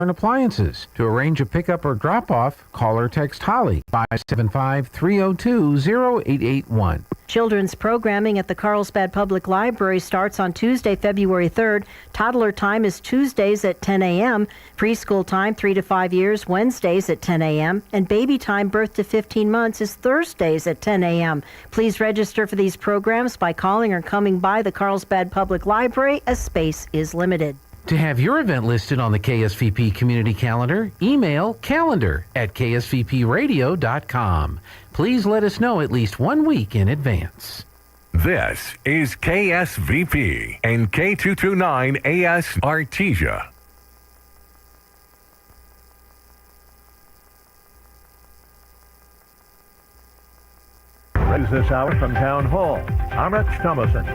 and appliances. To arrange a pickup or drop-off, call or text Holly 575-302-0881. Children's programming at the Carlsbad Public Library starts on Tuesday, February 3rd. Toddler time is Tuesdays at 10 a.m., preschool time 3 to 5 years, Wednesdays at 10 a.m., and baby time birth to 15 months is Thursdays at 10 a.m. Please register for these programs by calling or coming by the Carlsbad Public Library, as space is limited. To have your event listed on the KSVP community calendar, email calendar@ksvpradio.com. Please let us know at least 1 week in advance. This is KSVP and K229 AS Artesia. This hour from Town Hall. I'm Rich Thomason.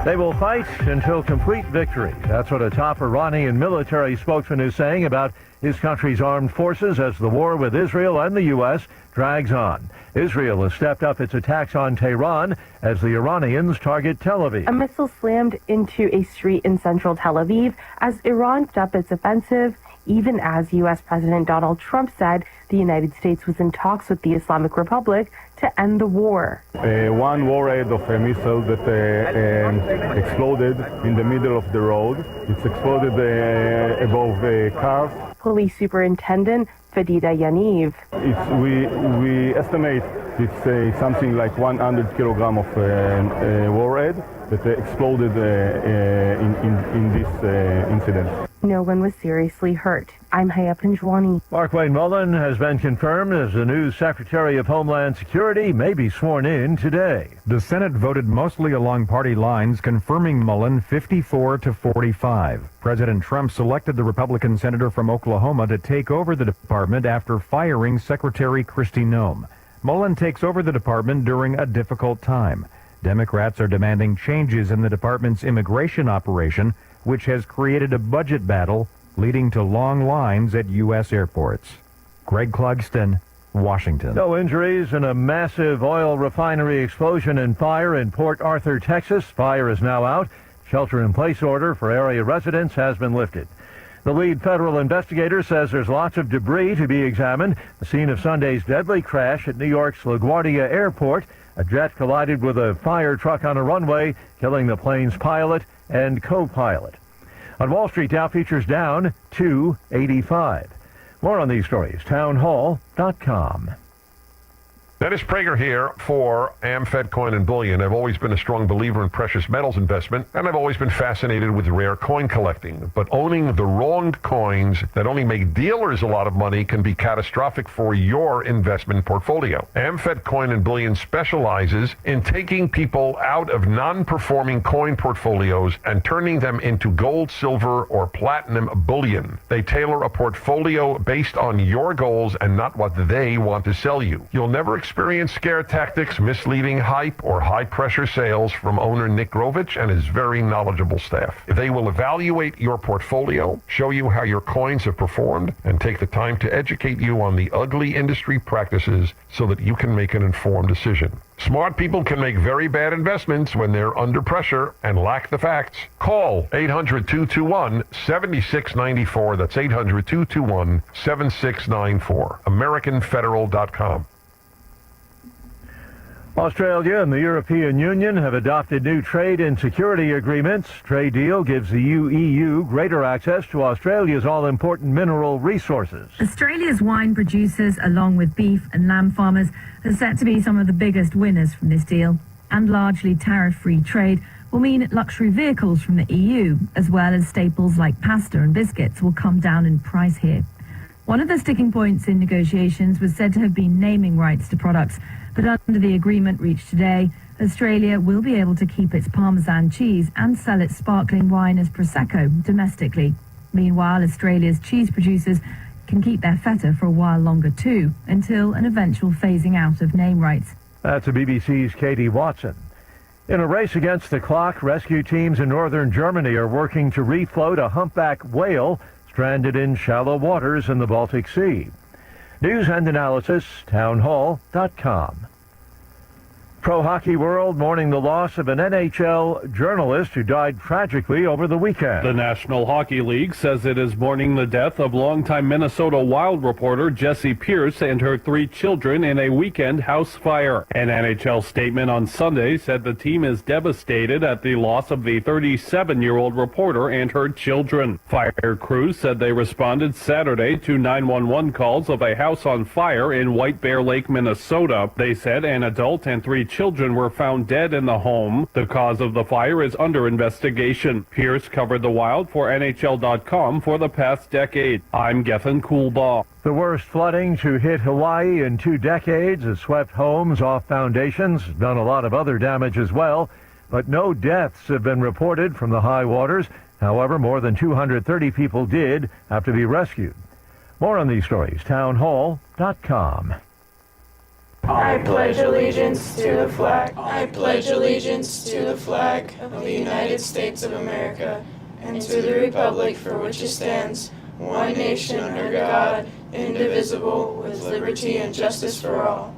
They will fight until complete victory. That's what a top Iranian military spokesman is saying about his country's armed forces as the war with Israel and the U.S. drags on. Israel has stepped up its attacks on Tehran as the Iranians target Tel Aviv. A missile slammed into a street in central Tel Aviv as Iran stepped up its offensive, even as U.S. President Donald Trump said the United States was in talks with the Islamic Republic to end the war. One warhead of a missile that exploded in the middle of the road. It's exploded above cars. Police Superintendent Fadida Yaniv. We estimate it's something like 100 kilogram of warhead that exploded in this incident. No one was seriously hurt. I'm Haya Pinjwani. Mark Wayne Mullen has been confirmed as the new Secretary of Homeland Security, may be sworn in today. The Senate voted mostly along party lines, confirming Mullen 54-45. President Trump selected the Republican senator from Oklahoma to take over the department after firing Secretary Kristi Noem. Mullen takes over the department during a difficult time. Democrats are demanding changes in the department's immigration operation, which has created a budget battle leading to long lines at U.S. airports. Greg Clugston, Washington. No injuries in a massive oil refinery explosion and fire in Port Arthur, Texas. Fire is now out. Shelter-in-place order for area residents has been lifted. The lead federal investigator says there's lots of debris to be examined. The scene of Sunday's deadly crash at New York's LaGuardia Airport. A jet collided with a fire truck on a runway, killing the plane's pilot and co-pilot. On Wall Street, Dow futures down 285. More on these stories, townhall.com. Dennis Prager here for AmFed Coin and Bullion. I've always been a strong believer in precious metals investment, and I've always been fascinated with rare coin collecting. But owning the wrong coins that only make dealers a lot of money can be catastrophic for your investment portfolio. AmFed Coin and Bullion specializes in taking people out of non-performing coin portfolios and turning them into gold, silver, or platinum bullion. They tailor a portfolio based on your goals and not what they want to sell you. You'll never experience scare tactics, misleading hype, or high-pressure sales from owner Nick Grovich and his very knowledgeable staff. They will evaluate your portfolio, show you how your coins have performed, and take the time to educate you on the ugly industry practices so that you can make an informed decision. Smart people can make very bad investments when they're under pressure and lack the facts. Call 800-221-7694. That's 800-221-7694. AmericanFederal.com. Australia and the European Union have adopted new trade and security agreements. Trade deal gives the EU greater access to Australia's all-important mineral resources. Australia's wine producers, along with beef and lamb farmers, are set to be some of the biggest winners from this deal. And largely tariff-free trade will mean luxury vehicles from the EU, as well as staples like pasta and biscuits, will come down in price here. One of the sticking points in negotiations was said to have been naming rights to products, but under the agreement reached today, Australia will be able to keep its Parmesan cheese and sell its sparkling wine as Prosecco domestically. Meanwhile, Australia's cheese producers can keep their feta for a while longer too, until an eventual phasing out of name rights. That's the BBC's Katie Watson. In a race against the clock, rescue teams in northern Germany are working to refloat a humpback whale stranded in shallow waters in the Baltic Sea. News and analysis, townhall.com. Pro hockey world mourning the loss of an NHL journalist who died tragically over the weekend. The National Hockey League says it is mourning the death of longtime Minnesota Wild reporter Jessie Pierce and her 3 children in a weekend house fire. An NHL statement on Sunday said the team is devastated at the loss of the 37-year-old reporter and her children. Fire crews said they responded Saturday to 911 calls of a house on fire in White Bear Lake, Minnesota. They said an adult and 3 children were found dead in the home. The cause of the fire is under investigation. Pierce covered the Wild for NHL.com for the past decade. I'm Gethin Coolbaugh. The worst flooding to hit Hawaii in 2 decades has swept homes off foundations, done a lot of other damage as well, but no deaths have been reported from the high waters. However, more than 230 people did have to be rescued. More on these stories, townhall.com. I pledge allegiance to the flag. I pledge allegiance to the flag of the United States of America and to the republic for which it stands, one nation under God, indivisible, with liberty and justice for all.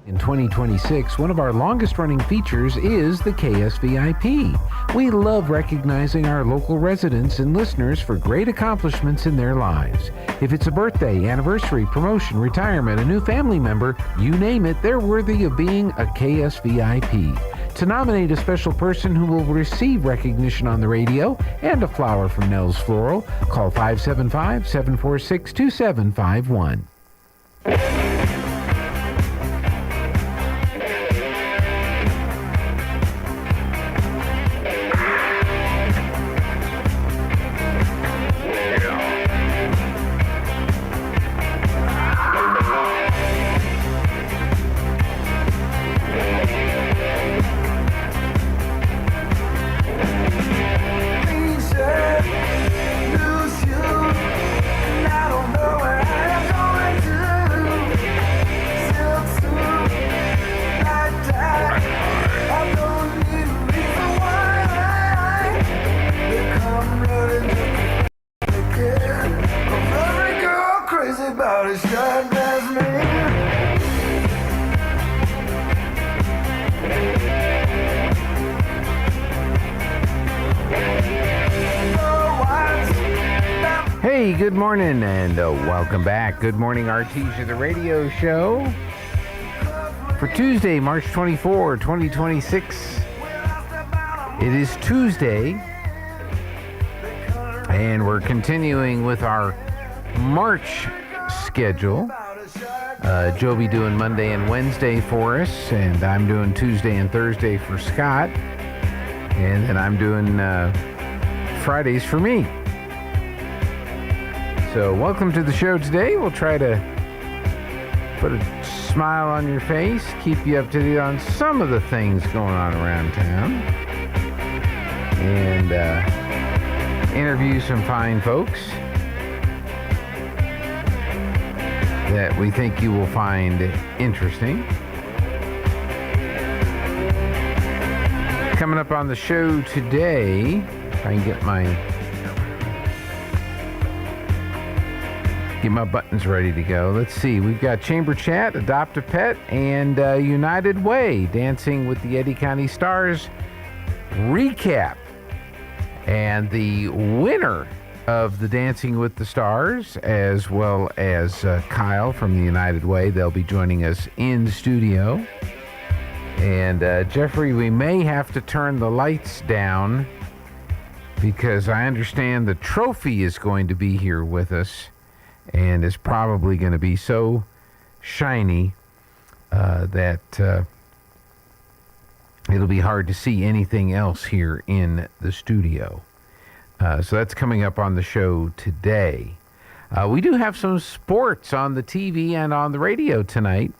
In 2026, one of our longest-running features is the KSVIP. We love recognizing our local residents and listeners for great accomplishments in their lives. If it's a birthday, anniversary, promotion, retirement, a new family member, you name it, they're worthy of being a KSVIP. To nominate a special person who will receive recognition on the radio and a flower from Nell's Floral, call 575-746-2751. Hey, good morning and welcome back. Good morning, Artesia, the radio show. For Tuesday, March 24, 2026. It is Tuesday, and we're continuing with our March schedule. Joe be doing Monday and Wednesday for us, and I'm doing Tuesday and Thursday for Scott, and then I'm doing Fridays for me. So welcome to the show today. We'll try to put a smile on your face, keep you up to date on some of the things going on around town, and interview some fine folks that we think you will find interesting. Coming up on the show today, If I can get my buttons ready to go. Let's see. We've got Chamber Chat, Adopt a Pet, and United Way, Dancing with the Eddy County Stars recap. And the winner of the Dancing with the Stars, as well as Kyle from the United Way, they'll be joining us in studio. And Jeffrey, we may have to turn the lights down because I understand the trophy is going to be here with us and is probably going to be so shiny that it'll be hard to see anything else here in the studio. So that's coming up on the show today. We do have some sports on the TV and on the radio tonight.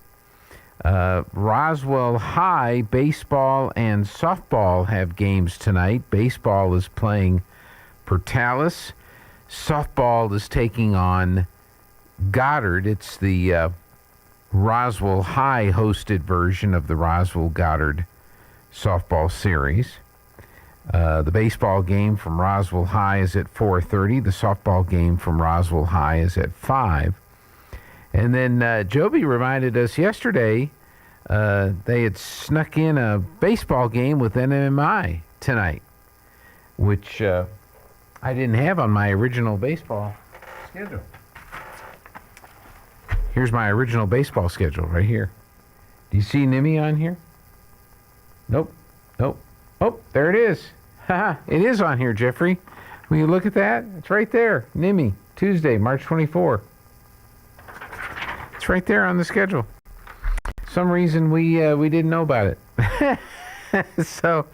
Roswell High baseball and softball have games tonight. Baseball is playing Portales. Softball is taking on Goddard. It's the Roswell High hosted version of the Roswell Goddard softball series. The baseball game from Roswell High is at 4:30. The softball game from Roswell High is at 5. And then Joby reminded us yesterday they had snuck in a baseball game with NMI tonight, which I didn't have on my original baseball schedule. Here's my original baseball schedule right here. Do you see NIMI on here? Nope. Oh, there it is. Haha, it is on here, Jeffrey. Will you look at that? It's right there. NIMI, Tuesday, March 24. It's right there on the schedule. Some reason we didn't know about it. So,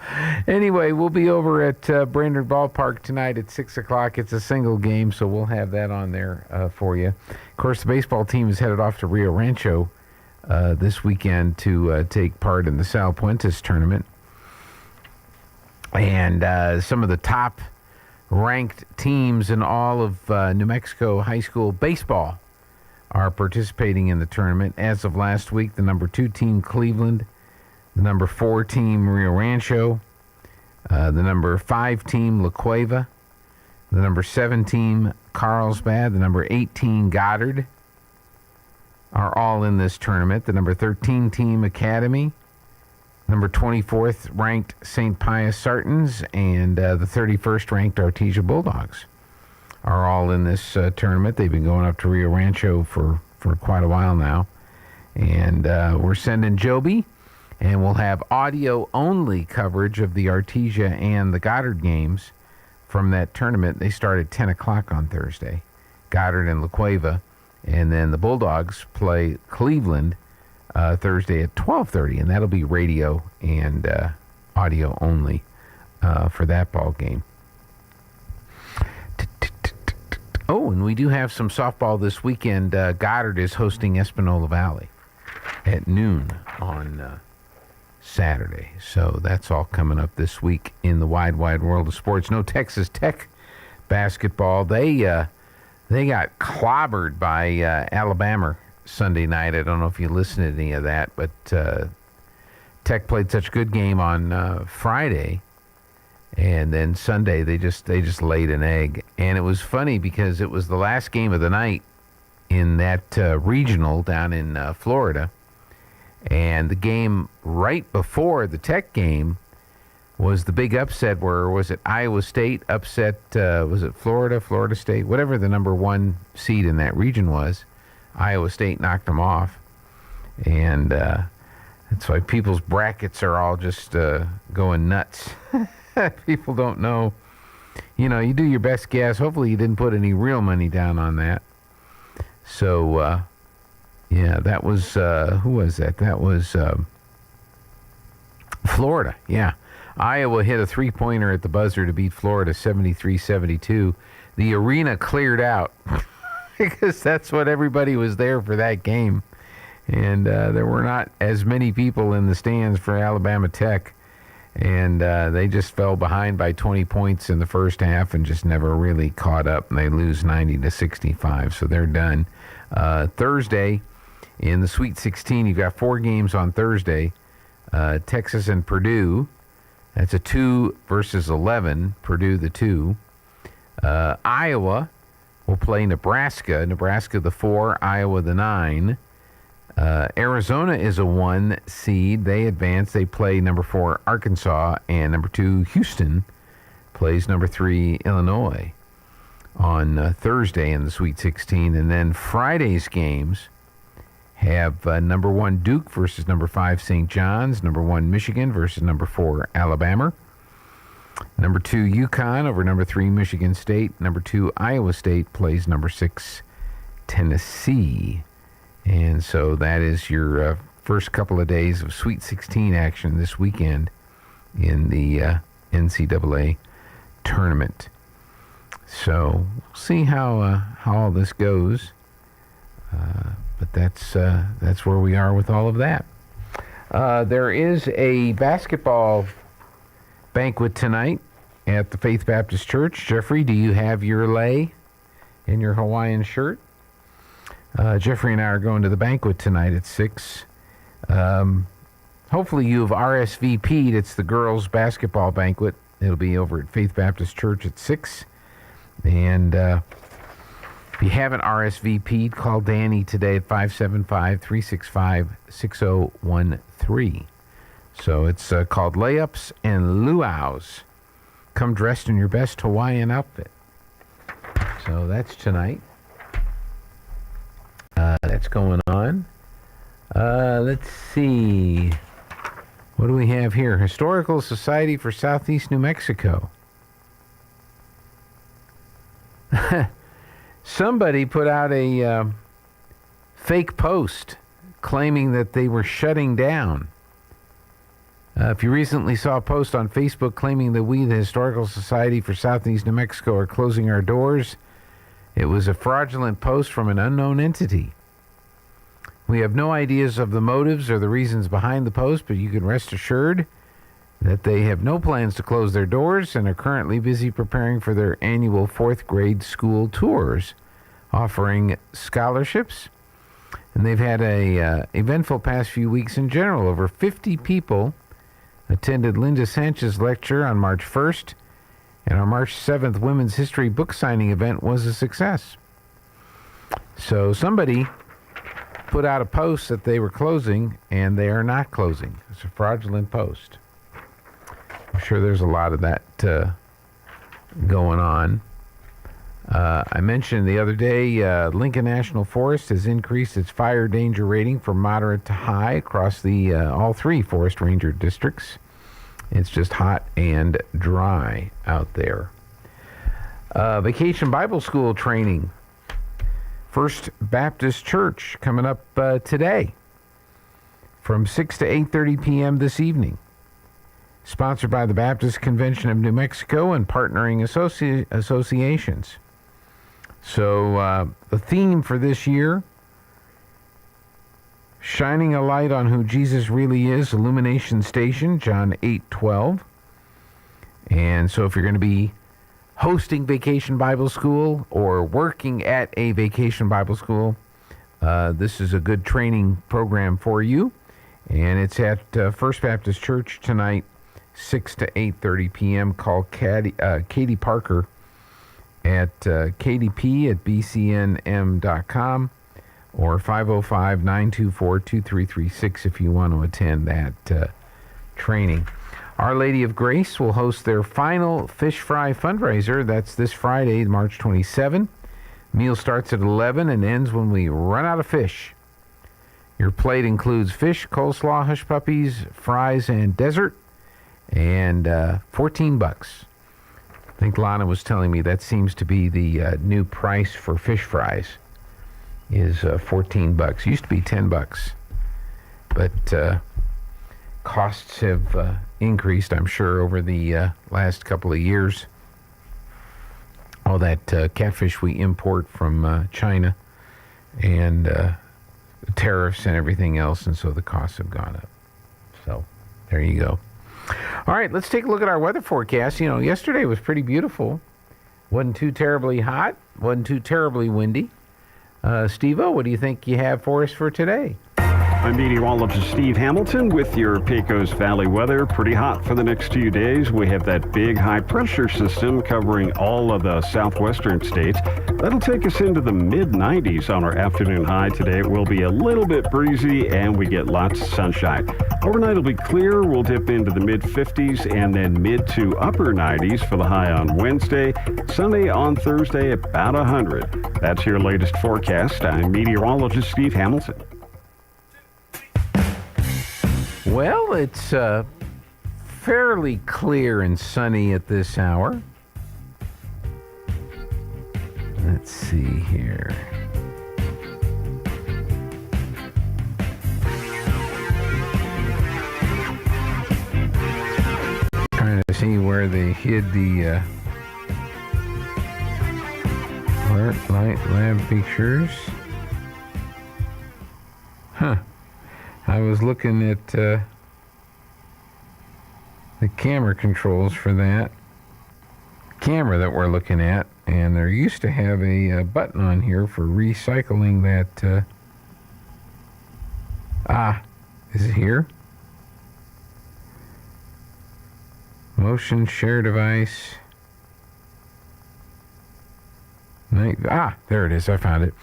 anyway, we'll be over at Brainerd Ballpark tonight at 6 o'clock. It's a single game, so we'll have that on there for you. Of course, the baseball team is headed off to Rio Rancho this weekend to take part in the Sal Puentes tournament. And some of the top-ranked teams in all of New Mexico high school baseball are participating in the tournament. As of last week, the number 2 team, Cleveland, the number 4 team, Rio Rancho, the number 5 team, La Cueva, the number 7 team, Carlsbad, the number 18, Goddard, are all in this tournament. The number 13 team, Academy, number 24th ranked St. Pius Sartans, and the 31st ranked Artesia Bulldogs are all in this tournament. They've been going up to Rio Rancho for quite a while now. And we're sending Joby, and we'll have audio-only coverage of the Artesia and the Goddard games from that tournament. They start at 10 o'clock on Thursday, Goddard and La Cueva. And then the Bulldogs play Cleveland Thursday at 12:30, and that'll be radio and audio only for that ball game. Oh, and we do have some softball this weekend. Goddard is hosting Espanola Valley at noon on Saturday. So that's all coming up this week in the wide world of sports. No Texas Tech basketball. They got clobbered by Alabama Sunday night. I don't know if you listened to any of that, but Tech played such a good game on Friday, and then Sunday they just laid an egg. And it was funny because it was the last game of the night in that regional down in Florida, and the game right before the Tech game was the big upset where, was it Iowa State upset, was it Florida State, whatever the number 1 seed in that region was. Iowa State knocked them off. And that's why people's brackets are all just going nuts. People don't know. You know, you do your best guess. Hopefully you didn't put any real money down on that. So, yeah, that was, who was that? That was Florida, yeah. Iowa hit a 3-pointer at the buzzer to beat Florida 73-72. The arena cleared out because that's what everybody was there for that game. And there were not as many people in the stands for Alabama Tech. And they just fell behind by 20 points in the first half and just never really caught up. And they lose 90-65, so they're done. Thursday, in the Sweet 16, you've got 4 games on Thursday. Texas and Purdue That's a 2 versus 11. Purdue the 2. Iowa will play Nebraska. Nebraska the 4, Iowa the 9. Arizona is a 1 seed. They advance. They play number 4 Arkansas, and number 2 Houston plays number 3 Illinois on Thursday in the Sweet 16. And then Friday's games have number 1 Duke versus number 5 St. John's, number 1 Michigan versus number 4 Alabama, number 2 UConn over number 3 Michigan State, number 2 Iowa State plays number 6 Tennessee. And so that is your first couple of days of Sweet 16 action this weekend in the NCAA tournament. So we'll see how all this goes. But that's where we are with all of that. There is a basketball banquet tonight at the Faith Baptist Church. Jeffrey, do you have your lei in your Hawaiian shirt? Jeffrey and I are going to the banquet tonight at 6. Hopefully you have RSVP'd. It's the girls' basketball banquet. It'll be over at Faith Baptist Church at 6. And if you haven't RSVP'd, call Danny today at 575-365-6013. So it's called Layups and Luau's. Come dressed in your best Hawaiian outfit. So that's tonight. That's going on. Let's see. What do we have here? Historical Society for Southeast New Mexico. Somebody put out a fake post claiming that they were shutting down. If you recently saw a post on Facebook claiming that we, the Historical Society for Southeast New Mexico, are closing our doors, it was a fraudulent post from an unknown entity. We have no ideas of the motives or the reasons behind the post, but you can rest assured that they have no plans to close their doors and are currently busy preparing for their annual 4th grade school tours, offering scholarships. And they've had a eventful past few weeks in general. Over 50 people attended Linda Sanchez's lecture on March 1st, and our March 7th Women's History book signing event was a success. So somebody put out a post that they were closing, and they are not closing. It's a fraudulent post. I'm sure there's a lot of that going on. I mentioned the other day, Lincoln National Forest has increased its fire danger rating from moderate to high across the all 3 forest ranger districts. It's just hot and dry out there. Vacation Bible School training. First Baptist Church coming up today from 6 to 8:30 p.m. this evening. Sponsored by the Baptist Convention of New Mexico and partnering associations. So the theme for this year, shining a light on who Jesus really is, Illumination Station, John 8:12. And so if you're going to be hosting Vacation Bible School or working at a Vacation Bible School, this is a good training program for you. And it's at First Baptist Church tonight, 6 to 8:30 p.m. Call Katie Parker at kdp@bcnm.com or 505-924-2336 if you want to attend that training. Our Lady of Grace will host their final fish fry fundraiser. That's this Friday, March 27. Meal starts at 11 and ends when we run out of fish. Your plate includes fish, coleslaw, hush puppies, fries, and dessert, and $14. I think Lana was telling me that seems to be the new price for fish fries is $14. Used to be $10, but costs have increased, I'm sure, over the last couple of years. All that catfish we import from China and tariffs and everything else, and so the costs have gone up. So there you go. All right, let's take a look at our weather forecast. You know, yesterday was pretty beautiful. Wasn't too terribly hot, wasn't too terribly windy. Steve-O, what do you think you have for us for today? I'm meteorologist Steve Hamilton with your Pecos Valley weather. Pretty hot for the next few days. We have that big high pressure system covering all of the southwestern states. That'll take us into the mid-90s on our afternoon high today. It will be a little bit breezy and we get lots of sunshine. Overnight it'll be clear. We'll dip into the mid-50s and then mid to upper 90s for the high on Wednesday. Sunday on Thursday about 100. That's your latest forecast. I'm meteorologist Steve Hamilton. Well, it's fairly clear and sunny at this hour. Let's see here. Trying to see where they hid the alert light lab pictures. Huh. I was looking at the camera controls for that camera that we're looking at, and there used to have a button on here for recycling that. Is it here? Motion share device. There it is. I found it.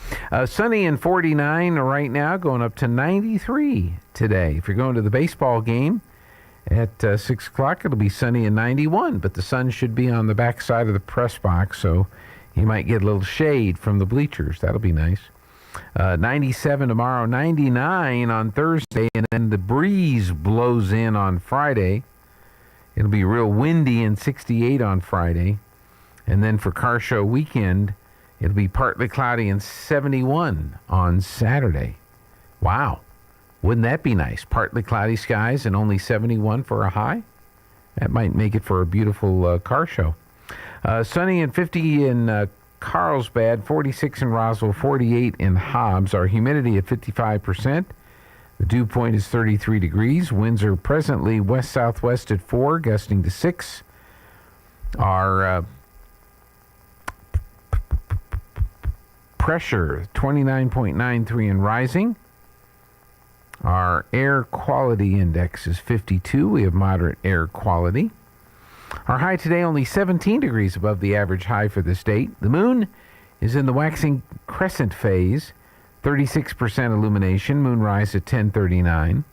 Sunny and 49 right now, going up to 93 today. If you're going to the baseball game at 6 o'clock, it'll be sunny and 91, but the sun should be on the back side of the press box, so you might get a little shade from the bleachers. That'll be nice. 97 tomorrow, 99 on Thursday, and then the breeze blows in on Friday. It'll be real windy and 68 on Friday. And then for car show weekend, it'll be partly cloudy and 71 on Saturday. Wow. Wouldn't that be nice? Partly cloudy skies and only 71 for a high? That might make it for a beautiful car show. Sunny and 50 in Carlsbad, 46 in Roswell, 48 in Hobbs. Our humidity at 55%. The dew point is 33 degrees. Winds are presently west-southwest at 4, gusting to 6. Our pressure, 29.93 and rising. Our air quality index is 52. We have moderate air quality. Our high today only 17 degrees above the average high for the state. The moon is in the waxing crescent phase, 36% illumination, moonrise at 10:39.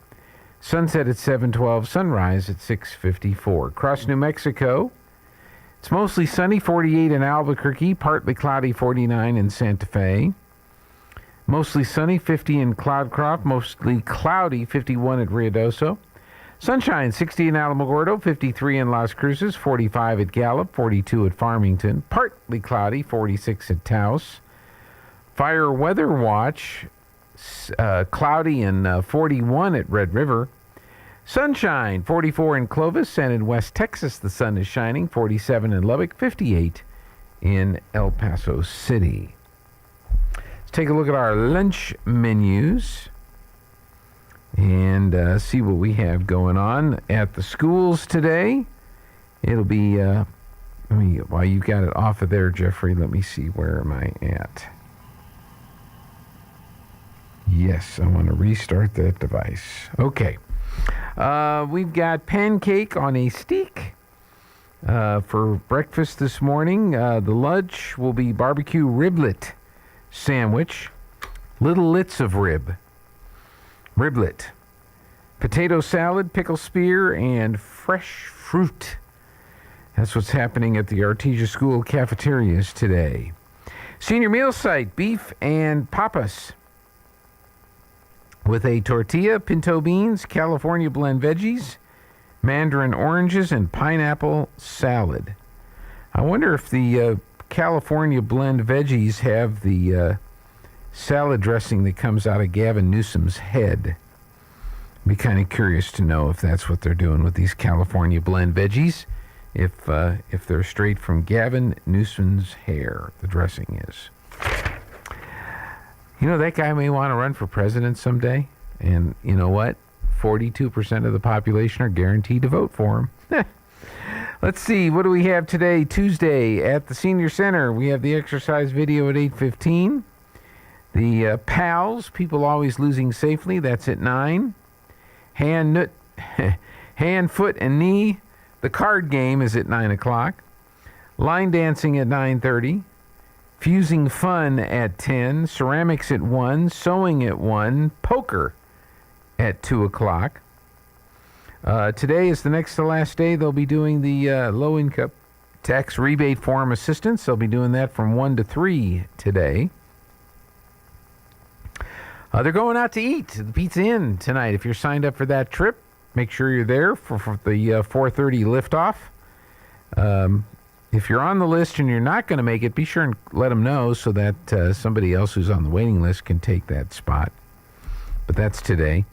Sunset at 7:12, sunrise at 6:54. Across New Mexico, it's mostly sunny, 48 in Albuquerque, partly cloudy, 49 in Santa Fe. Mostly sunny, 50 in Cloudcroft, mostly cloudy, 51 at Ruidoso. Sunshine, 60 in Alamogordo, 53 in Las Cruces, 45 at Gallup, 42 at Farmington. Partly cloudy, 46 at Taos. Fire weather watch, cloudy and 41 at Red River. Sunshine, 44 in Clovis, and in West Texas the sun is shining, 47 in Lubbock, 58 in El Paso City. Let's take a look at our lunch menus and see what we have going on at the schools today. It'll be, while you've got it off of there, Jeffrey, let me see, where am I at? Yes, I want to restart that device. Okay. We've got pancake on a stick for breakfast this morning. The lunch will be barbecue riblet sandwich. Little lits of riblet. Potato salad, pickle spear, and fresh fruit. That's what's happening at the Artesia School cafeterias today. Senior meal site, beef and papas, with a tortilla, pinto beans, California blend veggies, mandarin oranges, and pineapple salad. I wonder if the California blend veggies have the salad dressing that comes out of Gavin Newsom's head. Be kind of curious to know if that's what they're doing with these California blend veggies, if they're straight from Gavin Newsom's hair, the dressing is. You know, that guy may want to run for president someday, and you know what? 42% of the population are guaranteed to vote for him. Let's see, what do we have today? Tuesday at the Senior Center, we have the exercise video at 8:15. The PALS, People Always Losing Safely, that's at 9. Hand, Foot, and Knee, the card game is at 9 o'clock. Line dancing at 9:30. Fusing Fun at 10. Ceramics at 1. Sewing at 1. Poker at 2 o'clock. Today is the next to last day. They'll be doing the low-income tax rebate form assistance. They'll be doing that from 1 to 3 today. They're going out to eat at the Pizza Inn tonight. If you're signed up for that trip, make sure you're there for the 4:30 liftoff. If you're on the list and you're not going to make it, be sure and let them know so that somebody else who's on the waiting list can take that spot. But that's today.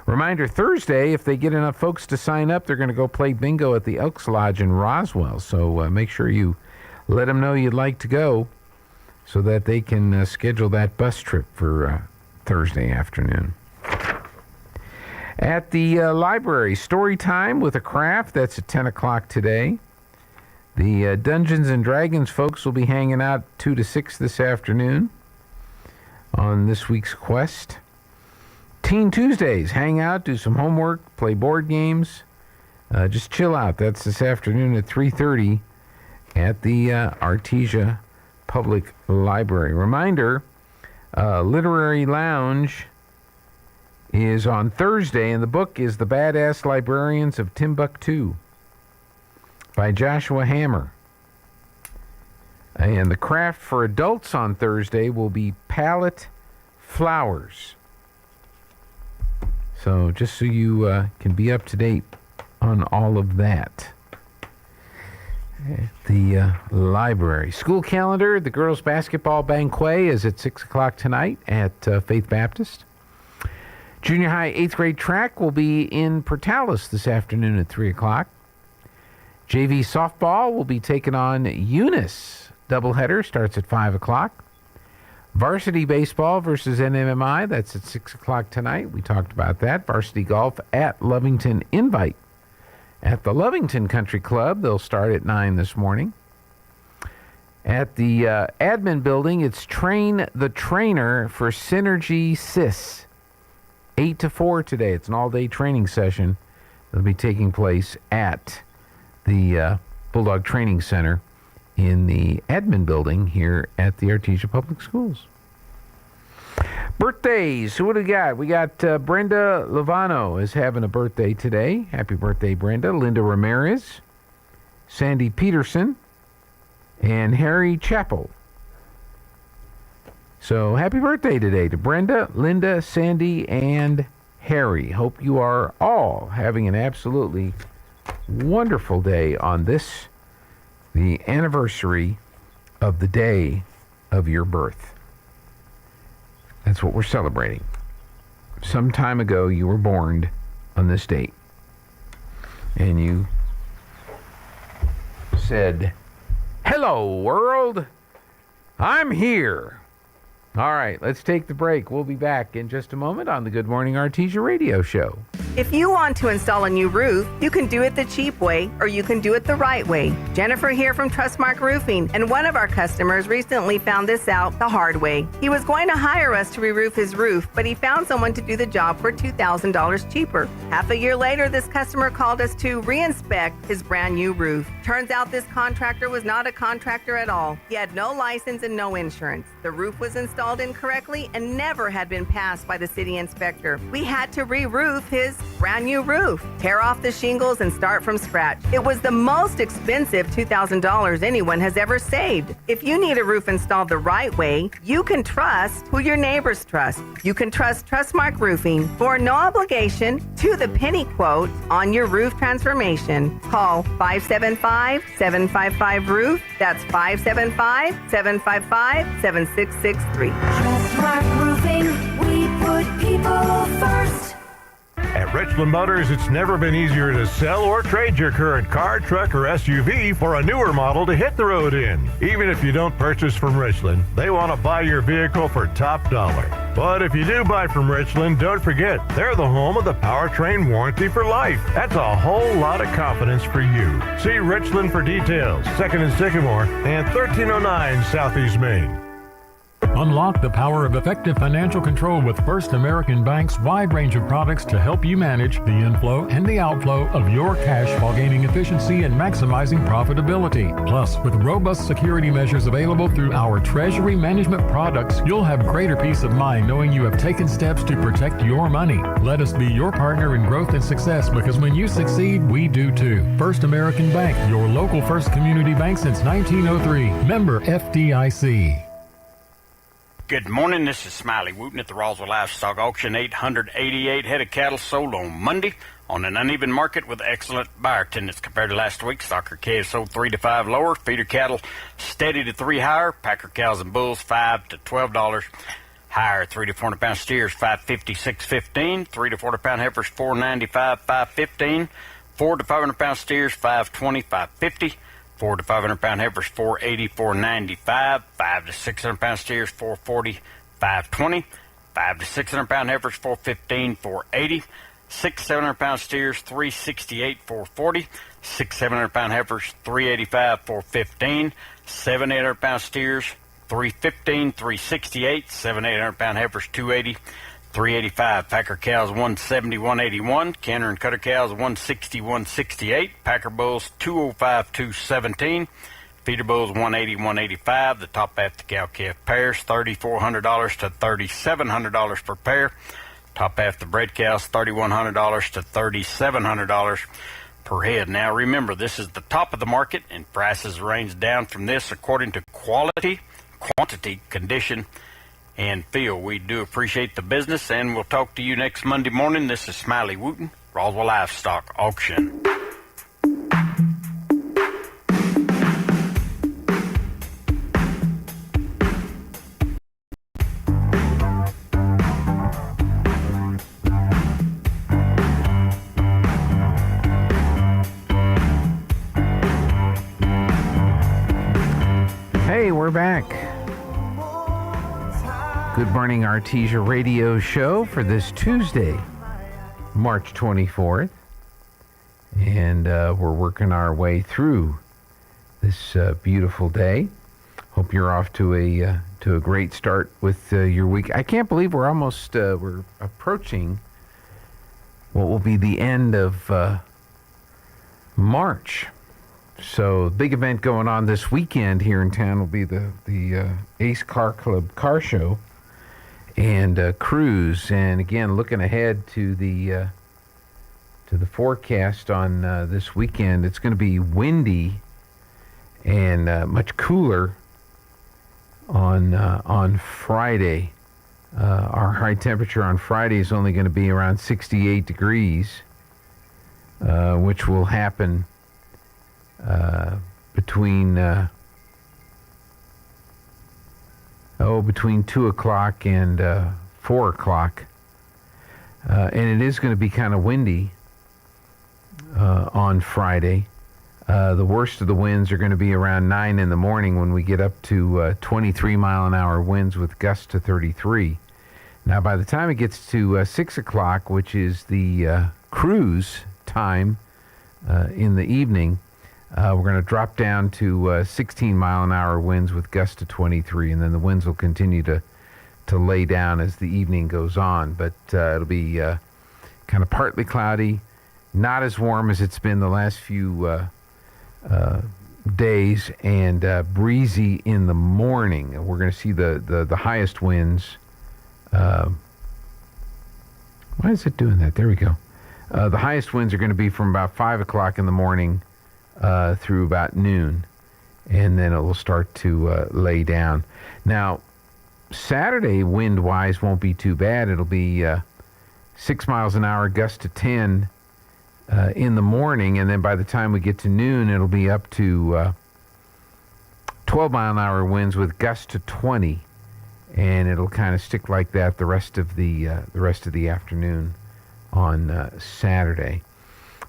Reminder, Thursday, if they get enough folks to sign up, they're going to go play bingo at the Elks Lodge in Roswell. So make sure you let them know you'd like to go so that they can schedule that bus trip for Thursday afternoon. At the library, story time with a craft. That's at 10 o'clock today. The Dungeons and Dragons folks will be hanging out 2 to 6 this afternoon on this week's quest. Teen Tuesdays, hang out, do some homework, play board games, just chill out. That's this afternoon at 3:30 at the Artesia Public Library. Reminder, Literary Lounge is on Thursday, and the book is The Badass Librarians of Timbuktu by Joshua Hammer. And the craft for adults on Thursday will be palette flowers. So just so you can be up to date on all of that. The library. School calendar, the girls' basketball banquet is at 6 o'clock tonight at Faith Baptist. Junior high 8th grade track will be in Portales this afternoon at 3 o'clock. JV softball will be taking on Eunice. Doubleheader starts at 5 o'clock. Varsity baseball versus NMMI, that's at 6 o'clock tonight. We talked about that. Varsity golf at Lovington Invite at the Lovington Country Club. They'll start at 9 this morning. At the admin building, it's Train the Trainer for Synergy SIS. 8 to 4 today. It's an all-day training session that'll be taking place at the Bulldog Training Center in the admin building here at the Artesia Public Schools. Birthdays. Who do we got? We got Brenda Lovano is having a birthday today. Happy birthday, Brenda. Linda Ramirez, Sandy Peterson, and Harry Chappell. So happy birthday today to Brenda, Linda, Sandy, and Harry. Hope you are all having an absolutely wonderful day on this, the anniversary of the day of your birth. That's what we're celebrating. Some time ago, you were born on this date. And you said, "Hello, world. I'm here." All right, let's take the break. We'll be back in just a moment on the Good Morning Artesia radio show. If you want to install a new roof, you can do it the cheap way or you can do it the right way. Jennifer here from Trustmark Roofing, and one of our customers recently found this out the hard way. He was going to hire us to re-roof his roof, but he found someone to do the job for $2,000 cheaper. Half a year later, this customer called us to re-inspect his brand new roof. Turns out this contractor was not a contractor at all. He had no license and no insurance. The roof was installed incorrectly and never had been passed by the city inspector. We had to re-roof his brand new roof, tear off the shingles and start from scratch. It was the most expensive $2,000 anyone has ever saved. If you need a roof installed the right way, you can trust who your neighbors trust. You can trust Trustmark Roofing for no obligation to the penny quote on your roof transformation. Call 575-755-ROOF. That's 575-755-7663. Trustmark Roofing, we put people first. At Richland Motors, it's never been easier to sell or trade your current car, truck, or SUV for a newer model to hit the road in. Even if you don't purchase from Richland, they want to buy your vehicle for top dollar. But if you do buy from Richland, don't forget, they're the home of the powertrain warranty for life. That's a whole lot of confidence for you. See Richland for details. 2nd and Sycamore and 1309 Southeast Main. Unlock the power of effective financial control with First American Bank's wide range of products to help you manage the inflow and the outflow of your cash while gaining efficiency and maximizing profitability. Plus, with robust security measures available through our treasury management products, you'll have greater peace of mind knowing you have taken steps to protect your money. Let us be your partner in growth and success, because when you succeed, we do too. First American Bank, your local first community bank since 1903. Member FDIC. Good morning, this is Smiley Wooten at the Roswell Livestock Auction. 888 head of cattle sold on Monday on an uneven market with excellent buyer attendance compared to last week. Stocker calves sold 3 to 5 lower, feeder cattle steady to 3 higher, packer cows and bulls $5 to $12 higher. 3 to 400 pound steers $5.50, $6.15, 3 to 400 pound heifers $4.95, $5.15, 4 to 500 pound steers $5.20, $5.50. 4 to 500 pound heifers $4.80, $4.95, 5 to 600 pound steers $4.40, $5.20, 5 to 600 pound heifers $4.15, $4.80, 6 700 pound steers $3.68, $4.40, 6 700 pound heifers $3.85, $4.15, 7 800 pound steers $3.15, $3.68, 7 800 pound heifers $2.80, $3.85. Packer cows $170, $181. Canner and cutter cows $160, $168. Packer bulls $205, $217. Feeder bulls $180, $185. The top half the cow calf pairs $3,400 to $3,700 per pair. Top half the bred cows $3,100 to $3,700 per head. Now remember, this is the top of the market, and prices range down from this according to quality, quantity, condition, and feel. We do appreciate the business, and we'll talk to you next Monday morning. This is Smiley Wooten, Roswell Livestock Auction. Hey, we're back. Good Morning Artesia radio show for this Tuesday, March 24th. And we're working our way through this beautiful day. Hope you're off to a great start with your week. I can't believe we're almost we're approaching what will be the end of March. So, big event going on this weekend here in town will be the Ace Car Club car show and cruise. And again, looking ahead to the forecast on this weekend, it's going to be windy and much cooler on Friday. Our high temperature on Friday is only going to be around 68 degrees, which will happen between 2 o'clock and 4 o'clock. And it is going to be kind of windy on Friday. The worst of the winds are going to be around 9 in the morning when we get up to 23 mile an hour winds with gusts to 33. Now, by the time it gets to 6 o'clock, which is the cruise time in the evening, we're going to drop down to 16 mile an hour winds with gusts to 23, and then the winds will continue to lay down as the evening goes on. But it'll be kind of partly cloudy, not as warm as it's been the last few days, and breezy in the morning. We're going to see the highest winds. Why is it doing that? There we go. The highest winds are going to be from about 5 o'clock in the morning through about noon, and then it will start to lay down. Now, Saturday, wind-wise, won't be too bad. It'll be 6 miles an hour, gust to 10 in the morning, and then by the time we get to noon, it'll be up to 12 mile an hour winds with gusts to 20, and it'll kind of stick like that the rest of the afternoon on Saturday.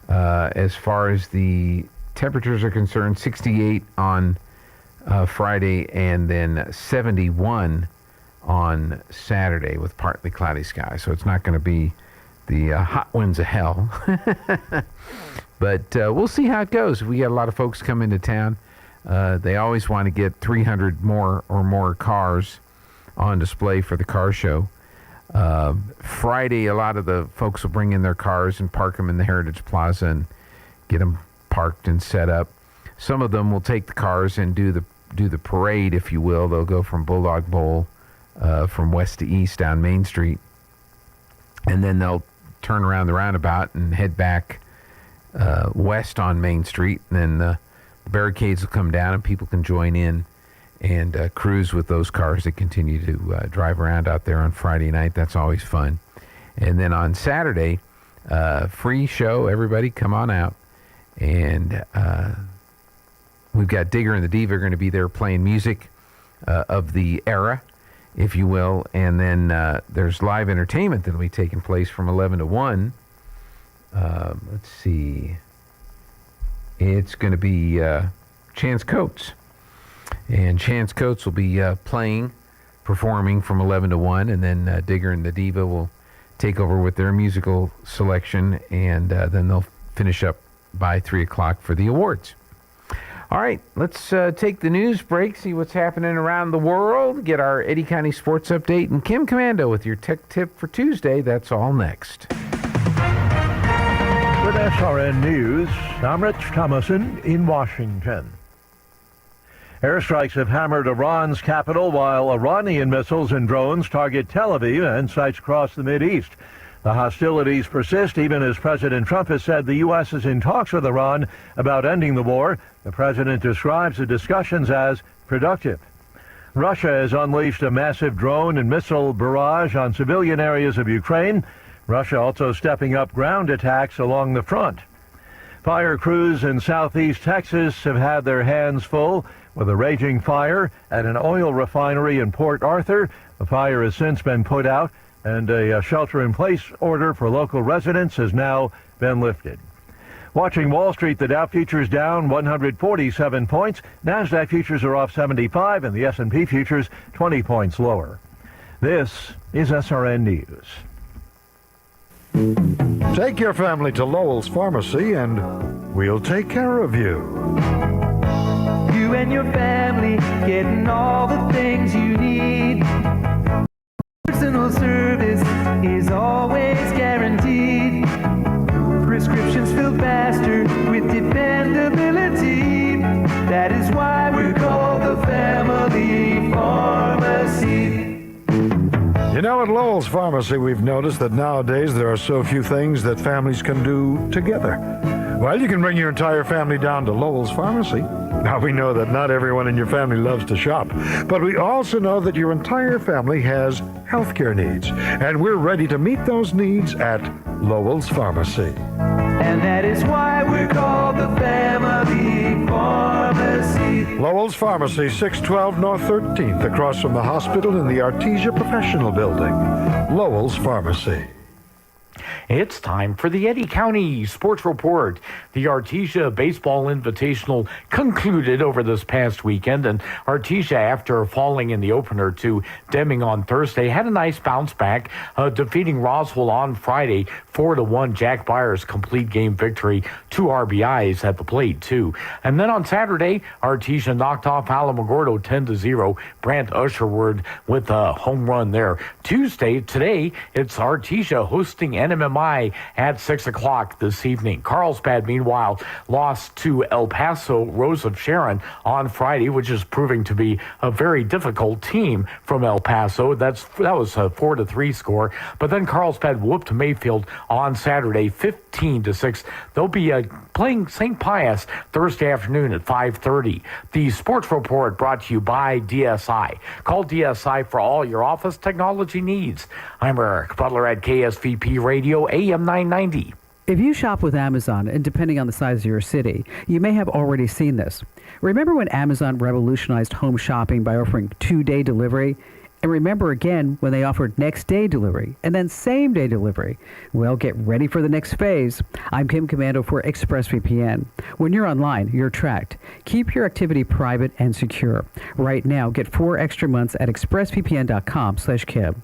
As far as the temperatures are concerned, 68 on Friday, and then 71 on Saturday with partly cloudy skies. So it's not going to be the hot winds of hell. But we'll see how it goes. We got a lot of folks come into town. They always want to get 300 more cars on display for the car show. Friday, a lot of the folks will bring in their cars and park them in the Heritage Plaza and get them parked and set up. Some of them will take the cars and do the parade, if you will. They'll go from Bulldog Bowl from west to east down Main Street, and then they'll turn around the roundabout and head back west on Main Street, and then the barricades will come down and people can join in and cruise with those cars that continue to drive around out there on Friday night. That's always fun. And then on Saturday, free show, everybody come on out. And we've got Digger and the Diva going to be there playing music of the era, if you will. And then there's live entertainment that will be taking place from 11 to 1. Let's see. It's going to be Chance Coates. And Chance Coates will be performing from 11 to 1. And then Digger and the Diva will take over with their musical selection. And then they'll finish up by 3 o'clock for the awards. All right, let's take the news break, see what's happening around the world, get our Eddy County Sports Update, and Kim Commando with your tech tip for Tuesday. That's all next. With SRN News, I'm Rich Thomason in Washington. Airstrikes have hammered Iran's capital while Iranian missiles and drones target Tel Aviv and sites across the Mideast. The hostilities persist even as President Trump has said the U.S. is in talks with Iran about ending the war. The president describes the discussions as productive. Russia has unleashed a massive drone and missile barrage on civilian areas of Ukraine. Russia also stepping up ground attacks along the front. Fire crews in southeast Texas have had their hands full with a raging fire at an oil refinery in Port Arthur. The fire has since been put out, and a shelter-in-place order for local residents has now been lifted. Watching Wall Street, the Dow futures down 147 points. NASDAQ futures are off 75, and the S&P futures 20 points lower. This is SRN News. Take your family to Lowell's Pharmacy, and we'll take care of you. You and your family getting all the things you need. Personal service is always guaranteed. Prescriptions filled faster with dependability. That is why we're called the Family Pharmacy. You know, at Lowell's Pharmacy, we've noticed that nowadays there are so few things that families can do together. Well, you can bring your entire family down to Lowell's Pharmacy. Now, we know that not everyone in your family loves to shop, but we also know that your entire family has healthcare needs, and we're ready to meet those needs at Lowell's Pharmacy. And that is why we're called the Family Pharmacy. Lowell's Pharmacy, 612 North 13th, across from the hospital in the Artesia Professional Building. Lowell's Pharmacy. It's time for the Eddy County Sports Report. The Artesia Baseball Invitational concluded over this past weekend, and Artesia, after falling in the opener to Deming on Thursday, had a nice bounce back, defeating Roswell on Friday 4-1. Jack Byers' complete game victory, 2 RBIs at the plate, too. And then on Saturday, Artesia knocked off Alamogordo 10-0. Brant Usherwood with a home run there. Today, it's Artesia hosting NMMI at 6 o'clock this evening. Carlsbad, meanwhile, lost to El Paso Rose of Sharon on Friday, which is proving to be a very difficult team from El Paso. That was a 4-3 score. But then Carlsbad whooped Mayfield on Saturday, 15-6. They'll be playing St. Pius Thursday afternoon at 5:30. The Sports Report brought to you by DSI. Call DSI for all your office technology needs. I'm Eric Butler at KSVP Radio, AM 990. If you shop with Amazon, and depending on the size of your city, you may have already seen this. Remember when Amazon revolutionized home shopping by offering 2-day delivery? And remember again when they offered next-day delivery and then same-day delivery. Well, get ready for the next phase. I'm Kim Commando for ExpressVPN. When you're online, you're tracked. Keep your activity private and secure. Right now, get 4 extra months at expressvpn.com/Kim.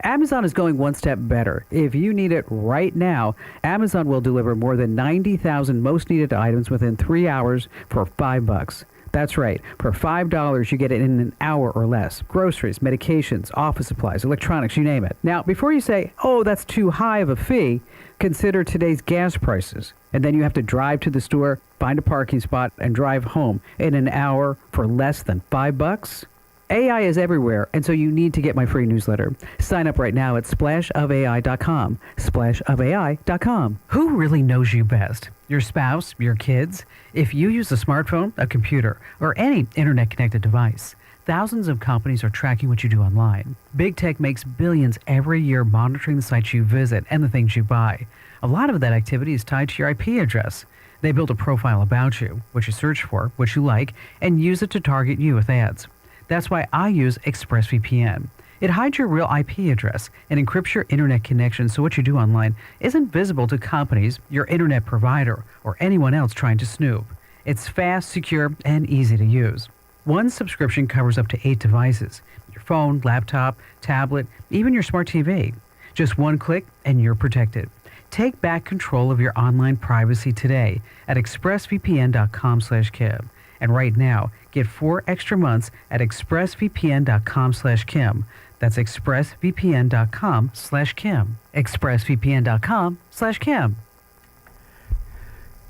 Amazon is going one step better. If you need it right now, Amazon will deliver more than 90,000 most needed items within 3 hours for $5. That's right. For $5, you get it in an hour or less. Groceries, medications, office supplies, electronics, you name it. Now, before you say, oh, that's too high of a fee, consider today's gas prices. And then you have to drive to the store, find a parking spot, and drive home in an hour for less than $5? AI is everywhere, and so you need to get my free newsletter. Sign up right now at splashofai.com. Splashofai.com. Who really knows you best? Your spouse? Your kids? If you use a smartphone, a computer, or any internet-connected device, thousands of companies are tracking what you do online. Big tech makes billions every year monitoring the sites you visit and the things you buy. A lot of that activity is tied to your IP address. They build a profile about you, what you search for, what you like, and use it to target you with ads. That's why I use ExpressVPN. It hides your real IP address and encrypts your internet connection so what you do online isn't visible to companies, your internet provider, or anyone else trying to snoop. It's fast, secure, and easy to use. One subscription covers up to 8 devices: your phone, laptop, tablet, even your smart TV. Just one click and you're protected. Take back control of your online privacy today at expressvpn.com/Kim. And right now, get 4 extra months at expressvpn.com/Kim. That's expressvpn.com/Kim. expressvpn.com/Kim.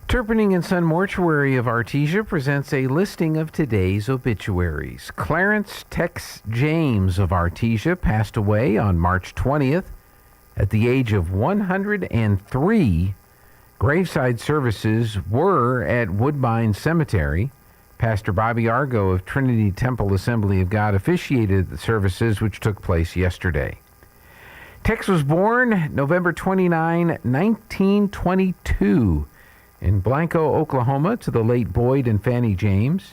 Turpinning and Son Mortuary of Artesia presents a listing of today's obituaries. Clarence Tex James of Artesia passed away on March 20th at the age of 103. Graveside services were at Woodbine Cemetery. Pastor Bobby Argo of Trinity Temple Assembly of God officiated the services which took place yesterday. Tex was born November 29, 1922 in Blanco, Oklahoma, to the late Boyd and Fanny James.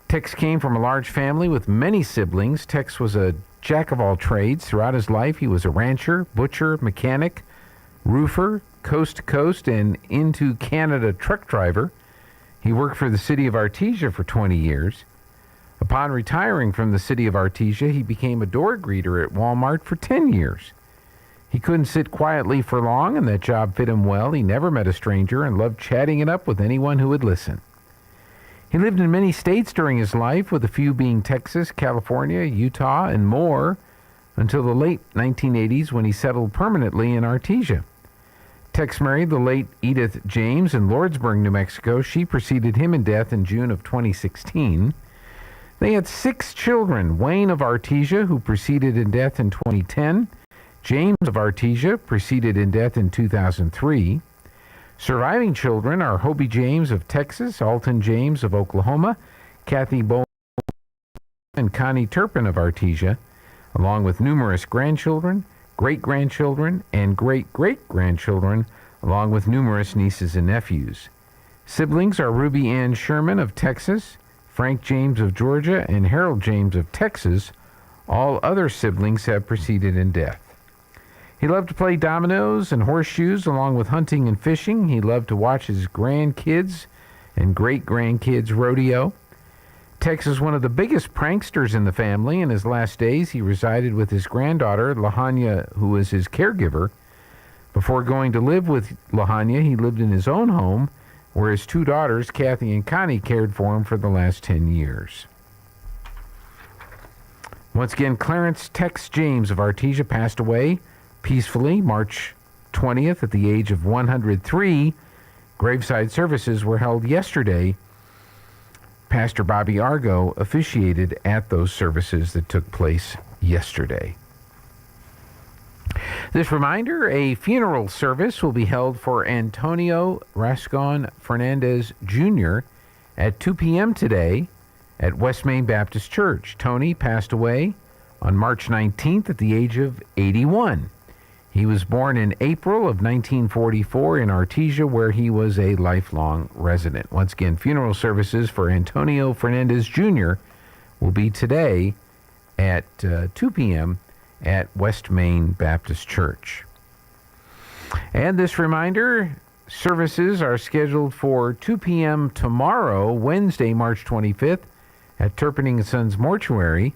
Tex came from a large family with many siblings. Tex was a jack of all trades. Throughout his life, he was a rancher, butcher, mechanic, roofer, coast-to-coast, and into Canada truck driver. He worked for the city of Artesia for 20 years. Upon retiring from the city of Artesia, he became a door greeter at Walmart for 10 years. He couldn't sit quietly for long, and that job fit him well. He never met a stranger and loved chatting it up with anyone who would listen. He lived in many states during his life, with a few being Texas, California, Utah, and more, until the late 1980s when he settled permanently in Artesia. Tex married the late Edith James in Lordsburg, New Mexico. She preceded him in death in June of 2016. They had 6 children: Wayne of Artesia, who preceded in death in 2010. James of Artesia preceded in death in 2003. Surviving children are Hobie James of Texas, Alton James of Oklahoma, Kathy Bowman, and Connie Turpin of Artesia, along with numerous grandchildren, great-grandchildren, and great-great-grandchildren, along with numerous nieces and nephews. Siblings are Ruby Ann Sherman of Texas, Frank James of Georgia, and Harold James of Texas. All other siblings have preceded in death. He loved to play dominoes and horseshoes, along with hunting and fishing. He loved to watch his grandkids and great-grandkids rodeo. Tex is one of the biggest pranksters in the family. In his last days, he resided with his granddaughter, Lahanya, who was his caregiver. Before going to live with Lahanya, he lived in his own home, where his 2 daughters, Kathy and Connie, cared for him for the last 10 years. Once again, Clarence Tex James of Artesia passed away peacefully March 20th at the age of 103. Graveside services were held yesterday. Pastor Bobby Argo officiated at those services that took place yesterday. This reminder, a funeral service will be held for Antonio Rascon Fernandez Jr. at 2 p.m. today at West Main Baptist Church. Tony passed away on March 19th at the age of 81. He was born in April of 1944 in Artesia, where he was a lifelong resident. Once again, funeral services for Antonio Fernandez Jr. will be today at 2 p.m. at West Main Baptist Church. And this reminder, services are scheduled for 2 p.m. tomorrow, Wednesday, March 25th, at Turpinning & Sons Mortuary,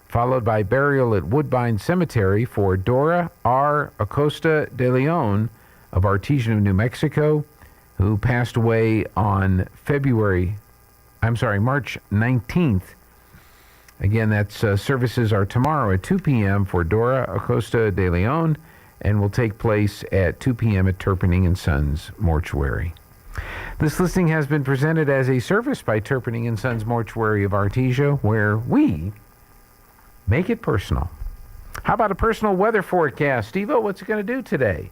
followed by burial at Woodbine Cemetery for Dora R. Acosta de Leon of Artesia, New Mexico, who passed away on March 19th. Again, that's services are tomorrow at 2 p.m. for Dora Acosta de Leon and will take place at 2 p.m. at Turpinning & Sons Mortuary. This listing has been presented as a service by Turpinning & Sons Mortuary of Artesia, where we make it personal. How about a personal weather forecast? Steve-O, what's it going to do today?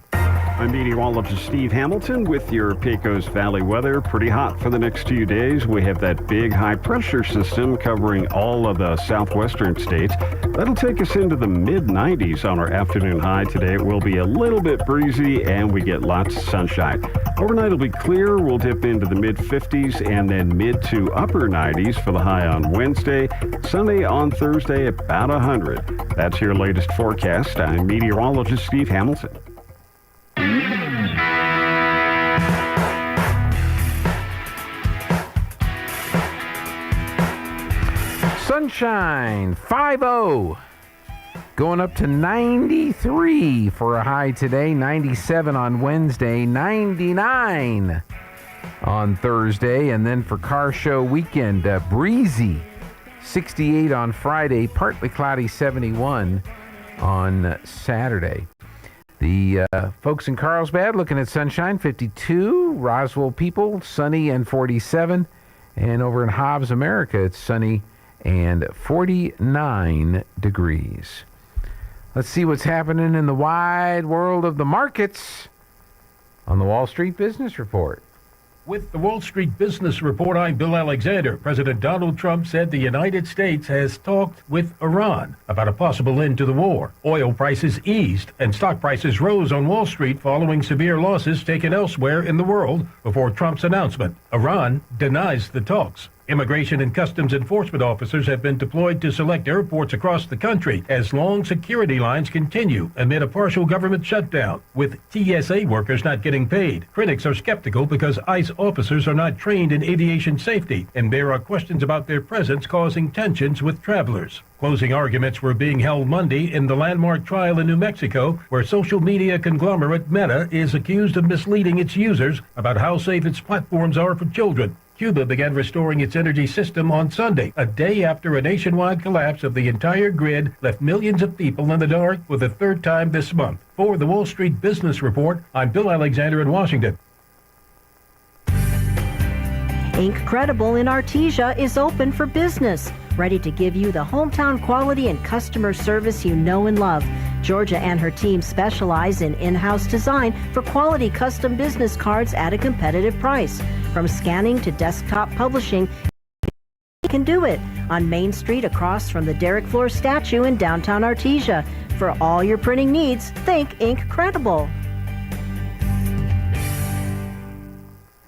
I'm meteorologist Steve Hamilton with your Pecos Valley weather. Pretty hot for the next 2 days. We have that big high-pressure system covering all of the southwestern states. That'll take us into the mid-90s on our afternoon high today. It will be a little bit breezy, and we get lots of sunshine. Overnight will be clear. We'll dip into the mid-50s and then mid to upper 90s for the high on Wednesday. Sunday on Thursday, about 100. That's your latest forecast. I'm meteorologist Steve Hamilton. Sunshine, 5-0. Going up to 93 for a high today, 97 on Wednesday, 99 on Thursday, and then for car show weekend, breezy, 68 on Friday, partly cloudy, 71 on Saturday. The folks in Carlsbad looking at sunshine, 52. Roswell people, sunny and 47. And over in Hobbs, America, it's sunny and 49 degrees. Let's see what's happening in the wide world of the markets on the Wall Street Business Report. With the Wall Street Business Report, I'm Bill Alexander. President Donald Trump said the United States has talked with Iran about a possible end to the war. Oil prices eased and stock prices rose on Wall Street following severe losses taken elsewhere in the world before Trump's announcement. Iran denies the talks. Immigration and Customs Enforcement officers have been deployed to select airports across the country as long security lines continue amid a partial government shutdown, with TSA workers not getting paid. Critics are skeptical because ICE officers are not trained in aviation safety, and there are questions about their presence causing tensions with travelers. Closing arguments were being held Monday in the landmark trial in New Mexico, where social media conglomerate Meta is accused of misleading its users about how safe its platforms are for children. Cuba began restoring its energy system on Sunday, a day after a nationwide collapse of the entire grid left millions of people in the dark for the third time this month. For the Wall Street Business Report, I'm Bill Alexander in Washington. Incredible in Artesia is open for business, ready to give you the hometown quality and customer service you know and love. Georgia and her team specialize in in-house design for quality custom business cards at a competitive price. From scanning to desktop publishing, you can do it on Main Street across from the Derek Floor statue in downtown Artesia. For all your printing needs, think Incredible.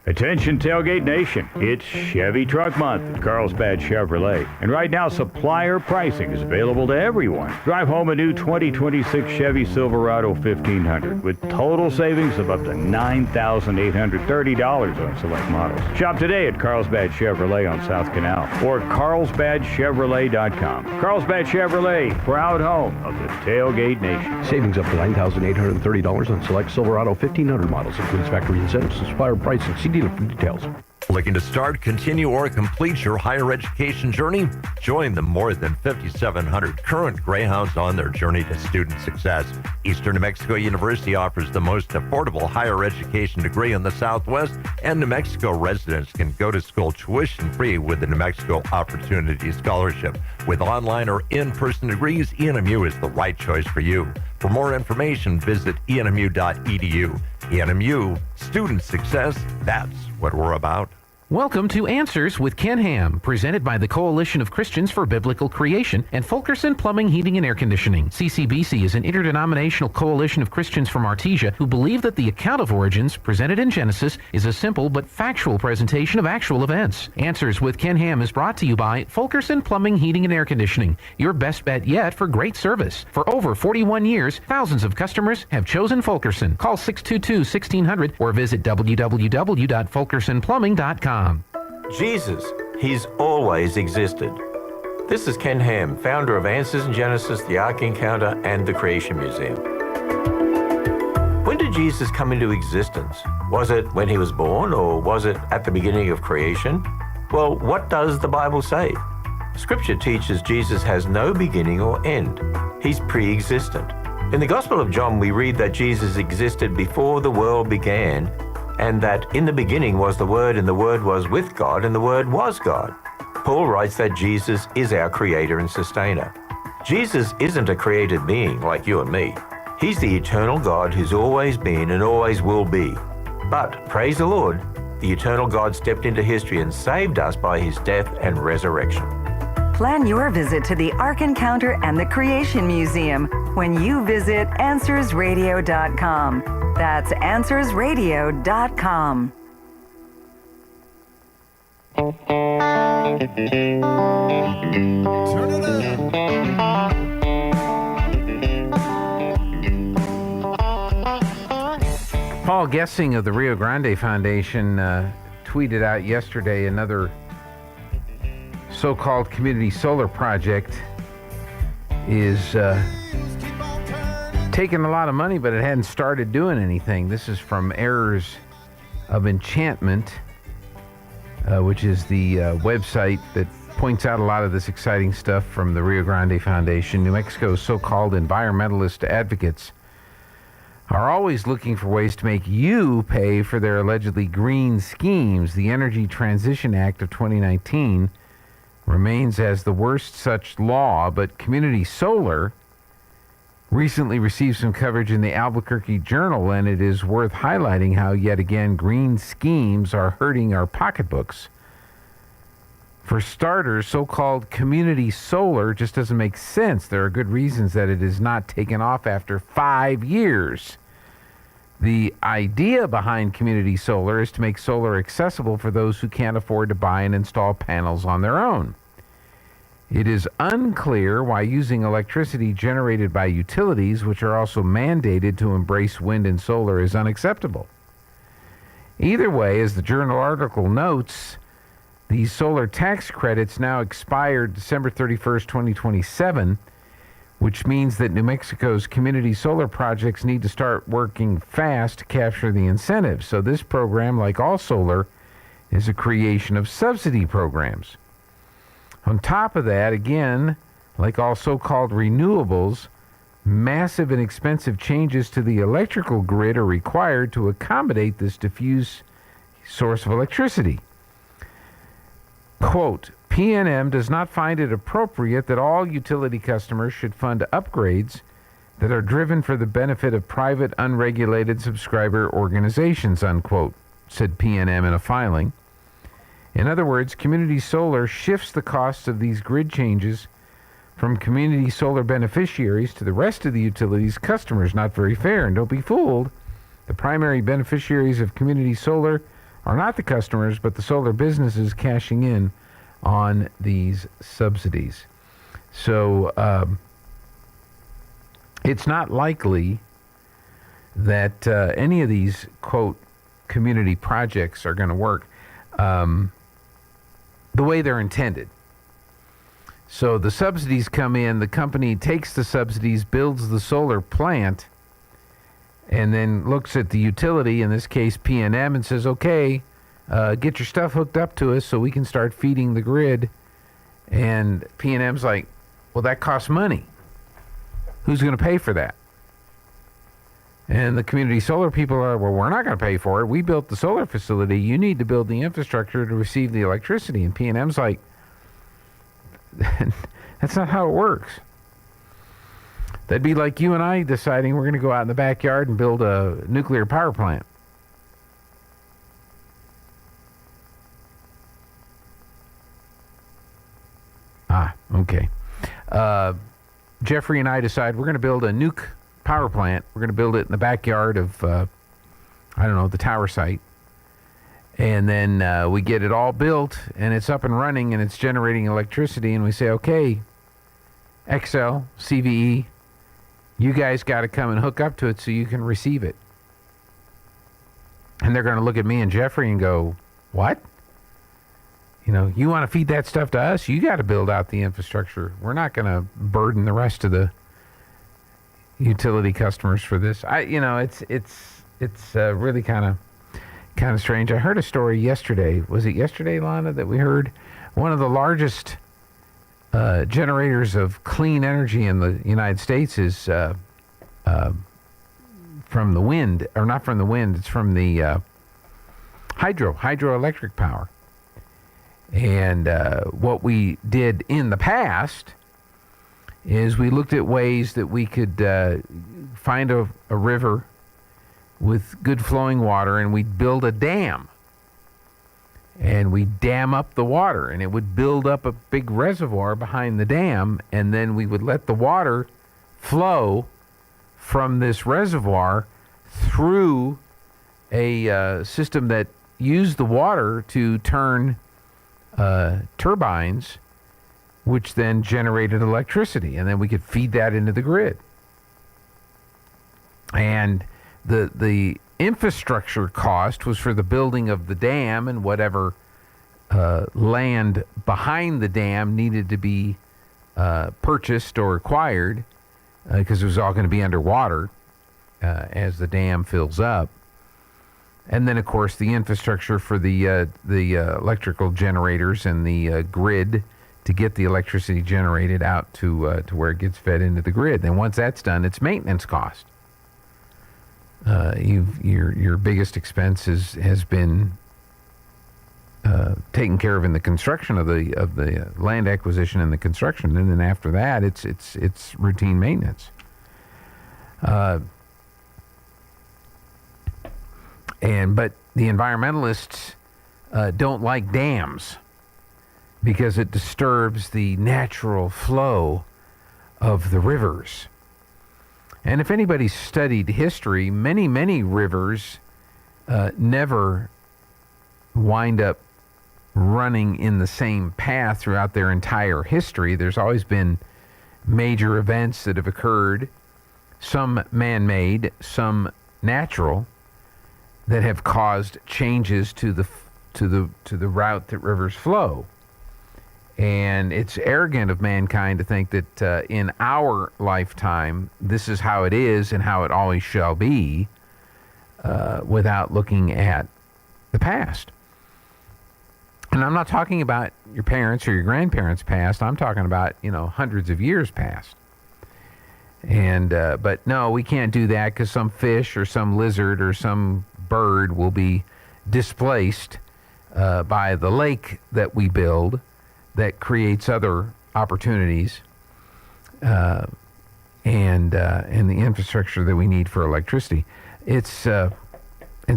Attention Tailgate Nation, it's Chevy Truck Month at Carlsbad Chevrolet. And right now, supplier pricing is available to everyone. Drive home a new 2026 Chevy Silverado 1500 with total savings of up to $9,830 on select models. Shop today at Carlsbad Chevrolet on South Canal or carlsbadchevrolet.com. Carlsbad Chevrolet, proud home of the Tailgate Nation. Savings up to $9,830 on select Silverado 1500 models. Includes factory incentives and supplier pricing. See dealer for details. Looking to start, continue, or complete your higher education journey? Join the more than 5,700 current Greyhounds on their journey to student success. Eastern New Mexico University offers the most affordable higher education degree in the Southwest, and New Mexico residents can go to school tuition-free with the New Mexico Opportunity Scholarship. With online or in-person degrees, ENMU is the right choice for you. For more information, visit enmu.edu. ENMU, student success, that's what we're about. Welcome to Answers with Ken Ham, presented by the Coalition of Christians for Biblical Creation and Fulkerson Plumbing, Heating, and Air Conditioning. CCBC is an interdenominational coalition of Christians from Artesia who believe that the account of origins presented in Genesis is a simple but factual presentation of actual events. Answers with Ken Ham is brought to you by Fulkerson Plumbing, Heating, and Air Conditioning, your best bet yet for great service. For over 41 years, thousands of customers have chosen Fulkerson. Call 622-1600 or visit www.fulkersonplumbing.com. Jesus, He's always existed. This is Ken Ham, founder of Answers in Genesis, the Ark Encounter, and the Creation Museum. When did Jesus come into existence? Was it when he was born, or was it at the beginning of creation? Well, what does the Bible say? Scripture teaches Jesus has no beginning or end. He's pre-existent. In the Gospel of John, we read that Jesus existed before the world began, and that in the beginning was the Word, and the Word was with God, and the Word was God. Paul writes that Jesus is our creator and sustainer. Jesus isn't a created being like you and me. He's the eternal God who's always been and always will be. But, praise the Lord, the eternal God stepped into history and saved us by his death and resurrection. Plan your visit to the Ark Encounter and the Creation Museum when you visit AnswersRadio.com. That's AnswersRadio.com. Turn it up. Paul Gessing of the Rio Grande Foundation tweeted out yesterday another so-called community solar project is taking a lot of money, but it hadn't started doing anything. This is from Errors of Enchantment, which is the website that points out a lot of this exciting stuff from the Rio Grande Foundation. New Mexico's so-called environmentalist advocates are always looking for ways to make you pay for their allegedly green schemes. The Energy Transition Act of 2019 remains as the worst such law, but community solar recently received some coverage in the Albuquerque Journal, and it is worth highlighting how, yet again, green schemes are hurting our pocketbooks. For starters, so-called community solar just doesn't make sense. There are good reasons that it is not taken off after 5 years. The idea behind community solar is to make solar accessible for those who can't afford to buy and install panels on their own. It is unclear why using electricity generated by utilities, which are also mandated to embrace wind and solar, is unacceptable. Either way, as the Journal article notes, these solar tax credits now expire December 31st, 2027, which means that New Mexico's community solar projects need to start working fast to capture the incentives. So this program, like all solar, is a creation of subsidy programs. On top of that, again, like all so-called renewables, massive and expensive changes to the electrical grid are required to accommodate this diffuse source of electricity. Quote, PNM does not find it appropriate that all utility customers should fund upgrades that are driven for the benefit of private, unregulated subscriber organizations, unquote, said PNM in a filing. In other words, community solar shifts the costs of these grid changes from community solar beneficiaries to the rest of the utility's customers. Not very fair, and don't be fooled. The primary beneficiaries of community solar are not the customers, but the solar businesses cashing in on these subsidies. So it's not likely that any of these, quote, community projects are going to work the way they're intended. So the subsidies come in, the company takes the subsidies, builds the solar plant, and then looks at the utility, in this case PNM, and says, okay, get your stuff hooked up to us so we can start feeding the grid. And PNM's like, well, that costs money. Who's going to pay for that? And the community solar people are, well, we're not going to pay for it. We built the solar facility. You need to build the infrastructure to receive the electricity. And PNM's like, that's not how it works. That'd be like you and I deciding we're going to go out in the backyard and build a nuclear power plant. Okay. Jeffrey and I decide we're going to build a nuke power plant. We're going to build it in the backyard of, the tower site. And then we get it all built, and it's up and running, and it's generating electricity, and we say, okay, XL, CVE, you guys got to come and hook up to it so you can receive it. And they're going to look at me and Jeffrey and go, what? You know, you want to feed that stuff to us? You got to build out the infrastructure. We're not going to burden the rest of the utility customers for this. It's really kind of kind of strange. I heard a story yesterday. Was it yesterday, Lana, that we heard one of the largest generators of clean energy in the United States is from the wind, or not from the wind, it's from the hydroelectric power. And what we did in the past is we looked at ways that we could find a river with good flowing water, and we'd build a dam. And we'd dam up the water, and it would build up a big reservoir behind the dam, and then we would let the water flow from this reservoir through a system that used the water to turn turbines, which then generated electricity, and then we could feed that into the grid. And the infrastructure cost was for the building of the dam, and whatever land behind the dam needed to be purchased or acquired, because it was all going to be underwater as the dam fills up. And then, of course, the infrastructure for the electrical generators and the grid to get the electricity generated out to where it gets fed into the grid. And once that's done, it's maintenance cost. Your biggest expense has been taken care of in the construction of the land acquisition and the construction, and then after that, it's routine maintenance. But the environmentalists don't like dams because it disturbs the natural flow of the rivers. And if anybody's studied history, many rivers never wind up running in the same path throughout their entire history. There's always been major events that have occurred, some man-made, some natural, that have caused changes to the route that rivers flow. And it's arrogant of mankind to think that in our lifetime, this is how it is and how it always shall be, without looking at the past. And I'm not talking about your parents or your grandparents' past. I'm talking about, hundreds of years past. And but no, we can't do that because some fish or some lizard or some bird will be displaced by the lake that we build that creates other opportunities and the infrastructure that we need for electricity. It's and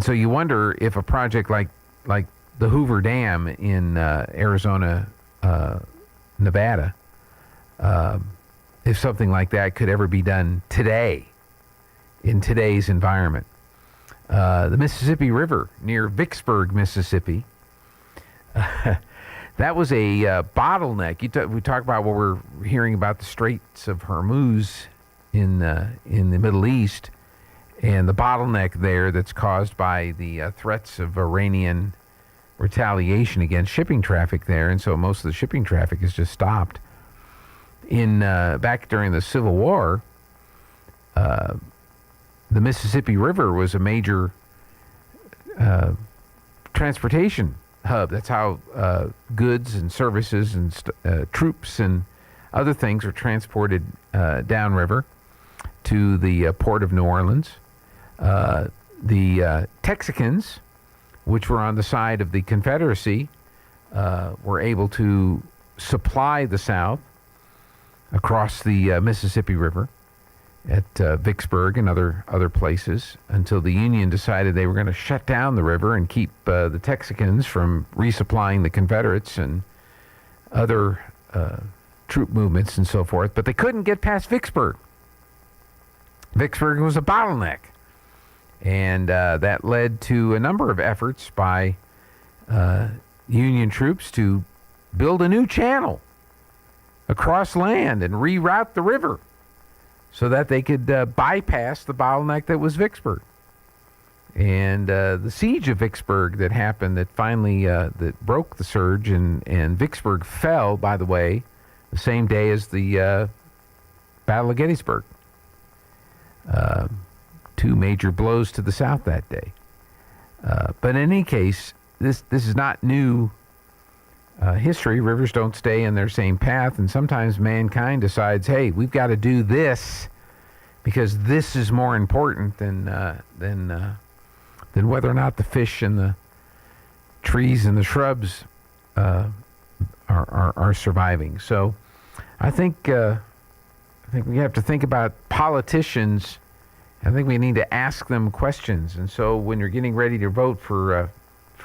so you wonder if a project like the Hoover Dam in Arizona, Nevada, if something like that could ever be done today in today's environment. The Mississippi River near Vicksburg, Mississippi. That was a bottleneck. We talk about what we're hearing about the Straits of Hormuz in the Middle East, and the bottleneck there that's caused by the threats of Iranian retaliation against shipping traffic there, and so most of the shipping traffic is just stopped. Back during the Civil War, the Mississippi River was a major transportation hub. That's how goods and services and troops and other things are transported downriver to the port of New Orleans. The Texicans, which were on the side of the Confederacy, were able to supply the South across the Mississippi River at Vicksburg and other places until the Union decided they were going to shut down the river and keep the Texicans from resupplying the Confederates and other troop movements and so forth. But they couldn't get past Vicksburg. Vicksburg was a bottleneck. And that led to a number of efforts by Union troops to build a new channel across land and reroute the river so that they could bypass the bottleneck that was Vicksburg. And the siege of Vicksburg that happened that finally that broke the surge, and Vicksburg fell, by the way, the same day as the Battle of Gettysburg. Two major blows to the South that day. But in any case, this is not new history. Rivers don't stay in their same path, and sometimes mankind decides, hey, we've got to do this because this is more important than whether or not the fish and the trees and the shrubs are surviving. So I think we have to think about politicians. I think we need to ask them questions. And so when you're getting ready to vote for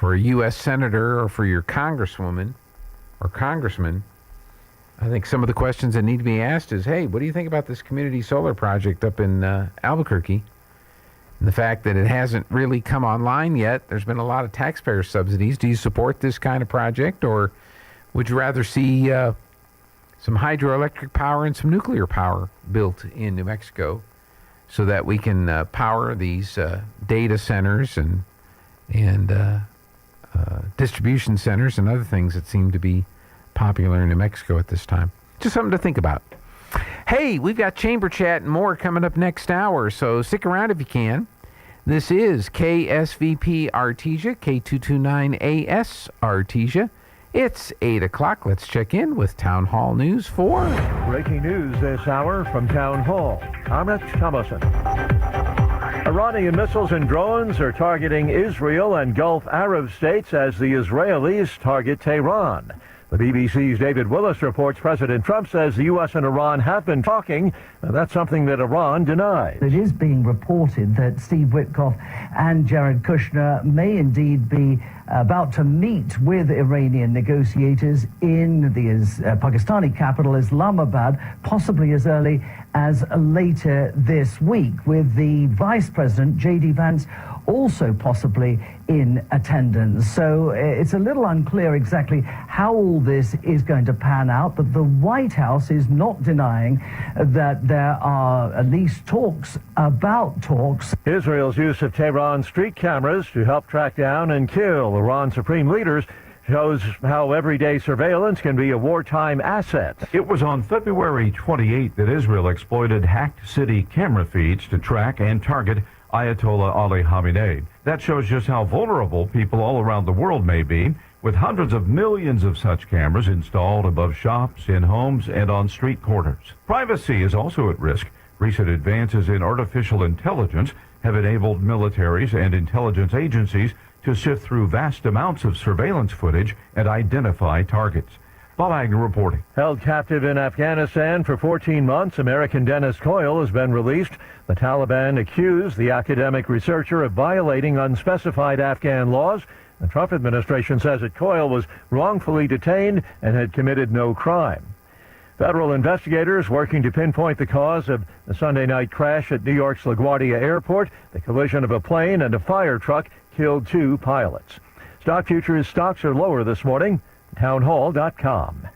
a U.S. senator or for your congresswoman or congressman, I think some of the questions that need to be asked is, hey, what do you think about this community solar project up in Albuquerque? And the fact that it hasn't really come online yet, there's been a lot of taxpayer subsidies. Do you support this kind of project, or would you rather see some hydroelectric power and some nuclear power built in New Mexico so that we can power these data centers and distribution centers and other things that seem to be popular in New Mexico at this time? Just something to think about. Hey, we've got Chamber Chat and more coming up next hour, so stick around if you can. This is KSVP Artesia, K229AS Artesia. It's 8 o'clock. Let's check in with Town Hall News 4. Breaking news this hour from Town Hall. I'm Rich Thomason. Iranian missiles and drones are targeting Israel and Gulf Arab states as the Israelis target Tehran. The BBC's David Willis reports President Trump says the U.S. and Iran have been talking, and that's something that Iran denies. It is being reported that Steve Witkoff and Jared Kushner may indeed be about to meet with Iranian negotiators in the Pakistani capital, Islamabad, possibly as early as later this week, with the Vice President, J.D. Vance, also possibly in attendance. So it's a little unclear exactly how all this is going to pan out, but the White House is not denying that there are at least talks about talks. Israel's use of Tehran street cameras to help track down and kill Iran's supreme leaders shows how everyday surveillance can be a wartime asset. It was on February 28 that Israel exploited hacked city camera feeds to track and target Ayatollah Ali Khamenei. That shows just how vulnerable people all around the world may be, with hundreds of millions of such cameras installed above shops, in homes, and on street corners. Privacy is also at risk. Recent advances in artificial intelligence have enabled militaries and intelligence agencies to sift through vast amounts of surveillance footage and identify targets. Bob Agnew reporting. Held captive in Afghanistan for 14 months, American Dennis Coyle has been released. The Taliban accused the academic researcher of violating unspecified Afghan laws. The Trump administration says that Coyle was wrongfully detained and had committed no crime. Federal investigators working to pinpoint the cause of the Sunday night crash at New York's LaGuardia Airport. The collision of a plane and a fire truck killed 2 pilots. Stock futures stocks are lower this morning. Townhall.com.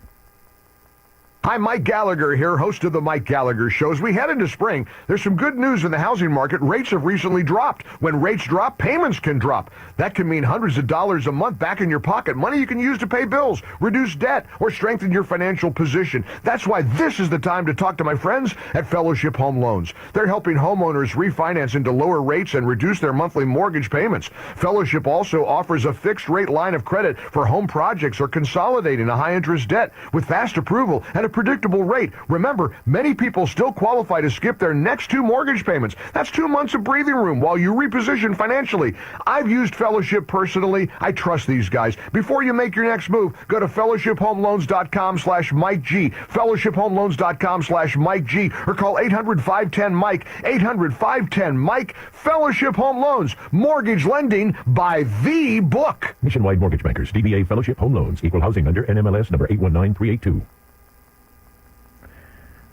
Hi, Mike Gallagher here, host of the Mike Gallagher Show. As we head into spring, there's some good news in the housing market. Rates have recently dropped. When rates drop, payments can drop. That can mean hundreds of dollars a month back in your pocket, money you can use to pay bills, reduce debt, or strengthen your financial position. That's why this is the time to talk to my friends at Fellowship Home Loans. They're helping homeowners refinance into lower rates and reduce their monthly mortgage payments. Fellowship also offers a fixed rate line of credit for home projects or consolidating a high interest debt with fast approval and a predictable rate. Remember, many people still qualify to skip their next 2 mortgage payments. That's 2 months of breathing room while you reposition financially. I've used Fellowship personally. I trust these guys. Before you make your next move, go to fellowshiphomeloans.com/Mike G, fellowshiphomeloans.com/Mike G, or call 800-510-MIKE, 800-510-MIKE. Fellowship Home Loans, mortgage lending by the book. Nationwide Mortgage Bankers, DBA Fellowship Home Loans, Equal Housing Lender, NMLS number 819382.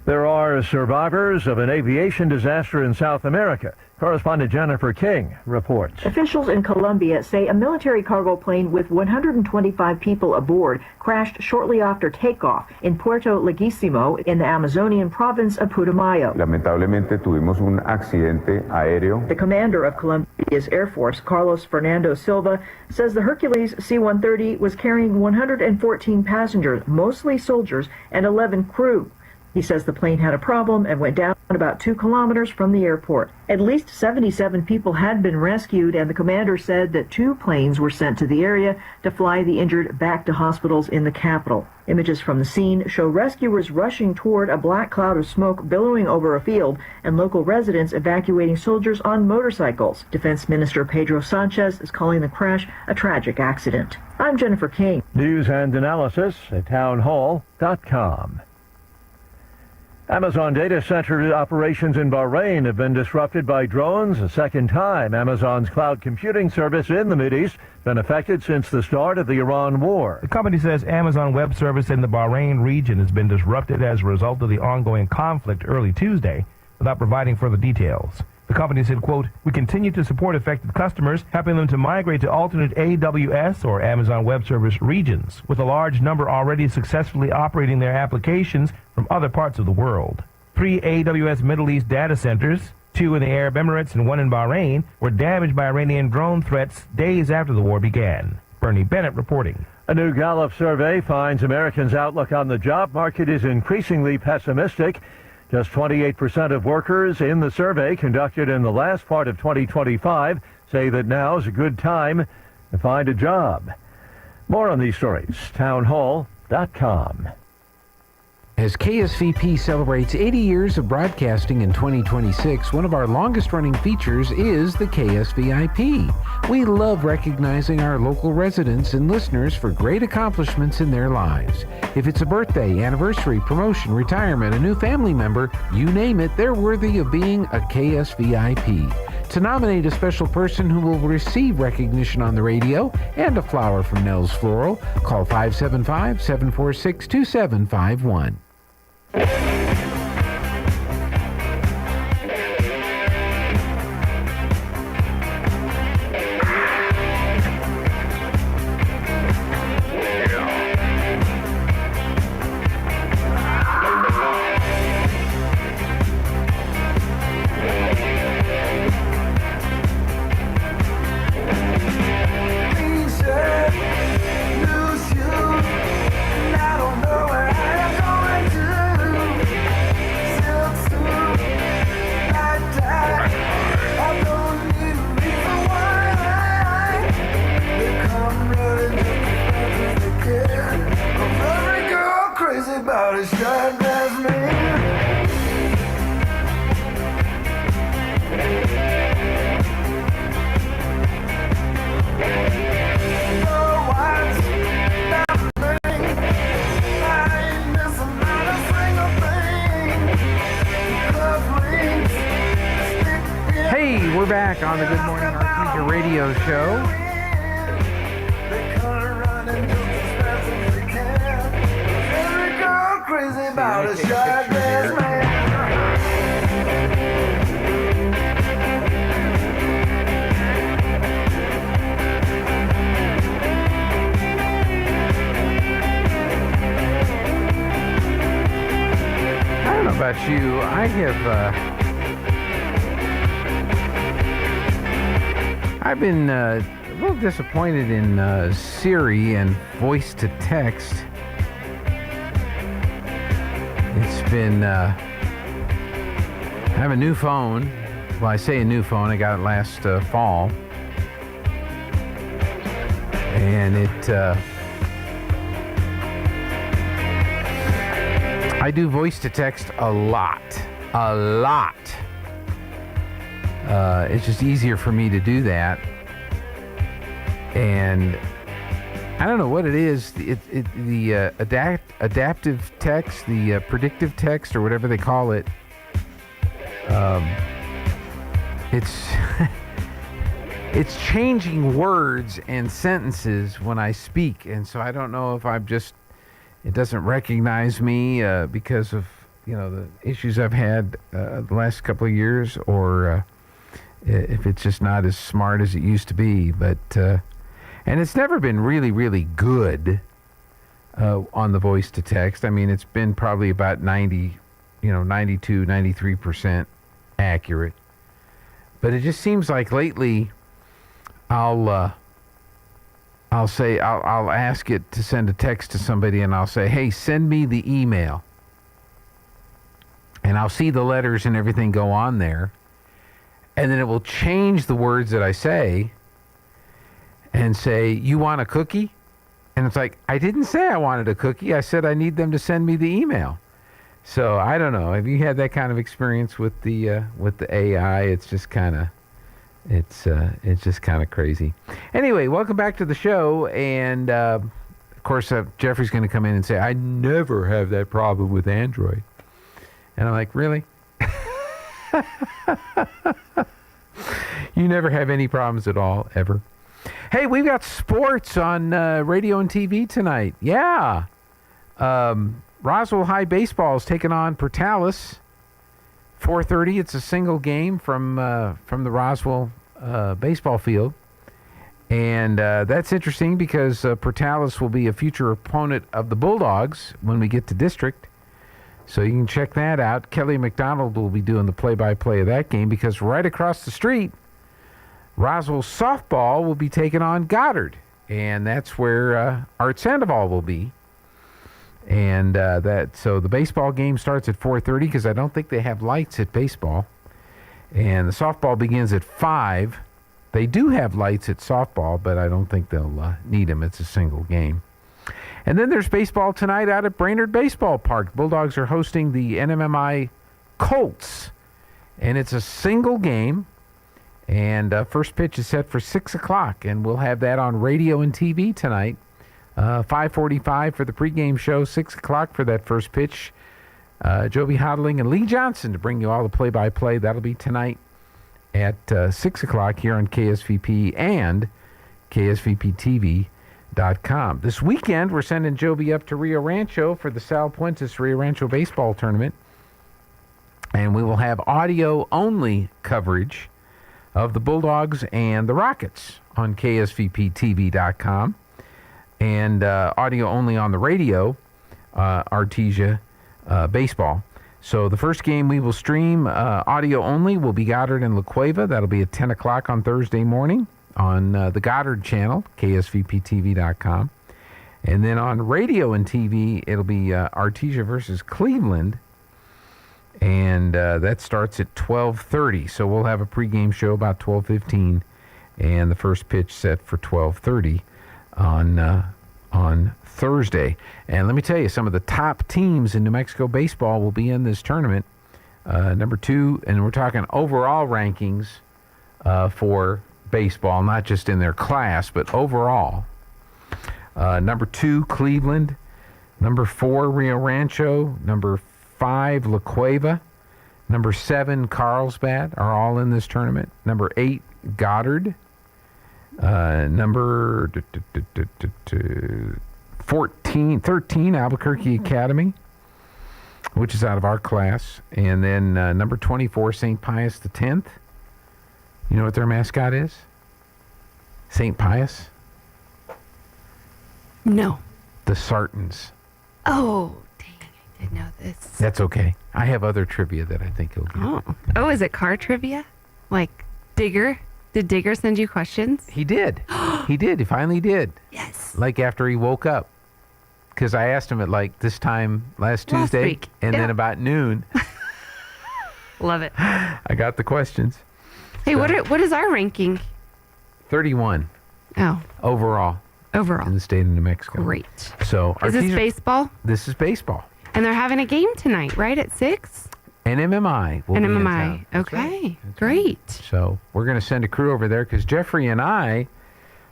There are survivors of an aviation disaster in South America. Correspondent Jennifer King reports. Officials in Colombia say a military cargo plane with 125 people aboard crashed shortly after takeoff in Puerto Leguísimo in the Amazonian province of Putumayo. Lamentablemente tuvimos un accidente aéreo. The commander of Colombia's Air Force, Carlos Fernando Silva, says the Hercules C-130 was carrying 114 passengers, mostly soldiers, and 11 crew. He says the plane had a problem and went down about 2 kilometers from the airport. At least 77 people had been rescued, and the commander said that 2 planes were sent to the area to fly the injured back to hospitals in the capital. Images from the scene show rescuers rushing toward a black cloud of smoke billowing over a field and local residents evacuating soldiers on motorcycles. Defense Minister Pedro Sanchez is calling the crash a tragic accident. I'm Jennifer King. News and analysis at townhall.com. Amazon data center operations in Bahrain have been disrupted by drones a second time. Amazon's cloud computing service in the Mideast has been affected since the start of the Iran war. The company says Amazon Web Service in the Bahrain region has been disrupted as a result of the ongoing conflict early Tuesday, without providing further details. The company said, quote, "We continue to support affected customers, helping them to migrate to alternate AWS or Amazon Web Service regions, with a large number already successfully operating their applications from other parts of the world. 3 AWS Middle East data centers, 2 in the Arab Emirates and 1 in Bahrain, were damaged by Iranian drone threats days after the war began." Bernie Bennett reporting. A new Gallup survey finds Americans' outlook on the job market is increasingly pessimistic. Just 28% of workers in the survey conducted in the last part of 2025 say that now is a good time to find a job. More on these stories, townhall.com. As KSVP celebrates 80 years of broadcasting in 2026, one of our longest-running features is the KSVIP. We love recognizing our local residents and listeners for great accomplishments in their lives. If it's a birthday, anniversary, promotion, retirement, a new family member, you name it, they're worthy of being a KSVIP. To nominate a special person who will receive recognition on the radio and a flower from Nell's Floral, call 575-746-2751. We're back on the Good Morning Artesia radio show. I don't know about you. I've been a little disappointed in Siri and voice to text. It's been, I have a new phone. Well, I say a new phone. I got it last fall. And I do voice to text a lot. It's just easier for me to do that. And I don't know what it is. The adaptive text, the predictive text, or whatever they call it. It's changing words and sentences when I speak, and so I don't know if it doesn't recognize me because of the issues I've had the last couple of years, or if it's just not as smart as it used to be. But and it's never been really, really good on the voice to text. I mean, it's been probably about 92, 93% accurate. But it just seems like lately I'll ask it to send a text to somebody, and I'll say, hey, send me the email. and I'll see the letters and everything go on there, and then it will change the words that I say and say, "You want a cookie?" And it's like, I didn't say I wanted a cookie. I said I need them to send me the email. So I don't know. Have you had that kind of experience with the AI? It's just kind of crazy. Anyway, welcome back to the show. And of course, Jeffrey's going to come in and say, "I never have that problem with Android." And I'm like, really? You never have any problems at all, ever? Hey, we've got sports on radio and TV tonight. Yeah. Roswell High Baseball is taking on Portales. 4:30. It's a single game from the Roswell baseball field. And that's interesting because Portales will be a future opponent of the Bulldogs when we get to district. So you can check that out. Kelly McDonald will be doing the play-by-play of that game because right across the street, Roswell softball will be taking on Goddard, and that's where Art Sandoval will be. And so the baseball game starts at 4:30 because I don't think they have lights at baseball, and the softball begins at 5. They do have lights at softball, but I don't think they'll need them. It's a single game. And then there's baseball tonight out at Brainerd Baseball Park. Bulldogs are hosting the NMMI Colts, and it's a single game. And first pitch is set for 6 o'clock, and we'll have that on radio and TV tonight. 5:45 for the pregame show, 6 o'clock for that first pitch. Joby Hodling and Lee Johnson to bring you all the play-by-play. That'll be tonight at 6 o'clock here on KSVP and KSVPTV.com. This weekend, we're sending Joby up to Rio Rancho for the Sal Puentes Rio Rancho Baseball Tournament. And we will have audio-only coverage of the Bulldogs and the Rockets on KSVPTV.com, and audio only on the radio, Artesia Baseball. So the first game we will stream audio only will be Goddard and La Cueva. That'll be at 10 o'clock on Thursday morning on the Goddard channel, KSVPTV.com. And then on radio and TV, it'll be Artesia versus Cleveland. And that starts at 12:30. So we'll have a pregame show about 12:15, and the first pitch set for 12:30 on Thursday. And let me tell you, some of the top teams in New Mexico baseball will be in this tournament. Number 2, and we're talking overall rankings for baseball, not just in their class, but overall. Number 2, Cleveland. Number 4, Rio Rancho. Number 5, La Cueva. Number 7, Carlsbad are all in this tournament. Number 8, Goddard. Number 13, Albuquerque Academy, which is out of our class. And then number 24, St. Pius X. You know what their mascot is? St. Pius? No. The Sartans. Oh, dang, I did know this. That's okay. I have other trivia that I think you'll get. Oh, is it car trivia? Like Digger? Did Digger send you questions? He did. He did. He finally did. Yes. Like after he woke up. Because I asked him at like this time last Tuesday. Week. And then about noon. Love it. I got the questions. Hey, So, what is our ranking? 31. Oh. Overall. In the state of New Mexico. Great. So Is this baseball? This is baseball. And they're having a game tonight, right? At 6? NMMI will be in town. Okay. Great. So we're going to send a crew over there because Jeffrey and I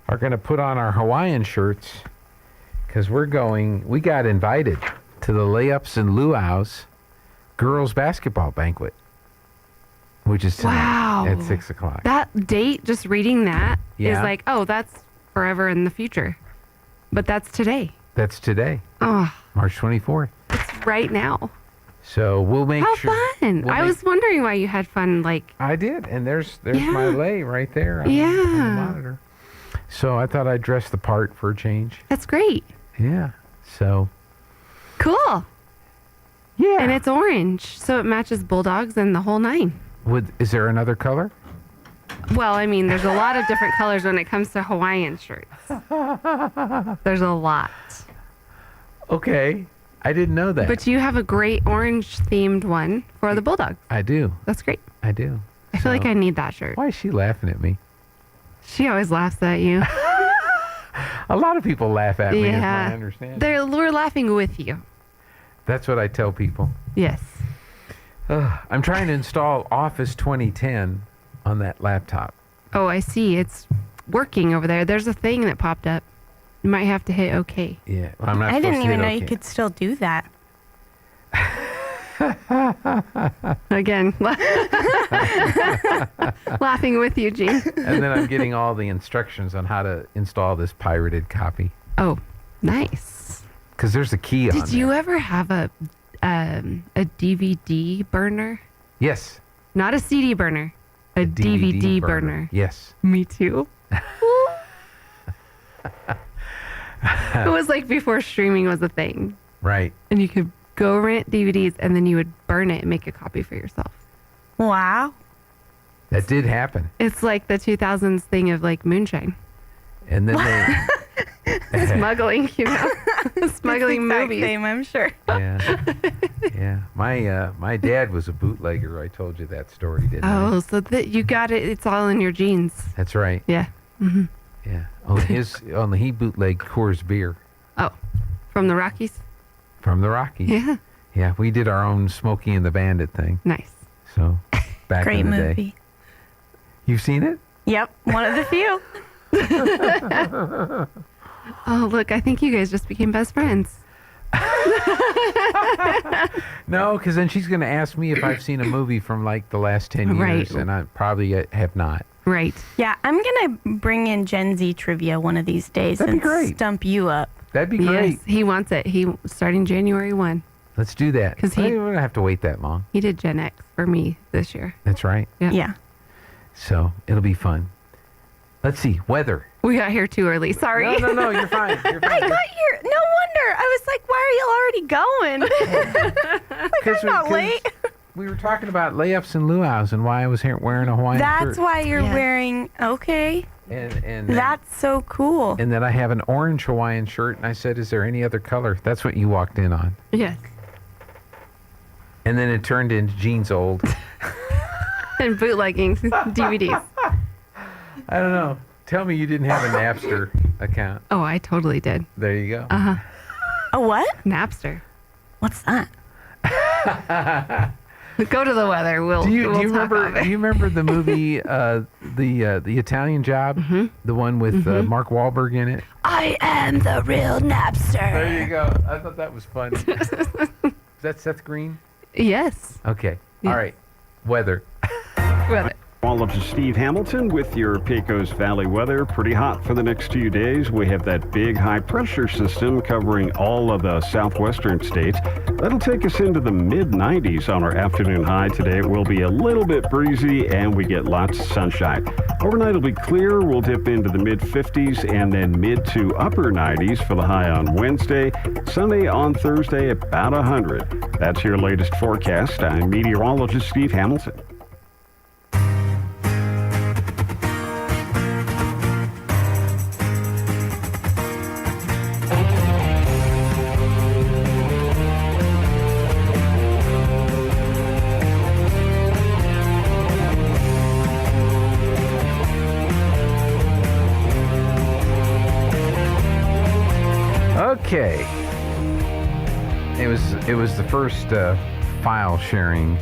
are going to put on our Hawaiian shirts because we got invited to the Layups and Luau's girls basketball banquet, which is tonight at 6 o'clock. That date, just reading that, is Yeah. like, oh, that's forever in the future. But that's today. That's today, Oh, March 24th. it's right now. So we'll make How sure. fun. we'll I make- was wondering why you had fun, like, I did, and there's my Yeah. lay right there on the monitor. So I thought I'd dress the part for a change. that's great. Yeah. So Cool. Yeah. And it's orange, so it matches Bulldogs and the whole 9. is there another color? Well, I mean, there's a lot of different colors when it comes to Hawaiian shirts. There's a lot. Okay. I didn't know that. But you have a great orange-themed one for the Bulldog. I do. That's great. I do. I feel like I need that shirt. Why is she laughing at me? She always laughs at you. A lot of people laugh at me, is my Yeah. understanding. We're laughing with you. That's what I tell people. Yes. I'm trying to install Office 2010 on that laptop. Oh, I see. It's working over there. There's a thing that popped up. You might have to hit OK. Yeah. Well, I'm not I didn't supposed to even hit know you OK. could still do that. Again, laughing with you, Gene. And then I'm getting all the instructions on how to install this pirated copy. Oh, nice. Because there's a key on Did you ever have a DVD burner? Yes. Not a CD burner. A DVD burner. Yes. Me too. It was like before streaming was a thing. Right. And you could go rent DVDs and then you would burn it and make a copy for yourself. Wow. That did happen. It's like the 2000s thing of like moonshine. And then they... Smuggling, you know. Smuggling movies. Same, I'm sure. Yeah. Yeah. My dad was a bootlegger. I told you that story, didn't I? Oh, so that you got it. It's all in your genes. That's right. Yeah. Mm-hmm. Yeah. Only he bootlegged Coors beer Oh, from the Rockies? from the Rockies. Yeah. Yeah. We did our own Smokey and the Bandit thing. Nice. So back Great in the movie. day. You've seen it? Yep, one of the few. Oh, look, I think you guys just became best friends. No, because then she's going to ask me if I've seen a movie from like the last 10 years, Right. and I probably have not. Right. Yeah, I'm going to bring in Gen Z trivia one of these days That'd be and great. stump you up. That'd be great. Yes, he wants it. He starting January 1. Let's do that. 'Cause We don't have to wait that long. He did Gen X for me this year. That's right. Yeah. So it'll be fun. Let's see. Weather. We got here too early. Sorry. No, you're fine. You're fine. I got here. No wonder. I was like, why are you already going? like, I'm not late. We were talking about layups and luau's and why I was here wearing a Hawaiian shirt. That's why you're wearing. Okay. And That's so cool. and that I have an orange Hawaiian shirt, and I said, "Is there any other color?" That's what you walked in on. Yes. And then it turned into jeans old. And bootlegging DVDs. I don't know. Tell me you didn't have a Napster account. Oh, I totally did. There you go. Uh-huh. A what? Napster. What's that? Go to the weather. We'll Do you talk remember? about it. Do you remember the movie, the Italian Job, the one with Mark Wahlberg in it? I am the real Napster. There you go. I thought that was funny. Is that Seth Green? Yes. Okay. Yeah. All right. Weather. Weather. Meteorologist Steve Hamilton with your Pecos Valley weather. Pretty hot for the next few days. We have that big high pressure system covering all of the southwestern states. That'll take us into the mid 90s on our afternoon high today. It will be a little bit breezy and we get lots of sunshine. Overnight it'll be clear. We'll dip into the mid 50s and then mid to upper 90s for the high on Wednesday. Sunday on Thursday about 100. That's your latest forecast. I'm meteorologist Steve Hamilton. Okay. It was the first file sharing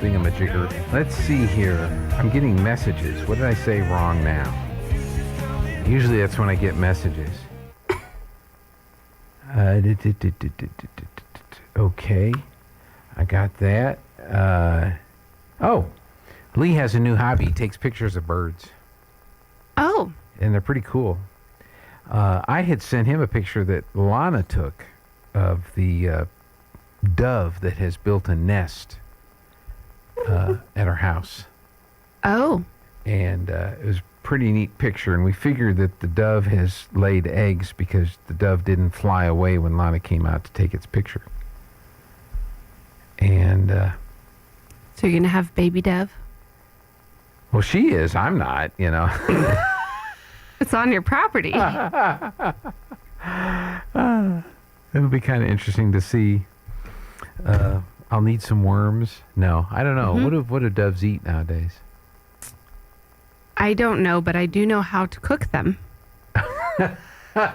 thingamajigger. Let's see here. I'm getting messages. What did I say wrong now? Usually that's when I get messages. Okay. I got that. Oh. Lee has a new hobby. He takes pictures of birds. Oh. And they're pretty cool. I had sent him a picture that Lana took of the dove that has built a nest at our house. Oh. And it was a pretty neat picture. And we figured that the dove has laid eggs because the dove didn't fly away when Lana came out to take its picture. And So you're going to have baby dove? well, she is. I'm not, you know. It's on your property. It'll be kind of interesting to see. I'll need some worms. No, I don't know. What do doves eat nowadays? I don't know, but I do know how to cook them. My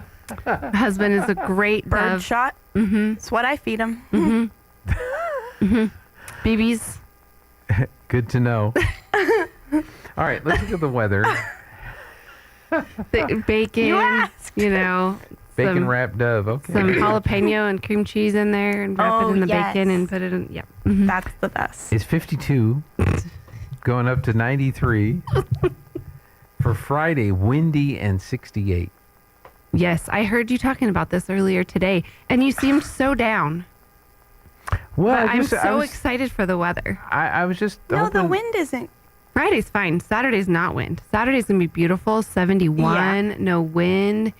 husband is a great Bird dove. shot. Mm-hmm. It's what I feed him. Mm-hmm. BBs. Good to know. All right, let's look at the weather. Bacon, Bacon wrapped dove. Okay. Some jalapeno and cream cheese in there and wrap it in the bacon and put it in. Yep. Mm-hmm. That's the best. It's 52, going up to 93. For Friday, windy and 68. Yes, I heard you talking about this earlier today, and you seemed so down. Well, but I'm so excited for the weather. I was just No, the wind isn't. Friday's fine. Saturday's not wind. Saturday's going to be beautiful, 71, no wind.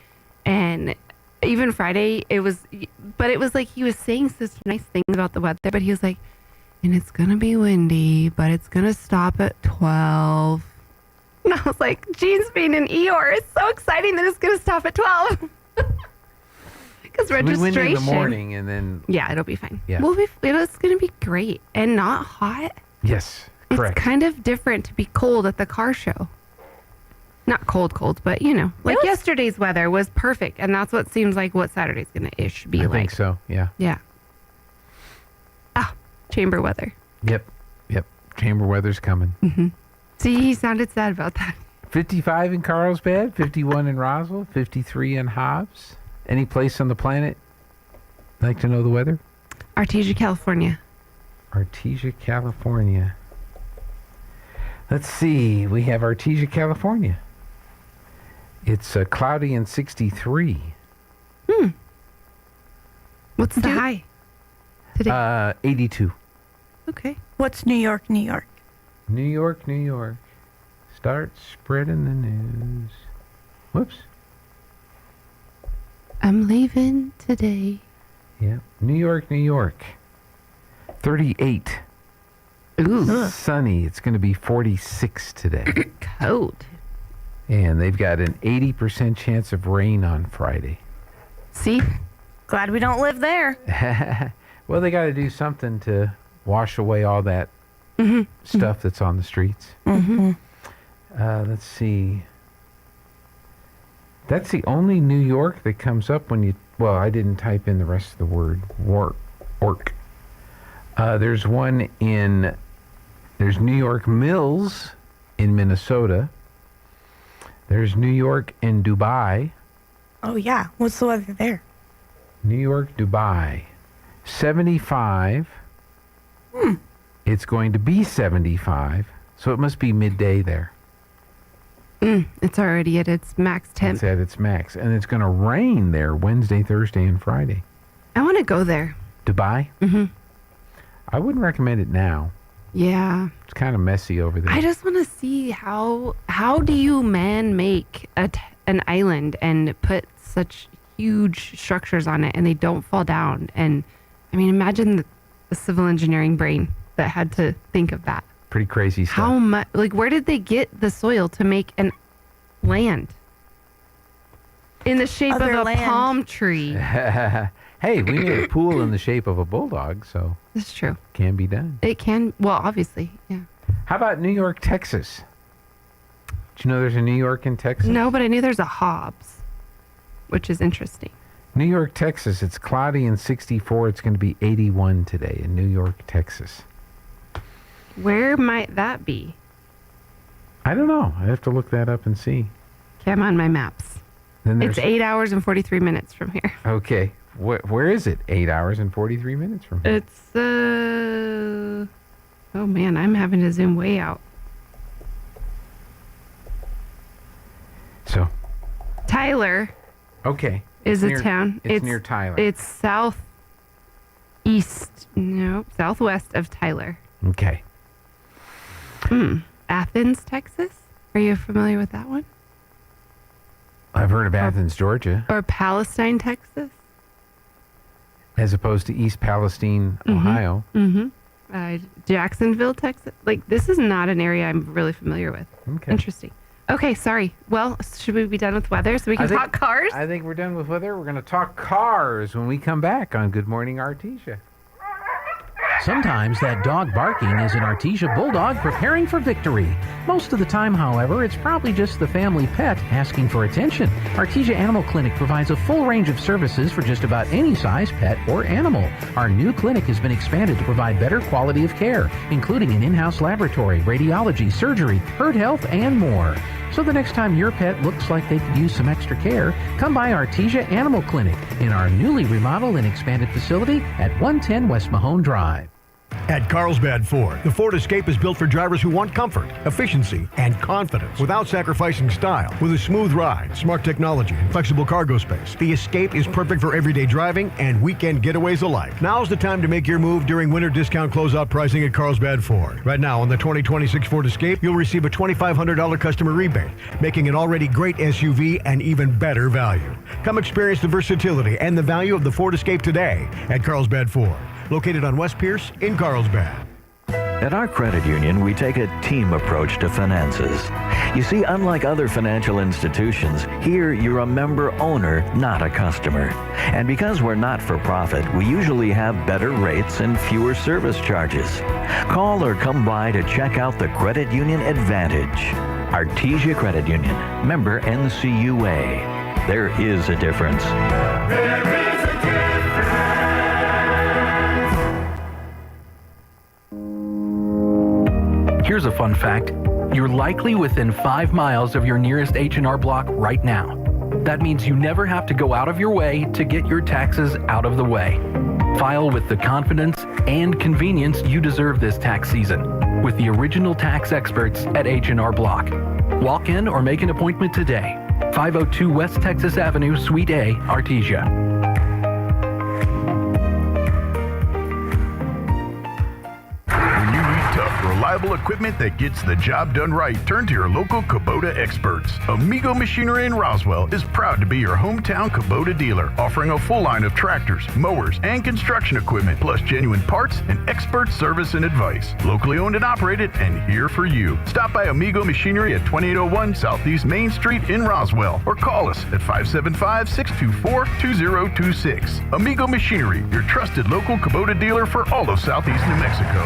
And even Friday, it was like he was saying such nice things about the weather, but he was like, and it's going to be windy, but it's going to stop at 12. And I was like, Gene's being an Eeyore. It's so exciting that it's going to stop at 12. Because registration. We win in the morning and then. Yeah, it'll be fine. Yeah. It's going to be great and not hot. Yes, correct. It's kind of different to be cold at the car show. Not cold, but yesterday's weather was perfect, and that's what seems like what Saturday's going to ish be like. I think so, yeah. Yeah. Chamber weather. Yep. Chamber weather's coming. Mm-hmm. See, he sounded sad about that. 55 in Carlsbad, 51 in Roswell, 53 in Hobbs. Any place on the planet like to know the weather? Artesia, California. Artesia, California. Let's see. We have Artesia, California. It's cloudy and 63. What's the high today? 82. Okay. What's New York, New York? New York, New York. Start spreading the news. Whoops. I'm leaving today. Yep. New York, New York. 38. Ooh. Sunny. It's going to be 46 today. Cold. And they've got an 80% chance of rain on Friday. See? Glad we don't live there. Well, they got to do something to wash away all that stuff that's on the streets. Mm-hmm. Let's see. That's the only New York that comes up when you... Well, I didn't type in the rest of the word. Work. There's one in... There's New York Mills in Minnesota. There's New York and Dubai. Oh, yeah. What's the weather there? New York, Dubai. 75. It's going to be 75, so it must be midday there. It's already at its max temp. It's at its max. And it's going to rain there Wednesday, Thursday, and Friday. I want to go there. Dubai? Mm-hmm. I wouldn't recommend it now. Yeah. It's kind of messy over there. I just want to see how do you make an island and put such huge structures on it and they don't fall down. And I mean, imagine the civil engineering brain that had to think of that. Pretty crazy stuff. How much? Like, where did they get the soil to make an land in the shape of a palm tree? Hey, we made a pool in the shape of a bulldog, so that's true. Can be done. It can. Well, obviously, yeah. How about New York, Texas? Did you know there's a New York in Texas? No, but I knew there's a Hobbs, which is interesting. New York, Texas. It's cloudy and 64. It's going to be 81 today in New York, Texas. Where might that be? I don't know. I have to look that up and see. Okay, I'm on my maps. Then it's 8 hours and 43 minutes from here. Okay. Where is it? 8 hours and 43 minutes from here. It's, oh man, I'm having to zoom way out. So. Tyler. Okay. Is a town. It's near Tyler. It's southwest of Tyler. Okay. Athens, Texas? Are you familiar with that one? I've heard of Athens, Georgia. Or Palestine, Texas? As opposed to East Palestine, Ohio. Jacksonville, Texas. Like, this is not an area I'm really familiar with. Okay. Interesting. Okay, sorry. Well, should we be done with weather so we can talk cars? I think we're done with weather. We're going to talk cars when we come back on Good Morning Artesia. Sometimes that dog barking is an Artesia Bulldog preparing for victory. Most of the time, however, it's probably just the family pet asking for attention. Artesia Animal Clinic provides a full range of services for just about any size pet or animal. Our new clinic has been expanded to provide better quality of care, including an in-house laboratory, radiology, surgery, herd health, and more. So the next time your pet looks like they could use some extra care, come by Artesia Animal Clinic in our newly remodeled and expanded facility at 110 West Mahone Drive. At Carlsbad Ford, the Ford Escape is built for drivers who want comfort, efficiency, and confidence without sacrificing style. With a smooth ride, smart technology, and flexible cargo space, the Escape is perfect for everyday driving and weekend getaways alike. Now's the time to make your move during winter discount closeout pricing at Carlsbad Ford. Right now, on the 2026 Ford Escape, you'll receive a $2,500 customer rebate, making an already great SUV an even better value. Come experience the versatility and the value of the Ford Escape today at Carlsbad Ford. Located on West Pierce in Carlsbad. At our credit union, we take a team approach to finances. You see, unlike other financial institutions, here you're a member owner, not a customer. And because we're not for profit, we usually have better rates and fewer service charges. Call or come by to check out the Credit Union Advantage. Artesia Credit Union, member NCUA. There is a difference. There is a difference. Here's a fun fact. You're likely within 5 miles of your nearest H&R Block right now. That means you never have to go out of your way to get your taxes out of the way. File with the confidence and convenience you deserve this tax season with the original tax experts at H&R Block. Walk in or make an appointment today. 502 West Texas Avenue, Suite A, Artesia. Reliable equipment that gets the job done right. Turn to your local Kubota experts. Amigo Machinery in Roswell is proud to be your hometown Kubota dealer, offering a full line of tractors, mowers, and construction equipment, plus genuine parts and expert service and advice. Locally owned and operated and here for you. Stop by Amigo Machinery at 2801 Southeast Main Street in Roswell or call us at 575-624-2026. Amigo Machinery, your trusted local Kubota dealer for all of Southeast New Mexico.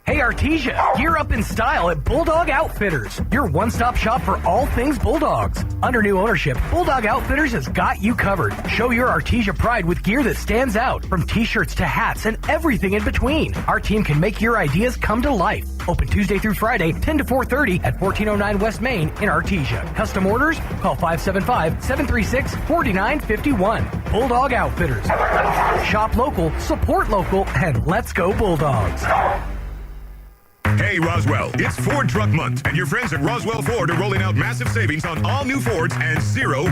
Hey Artesia, gear up in style at Bulldog Outfitters, your one-stop shop for all things Bulldogs. Under new ownership, Bulldog Outfitters has got you covered. Show your Artesia pride with gear that stands out, from t-shirts to hats and everything in between. Our team can make your ideas come to life. Open Tuesday through Friday, 10 to 4:30 at 1409 West Main in Artesia. Custom orders? Call 575-736-4951. Bulldog Outfitters. Shop local, support local, and let's go Bulldogs. Hey Roswell, it's Ford Truck Month, and your friends at Roswell Ford are rolling out massive savings on all new Fords and 000.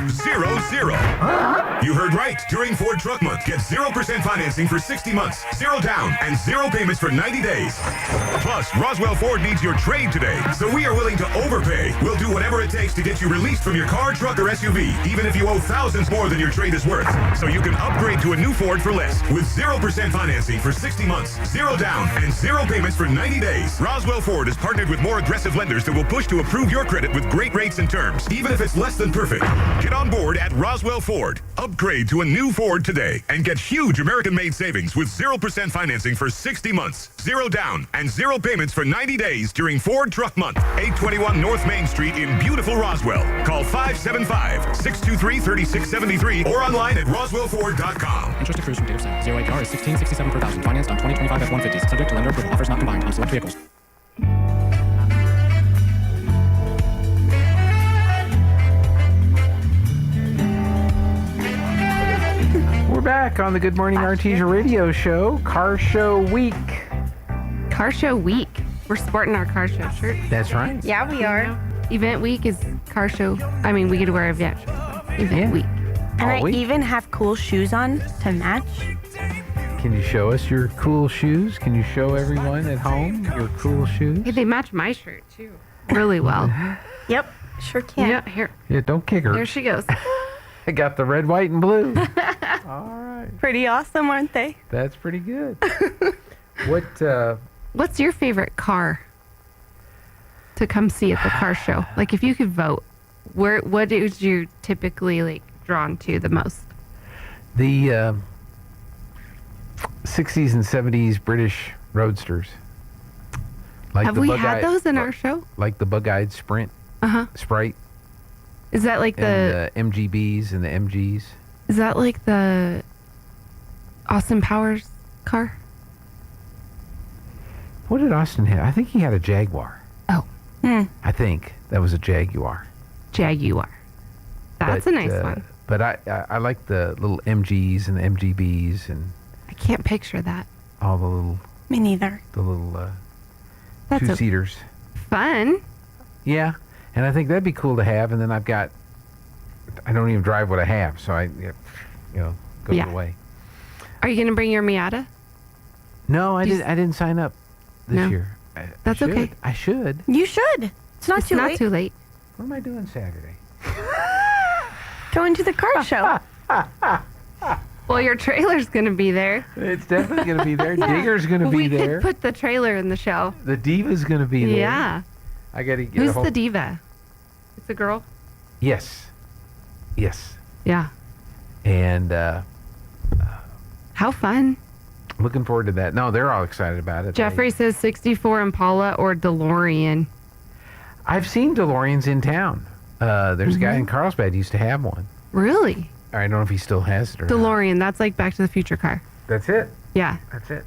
You heard right. During Ford Truck Month, get 0% financing for 60 months, 0 down, and 0 payments for 90 days. Plus, Roswell Ford needs your trade today, so we are willing to overpay. We'll do whatever it takes to get you released from your car, truck, or SUV, even if you owe thousands more than your trade is worth. So you can upgrade to a new Ford for less, with 0% financing for 60 months, 0 down, and 0 payments for 90 days. Roswell Ford has partnered with more aggressive lenders that will push to approve your credit with great rates and terms, even if it's less than perfect. Get on board at Roswell Ford. Upgrade to a new Ford today and get huge American-made savings with 0% financing for 60 months, 0 down, and 0 payments for 90 days during Ford Truck Month. 821 North Main Street in beautiful Roswell. Call 575-623-3673 or online at roswellford.com. Interest accrues from date of sale. 0 APR is $16.67 per thousand. Financed on 2025 F-150s. Subject to lender approval. Offers not combined on select vehicles. We're back on the Good Morning Artesia radio show, Car Show Week. Car Show Week. We're sporting our Car Show shirts. That's right. Yeah, we are. Event Week is Car Show. I mean, we get to wear event Week. And I even have cool shoes on to match. Can you show us your cool shoes? Can you show everyone at home your cool shoes? Hey, they match my shirt, too. Really well. Yep, sure can. Yeah, here. Yeah, don't kick her. Here she goes. I got the red, white, and blue. Pretty awesome, aren't they? That's pretty good. What's your favorite car? to come see at the car show? Like, if you could vote, what is you typically like drawn to the most? The 60s and 70s British roadsters. Like Have we had those in our show? Like the bug-eyed Sprite. Is that like and the MGBs and the MGs? Is that like the Austin Powers car? What did Austin have? I think he had a Jaguar. Oh. I think that was a Jaguar. Jaguar. That's a nice one. But I like the little MGs and the MGBs and I can't picture that. all the little Me neither. the little That's a- two-seaters. Fun. Yeah, and I think that'd be cool to have. And then I don't even drive what I have, so I goes Yeah. away. Are you going to bring your Miata? No, I didn't sign up this No. year. That's I should. okay. I should. You should. It's not too late. too late. What am I doing Saturday? Going to the car show. Well, your trailer's going to be there. It's definitely going to be there. Digger's going to be We there. could put the trailer in the show. The Diva's going to be there. Yeah. I got to get Who's a whole... the diva? It's a girl? Yes. Yeah. And How fun. looking forward to that. No, they're all excited about it. Jeffrey says 64 Impala or DeLorean. I've seen DeLoreans in town. There's a guy in Carlsbad used to have one. Really? I don't know if he still has it or not. DeLorean. That's like Back to the Future car. That's it. Yeah. That's it.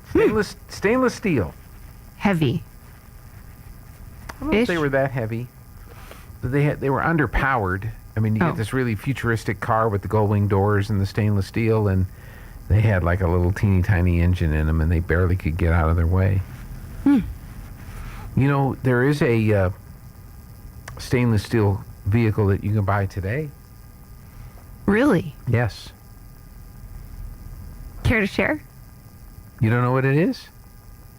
Stainless steel. Heavy. I don't know if they were that heavy. But they were underpowered. I mean, you get this really futuristic car with the gold wing doors and the stainless steel, and they had like a little teeny tiny engine in them, and they barely could get out of their way. You know, there is a stainless steel vehicle that you can buy today. Really? Yes. Care to share? You don't know what it is?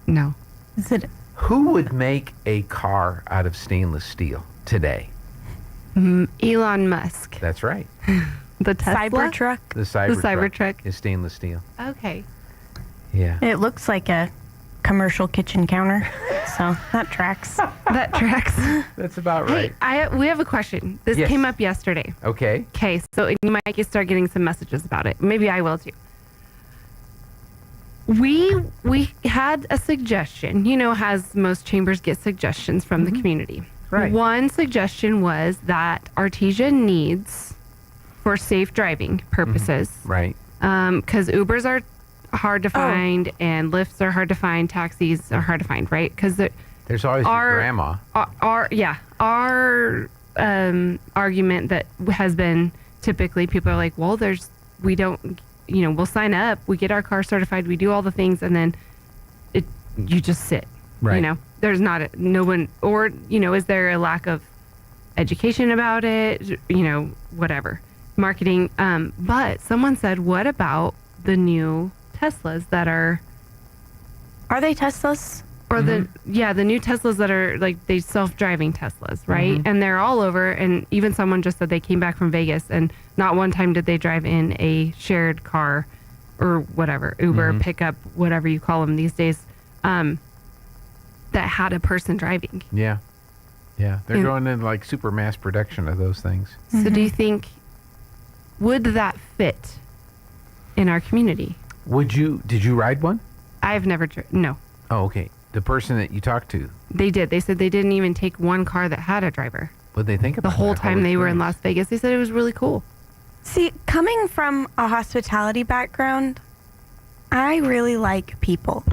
No. Is it? Who would make a car out of stainless steel today? Elon Musk. That's right. The Tesla? Cybertruck. The Cybertruck Cybertruck. is stainless steel. Okay. Yeah. It looks like a commercial kitchen counter, so that tracks. That tracks. That's about right. Hey, we have a question. This Yes. came up yesterday. Okay. Okay, so you might start getting some messages about it. Maybe I will too. We had a suggestion, as most chambers get suggestions from the community. Right. One suggestion was that Artesia needs, for safe driving purposes, Right. because Ubers are hard to find and Lyfts are hard to find, taxis are hard to find, right? Because There's always your grandma. Our argument that has been typically people are like, well, we don't, we'll sign up, we get our car certified, we do all the things, and then you just sit. Right. There's not no one, or is there a lack of education about it? Whatever, marketing. But someone said, what about the new Teslas that are they Teslas? Or the new Teslas that are like they self-driving Teslas, right? And they're all over. And even someone just said they came back from Vegas and not one time did they drive in a shared car or whatever, Uber, pickup, whatever you call them these days, that had a person driving. Yeah. They're going into like super mass production of those things. So do you think, would that fit in our community? Did you ride one? I've never, no. Oh, okay. The person that you talked to, They did. They said they didn't even take one car that had a driver. what'd they think about The whole that time they were in experience? Las Vegas, they said it was really cool. See, coming from a hospitality background, I really like people.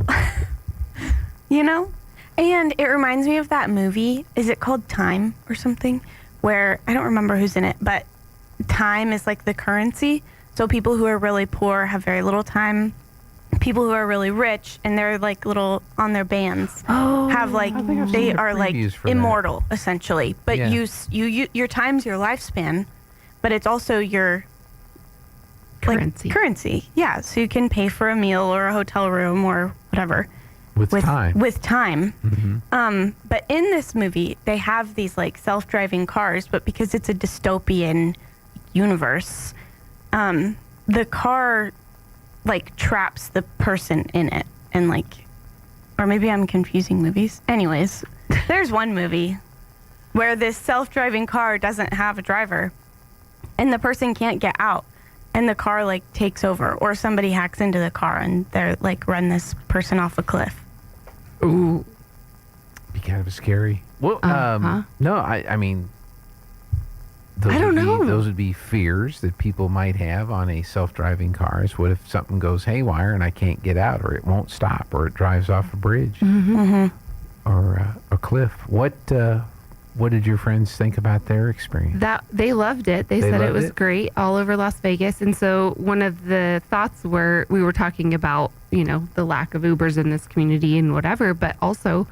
And it reminds me of that movie. Is it called Time or something? Where I don't remember who's in it, but time is like the currency. So people who are really poor have very little time. People who are really rich and they're like little on their bands have like they are like previews for that. immortal essentially. But Yeah. you your time's your lifespan, but it's also your Currency. currency. Yeah, so you can pay for a meal or a hotel room or whatever With time. With time. But in this movie, they have these like self-driving cars, but because it's a dystopian universe, the car like traps the person in it, and like, or maybe I'm confusing movies. Anyways, there's one movie where this self-driving car doesn't have a driver and the person can't get out and the car like takes over, or somebody hacks into the car and they're like run this person off a cliff. Ooh. Be kind of scary. Well, no, I mean, I don't know. Those would be fears that people might have on a self-driving cars. What if something goes haywire and I can't get out, or it won't stop, or it drives off a bridge, or a cliff? What did your friends think about their experience? That they loved it. They said it was great all over Las Vegas. And so one of the thoughts were, we were talking about, the lack of Ubers in this community and whatever, but also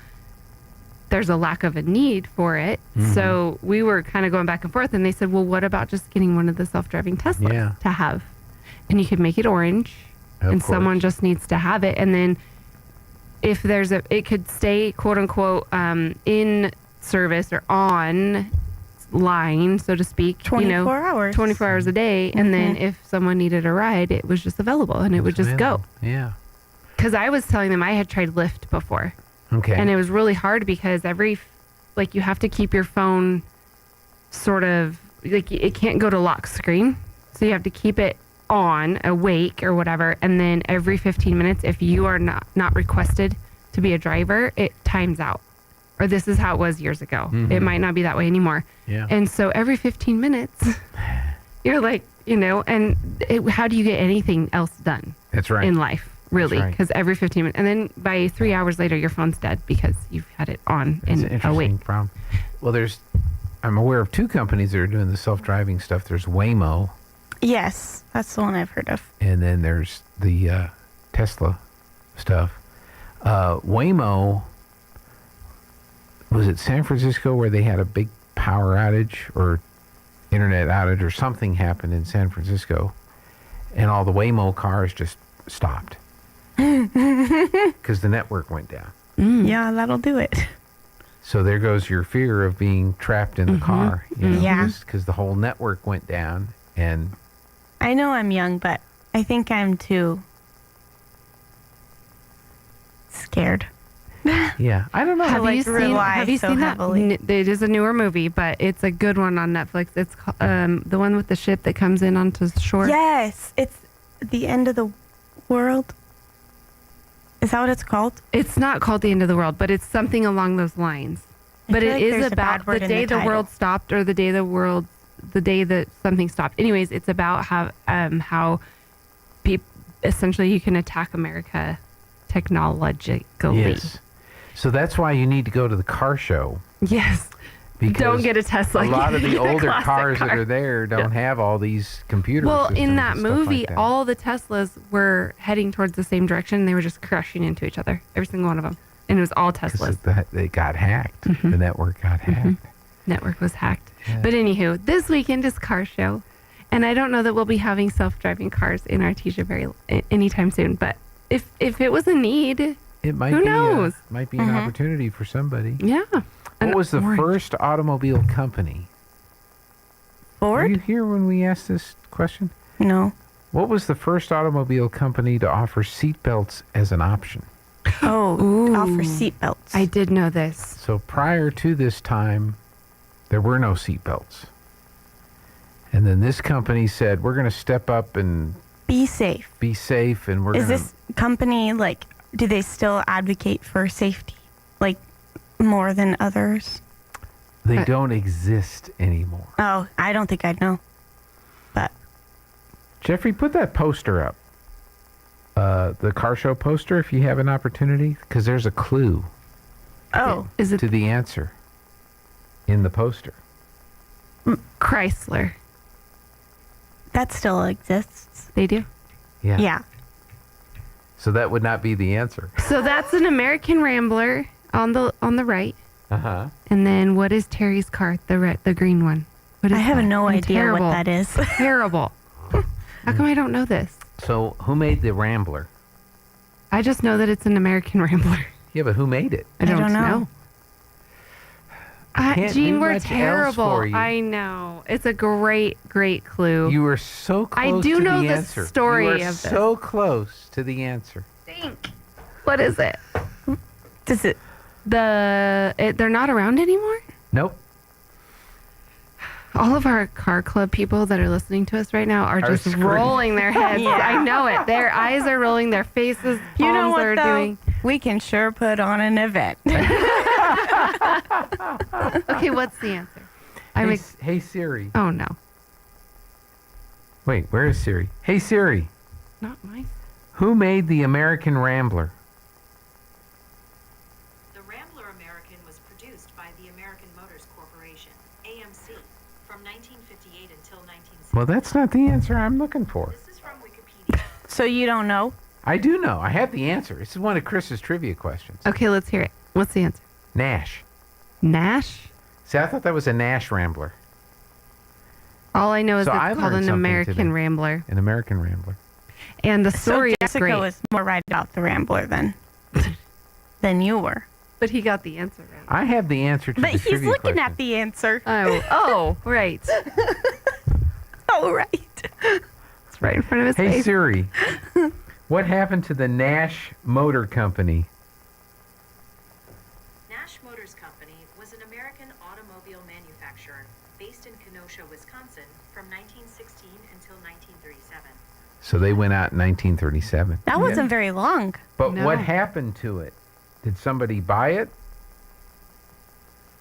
there's a lack of a need for it. So we were kind of going back and forth, and they said, well, what about just getting one of the self-driving Teslas to have? And you could make it orange, and someone just needs to have it. And then if there's it could stay, quote unquote, in service or on line, so to speak, 24 hours. 24 hours a day. And then if someone needed a ride, it was just available, and it would just go. Yeah. Because I was telling them I had tried Lyft before. Okay. And it was really hard because you have to keep your phone sort of, like, it can't go to lock screen. So you have to keep it on, awake or whatever. And then every 15 minutes, if you are not requested to be a driver, it times out. Or this is how it was years ago. It might not be that way anymore. Yeah. And so every 15 minutes, you're like, and how do you get anything else done? That's right. In life, really. That's right. Because every 15 minutes. And then by 3 hours later, your phone's dead because you've had it on That's and an interesting awake. problem. Well, I'm aware of 2 companies that are doing the self-driving stuff. There's Waymo. Yes, that's the one I've heard of. And then there's the Tesla stuff. Waymo, was it San Francisco where they had a big power outage or internet outage or something happened in San Francisco, and all the Waymo cars just stopped because the network went down. Yeah, that'll do it. So there goes your fear of being trapped in the car. Yeah. Because the whole network went down. And I know I'm young, but I think I'm too scared. Yeah, I don't know. Have you seen that? heavily. It is a newer movie, but it's a good one on Netflix. It's the one with the ship that comes in onto the shore. Yes, it's the end of the world. Is that what it's called? It's not called The End of the World, but it's something along those lines. But it is about the day the world stopped, or the day that something stopped. Anyways, it's about how essentially you can attack America technologically. Yes. So that's why you need to go to the car show. Yes. Because don't get a Tesla. A lot of the older classic cars car. that are there don't have all these computer Well, systems in that and stuff movie, like that. all the Teslas were heading towards the same direction. And they were just crashing into each other, every single one of them. And it was all Teslas. They got hacked. The network got hacked. Network was hacked. Yeah. But anywho, this weekend is car show. And I don't know that we'll be having self-driving cars in Artesia anytime soon. But if it was a need, it might who be knows? Might be an opportunity for somebody. Yeah. What was the first automobile company? Ford? Were you here when we asked this question? No. What was the first automobile company to offer seatbelts as an option? Oh, offer seatbelts. I did know this. So prior to this time, there were no seatbelts. And then this company said, we're going to step up and be safe. And we're Is this company, like, do they still advocate for safety? Like, more than others? They don't exist anymore. Oh, I don't think I'd know. But Jeffrey, put that poster up. The car show poster, if you have an opportunity, because there's a clue. Oh, is it to the answer in the poster? Chrysler. That still exists. They do. Yeah. Yeah. So that would not be the answer. So that's an American Rambler on the right. Uh-huh. And then what is Terry's car? The green one. What is I have that? no idea Terrible. what that is. Terrible. How come I don't know this? So who made the Rambler? I just know that it's an American Rambler. Yeah, but who made it? I don't know. Can't Gene, do we're much else terrible. for you. I know. It's a great clue. You were so close I do to know the the answer. story you were of this. so close to the answer. Think. What is it? Does it? They're not around anymore? Nope. All of our car club people that are listening to us right now are just rolling their heads. Yeah. I know it. Their eyes are rolling, their faces, You know palms what, are though? doing. We can sure put on an event. Okay, what's the answer? Hey Siri. Oh, no. Wait, where is Siri? Hey Siri. Not mine. Who made the American Rambler? The Rambler American was produced by the American Motors Corporation, AMC, from 1958 until 1960. Well, that's not the answer I'm looking for. This is from Wikipedia. So you don't know? I do know. I have the answer. This is one of Chris's trivia questions. Okay, let's hear it. What's the answer? Nash. Nash? See, I thought that was a Nash Rambler. All I know is So it's I called learned an something American today. Rambler. An American Rambler. And the story so is Jessica great. was more right about the Rambler than you were. But he got the answer right. I have the answer to But the he's trivia looking question. at the answer. Oh, right. Oh, right. It's right in front of his Hey face. Siri. What happened to the Nash Motor Company? Nash Motors Company was an American automobile manufacturer based in Kenosha, Wisconsin, from 1916 until 1937. So they went out in 1937. That wasn't very long. But No. what happened to it? Did somebody buy it?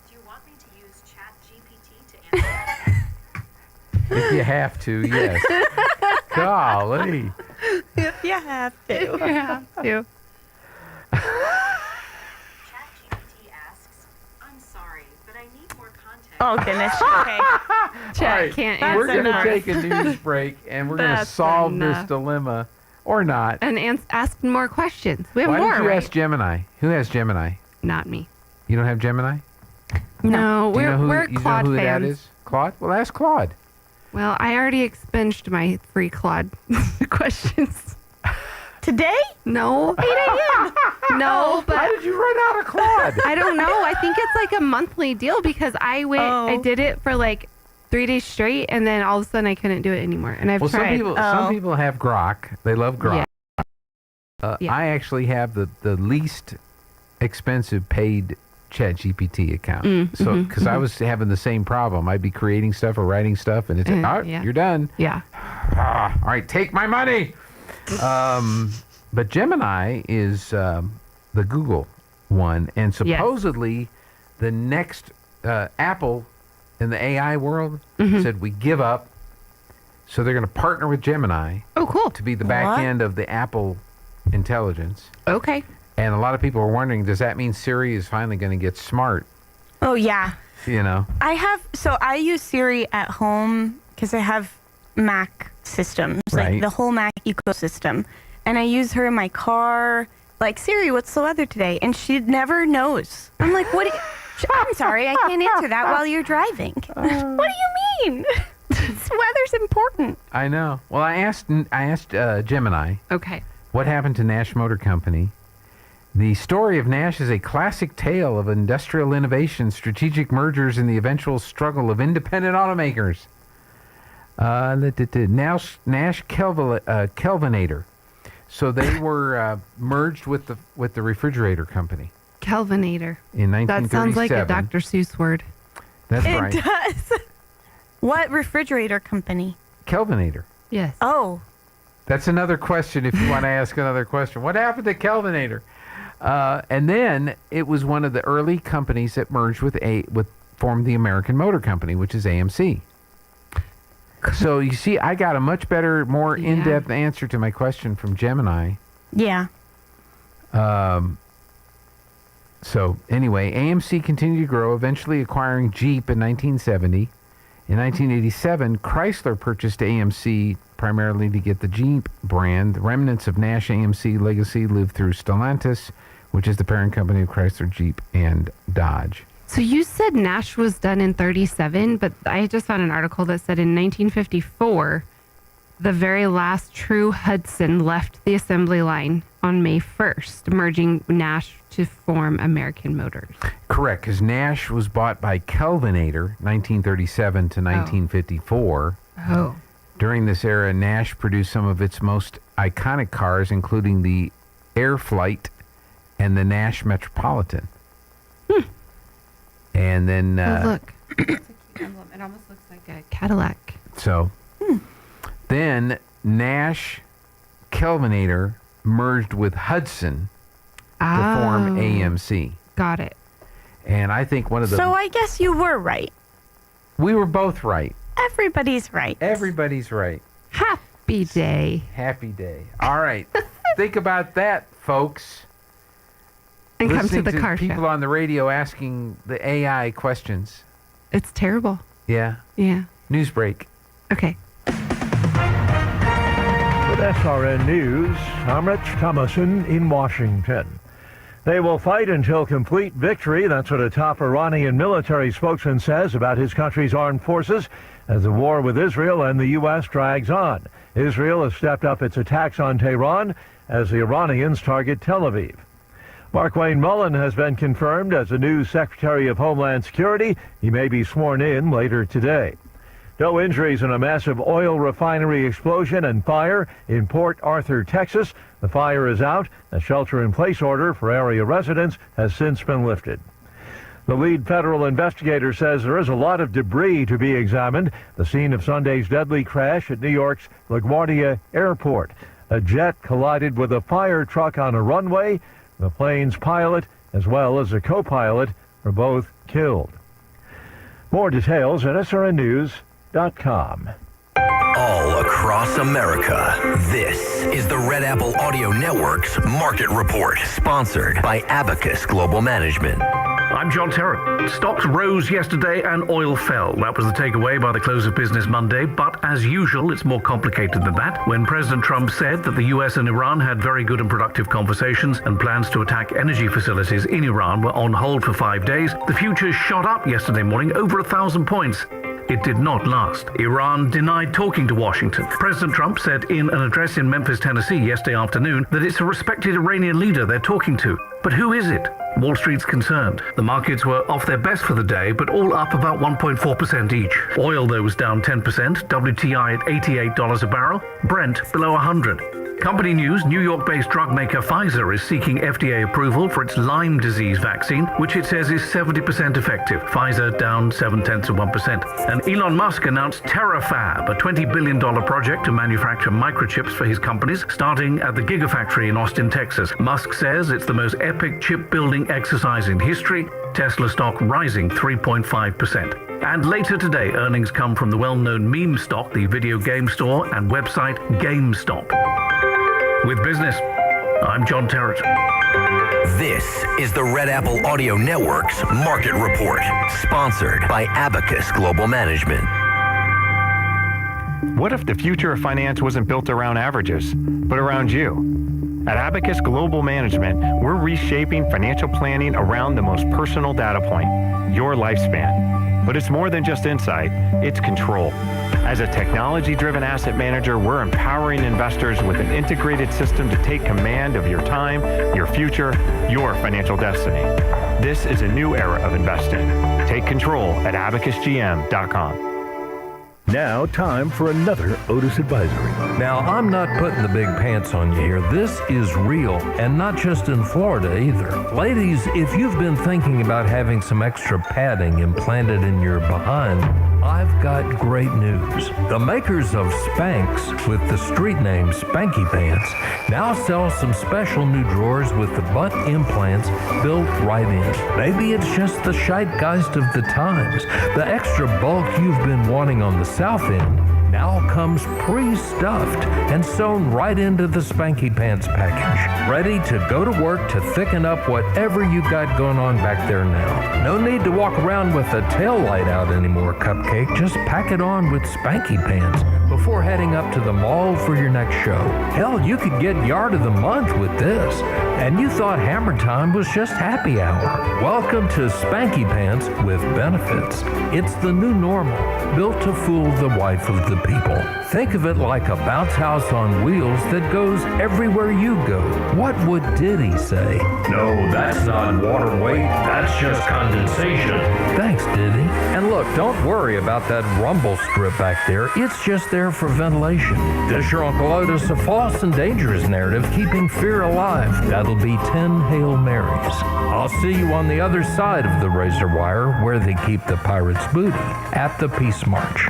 Do you want me to use ChatGPT to answer that? If you have to, yes. Golly. If you have to. You have to. ChatGPT asks, I'm sorry, but I need more context. Oh, goodness. Okay. Chat All right, can't That's We're answer. going to enough. take a news break, and we're going to That's solve this enough. dilemma. Or not. And ask more questions. We have Why more, don't you right? ask Gemini? Who has Gemini? Not me. You don't have Gemini? No, Do you know who, we're you Claude know who fans. that is? Claude? Well, ask Claude. Well, I already expunged my free Claude questions. Today? No. 8 a.m. No, but How did you run out of Claude? I don't know. I think it's like a monthly deal because I went. I Oh. did it for like 3 days straight, and then all of a sudden I couldn't do it anymore. And I've Well, tried. some people have Grok. They love Grok. Yeah. I actually have the least expensive paid ChatGPT account. So because I was having the same problem, I'd be creating stuff or writing stuff, and it's like, all right, yeah. you're done. Yeah. All right, take my money. But Gemini is the Google one, and supposedly the next Apple in the AI world said we give up. So they're going to partner with Gemini. Oh, cool. To be the back What? end of the Apple intelligence. Okay. And a lot of people are wondering, does that mean Siri is finally going to get smart? Oh, yeah. You know? I use Siri at home because I have Mac systems, Right. like the whole Mac ecosystem. And I use her in my car, like, Siri, what's the weather today? And she never knows. I'm like, what? I'm sorry, I can't answer that while you're driving. What do you mean? This weather's important. I know. Well, I asked Gemini, Okay. what happened to Nash Motor Company? The story of Nash is a classic tale of industrial innovation, strategic mergers, and the eventual struggle of independent automakers. Nash Kelvinator. So they were merged with the refrigerator company Kelvinator. in 1937. That sounds like a Dr. Seuss word. That's It right. does. What refrigerator company? Kelvinator. Yes. Oh, That's another question if you want to ask another question. What happened to Kelvinator? And then it was one of the early companies that merged formed the American Motor Company, which is AMC. So you see, I got a much better, more in-depth answer to my question from Gemini. yeah. So anyway, AMC continued to grow, eventually acquiring Jeep in 1970. In 1987, Chrysler purchased AMC primarily to get the Jeep brand. The remnants of Nash AMC legacy lived through Stellantis, which is the parent company of Chrysler, Jeep, and Dodge. So you said Nash was done in 37, but I just found an article that said in 1954, the very last true Hudson left the assembly line on May 1st, merging Nash to form American Motors. Correct, because Nash was bought by Kelvinator, 1937 to 1954. Oh. During this era, Nash produced some of its most iconic cars, including the Air Flight and the Nash Metropolitan. And then... Oh, look. It's a cute emblem. It almost looks like like a Cadillac. So then Nash Kelvinator merged with Hudson to form AMC. Got it. And I think one of the... So I guess you were right. We were both right. Everybody's right. Everybody's right. Happy day. Happy day. All right. Think about that, folks. And come to Listening the car people show. on the radio asking the AI questions. It's terrible. Yeah. Yeah. News break. Okay. With SRN News, I'm Rich Thomason in Washington. They will fight until complete victory. That's what a top Iranian military spokesman says about his country's armed forces as the war with Israel and the U.S. drags on. Israel has stepped up its attacks on Tehran as the Iranians target Tel Aviv. Mark Wayne Mullen has been confirmed as the new Secretary of Homeland Security. He may be sworn in later today. No injuries in a massive oil refinery explosion and fire in Port Arthur, Texas. The fire is out. A shelter-in-place order for area residents has since been lifted. The lead federal investigator says there is a lot of debris to be examined. The scene of Sunday's deadly crash at New York's LaGuardia Airport. A jet collided with a fire truck on a runway. The plane's pilot, as well as a co-pilot, were both killed. More details at srnnews.com. All across America, this is the Red Apple Audio Network's Market Report, sponsored by Abacus Global Management. I'm John Terrett. Stocks rose yesterday and oil fell. That was the takeaway by the close of business Monday. But as usual, it's more complicated than that. When President Trump said that the U.S. and Iran had very good and productive conversations and plans to attack energy facilities in Iran were on hold for 5 days, the futures shot up yesterday morning over 1,000 points. It did not last. Iran denied talking to Washington. President Trump said in an address in Memphis, Tennessee yesterday afternoon that it's a respected Iranian leader they're talking to. But who is it? Wall Street's concerned. The markets were off their best for the day, but all up about 1.4% each. Oil, though, was down 10%, WTI at $88 a barrel, Brent below 100. Company news, New York-based drug maker Pfizer is seeking FDA approval for its Lyme disease vaccine, which it says is 70% effective. Pfizer down 0.7%. And Elon Musk announced TerraFab, a $20 billion project to manufacture microchips for his companies, starting at the Gigafactory in Austin, Texas. Musk says it's the most epic chip-building exercise in history. Tesla stock rising 3.5%. And later today, earnings come from the well-known meme stock, the video game store and website GameStop. With business, I'm John Terrett. This is the Red Apple Audio Network's Market Report, sponsored by Abacus Global Management. What if the future of finance wasn't built around averages, but around you? At Abacus Global Management, we're reshaping financial planning around the most personal data point, your lifespan. But it's more than just insight, it's control. As a technology-driven asset manager, we're empowering investors with an integrated system to take command of your time, your future, your financial destiny. This is a new era of investing. Take control at abacusgm.com. Now, time for another Otis Advisory. Now, I'm not putting the big pants on you here. This is real, and not just in Florida either. Ladies, if you've been thinking about having some extra padding implanted in your behind, I've got great news. The makers of Spanx, with the street name Spanky Pants, now sell some special new drawers with the butt implants built right in. Maybe it's just the zeitgeist of the times. The extra bulk you've been wanting on the south end now comes pre-stuffed and sewn right into the Spanky Pants package. Ready to go to work to thicken up whatever you got going on back there now. No need to walk around with a tail light out anymore, Cupcake. Just pack it on with Spanky Pants before heading up to the mall for your next show. Hell, you could get Yard of the Month with this. And you thought Hammer Time was just happy hour. Welcome to Spanky Pants with benefits. It's the new normal, built to fool the wife of the people. Think of it like a bounce house on wheels that goes everywhere you go. What would Diddy say? No, that's not water weight. That's just condensation. Thanks, Diddy. And look, don't worry about that rumble strip back there. It's just there for ventilation. Dish your Uncle Otis a false and dangerous narrative, keeping fear alive. That'll be 10 Hail Marys. I'll see you on the other side of the razor wire where they keep the pirates' booty, at the Peace March.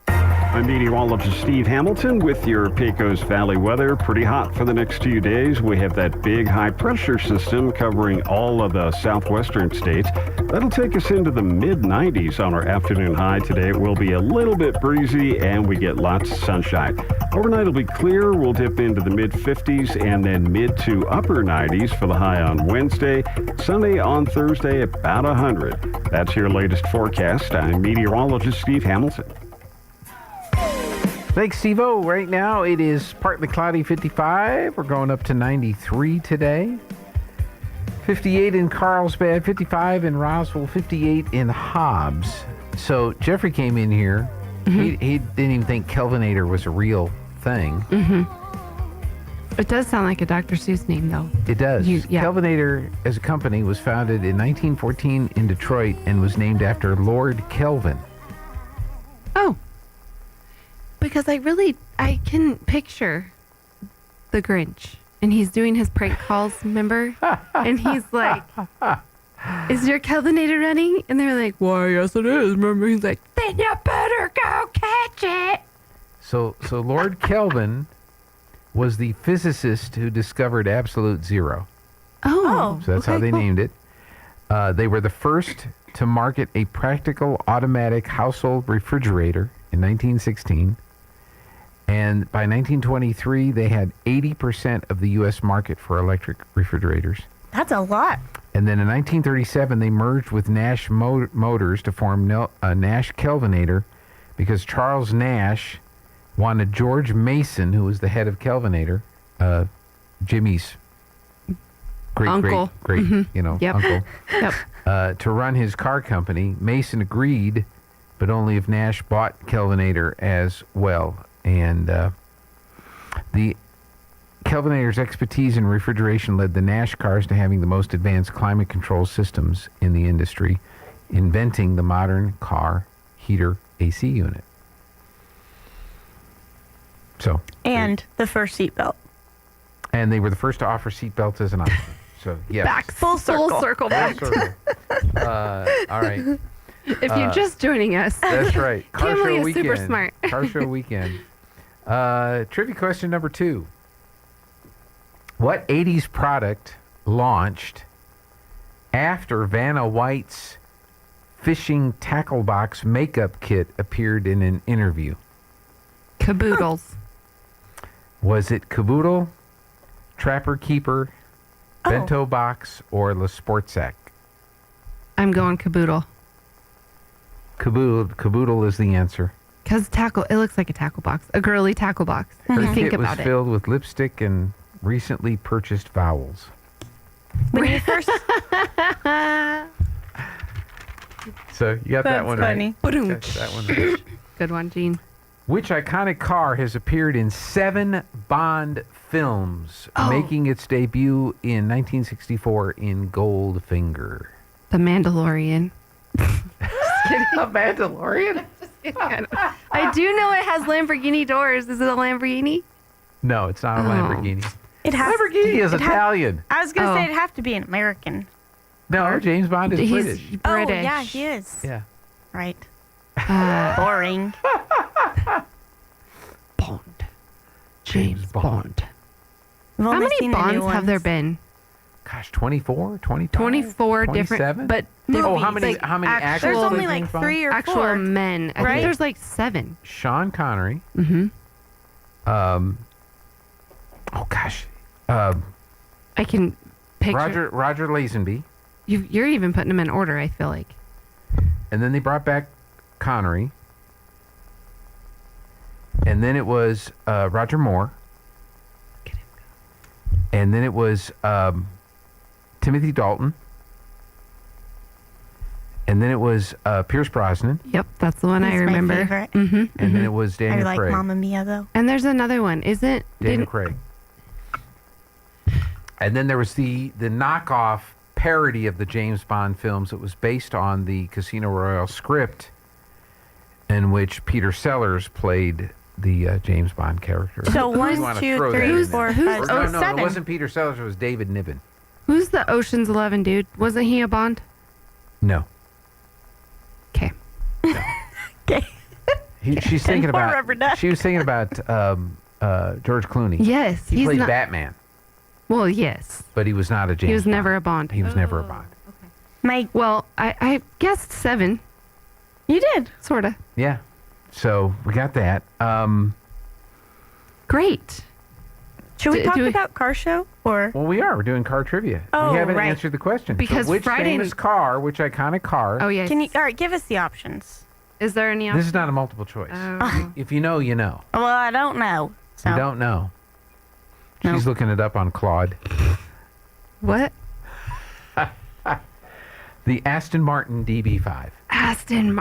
I'm meteorologist Steve Hamilton with your Pecos Valley weather. Pretty hot for the next few days. We have that big high-pressure system covering all of the southwestern states. That'll take us into the mid-90s on our afternoon high today. It will be a little bit breezy, and we get lots of sunshine. Overnight it'll be clear. We'll dip into the mid-50s and then mid to upper 90s for the high on Wednesday. Sunday on Thursday, about 100. That's your latest forecast. I'm meteorologist Steve Hamilton. Thanks, Steve-O. Right now, it is partly cloudy, 55. We're going up to 93 today. 58 in Carlsbad, 55 in Roswell, 58 in Hobbs. So Jeffrey came in here. Mm-hmm. He didn't even think Kelvinator was a real thing. Mm-hmm. It does sound like a Dr. Seuss name, though. It does. Kelvinator, as a company, was founded in 1914 in Detroit and was named after Lord Kelvin. Oh. Because I can picture the Grinch, and he's doing his prank calls, remember? And he's like, is your Kelvinator running? And they're like, why, yes it is. Remember, he's like, then you better go catch it. So Lord Kelvin was the physicist who discovered absolute zero. Oh. So that's how they named it. They were the first to market a practical automatic household refrigerator in 1916. And by 1923, they had 80% of the U.S. market for electric refrigerators. That's a lot. And then in 1937, they merged with Nash Motors to form Nash Kelvinator because Charles Nash wanted George Mason, who was the head of Kelvinator, Jimmy's great, uncle, uncle, to run his car company. Mason agreed, but only if Nash bought Kelvinator as well. And the Kelvinator's expertise in refrigeration led the Nash cars to having the most advanced climate control systems in the industry, inventing the modern car heater AC unit. And the first seatbelt. And they were the first to offer seatbelts as an option. So, yes. Back full circle back. All right. If you're just joining us. That's right. Car Kimberly show is weekend. super smart. Car show weekend. Trivia question number 2. What 80s product launched after Vanna White's fishing tackle box makeup kit appeared in an interview? Caboodles. Was it Caboodle, Trapper Keeper, Bento Box, or La Sportsac? I'm going Caboodle. Caboodle is the answer. Because it looks like a tackle box, a girly tackle box. Her You think kit was about it. filled with lipstick and recently purchased vowels. When you first... So you got that one funny. right. Got that one right. Good one, Gene. Which iconic car has appeared in 7 Bond films, making its debut in 1964 in Goldfinger? The Mandalorian. A Mandalorian? I do know it has Lamborghini doors. Is it a Lamborghini? No, it's not a Lamborghini. Lamborghini is Italian. I was going to say it'd have to be an American. No, James Bond is He's British. British. Oh, yeah, he is. Yeah. Right. Boring. Bond. James Bond. We've How only many seen the new Bonds have there ones. been? Gosh, 24, 25, 24 27? different, but Oh, how movies, many? How many actual, actual? There's only like 3 or 4. actual men. I Right? think there's like 7. Sean Connery. Mm-hmm. Oh gosh. I can picture. Roger Lazenby. You're even putting them in order, I feel like. And then they brought back Connery. And then it was Roger Moore. And then it was Timothy Dalton. And then it was Pierce Brosnan. Yep, that's the one I He's my remember. favorite. Mm-hmm. And then it was I Daniel like Craig. Mamma Mia though. And there's another one, isn't? Daniel Craig. And then there was the knockoff parody of the James Bond films. It was based on the Casino Royale script, in which Peter Sellers played the James Bond character. So If you 1, wanna 2, throw that 3, in there. 4, who's- 5, No, 6, no, 7. it wasn't Peter Sellers. It was David Niven. Who's the Ocean's 11 dude? Wasn't he a Bond? No. Okay. Okay. She's thinking poor about. Rubber Duck. She was thinking about George Clooney. Yes, he he's played not- Batman, Well, yes. but he was not a James. He was Bond. never a Bond. He was never a Bond. Well, I guessed 7. You did. Sort of. Yeah. So we got that. Great. Should we Do- talk do we- about car show or? Well, we are. We're doing car trivia. Oh, we haven't right. answered the question. Because so which Friday- famous car, which iconic car? Oh, yes. Can you? All right, give us the options. Is there any This option? is not a multiple choice. Oh. If you know, you know. Well, I don't know. So. You don't know. She's looking it up on Claude. What? The Aston Martin DB5.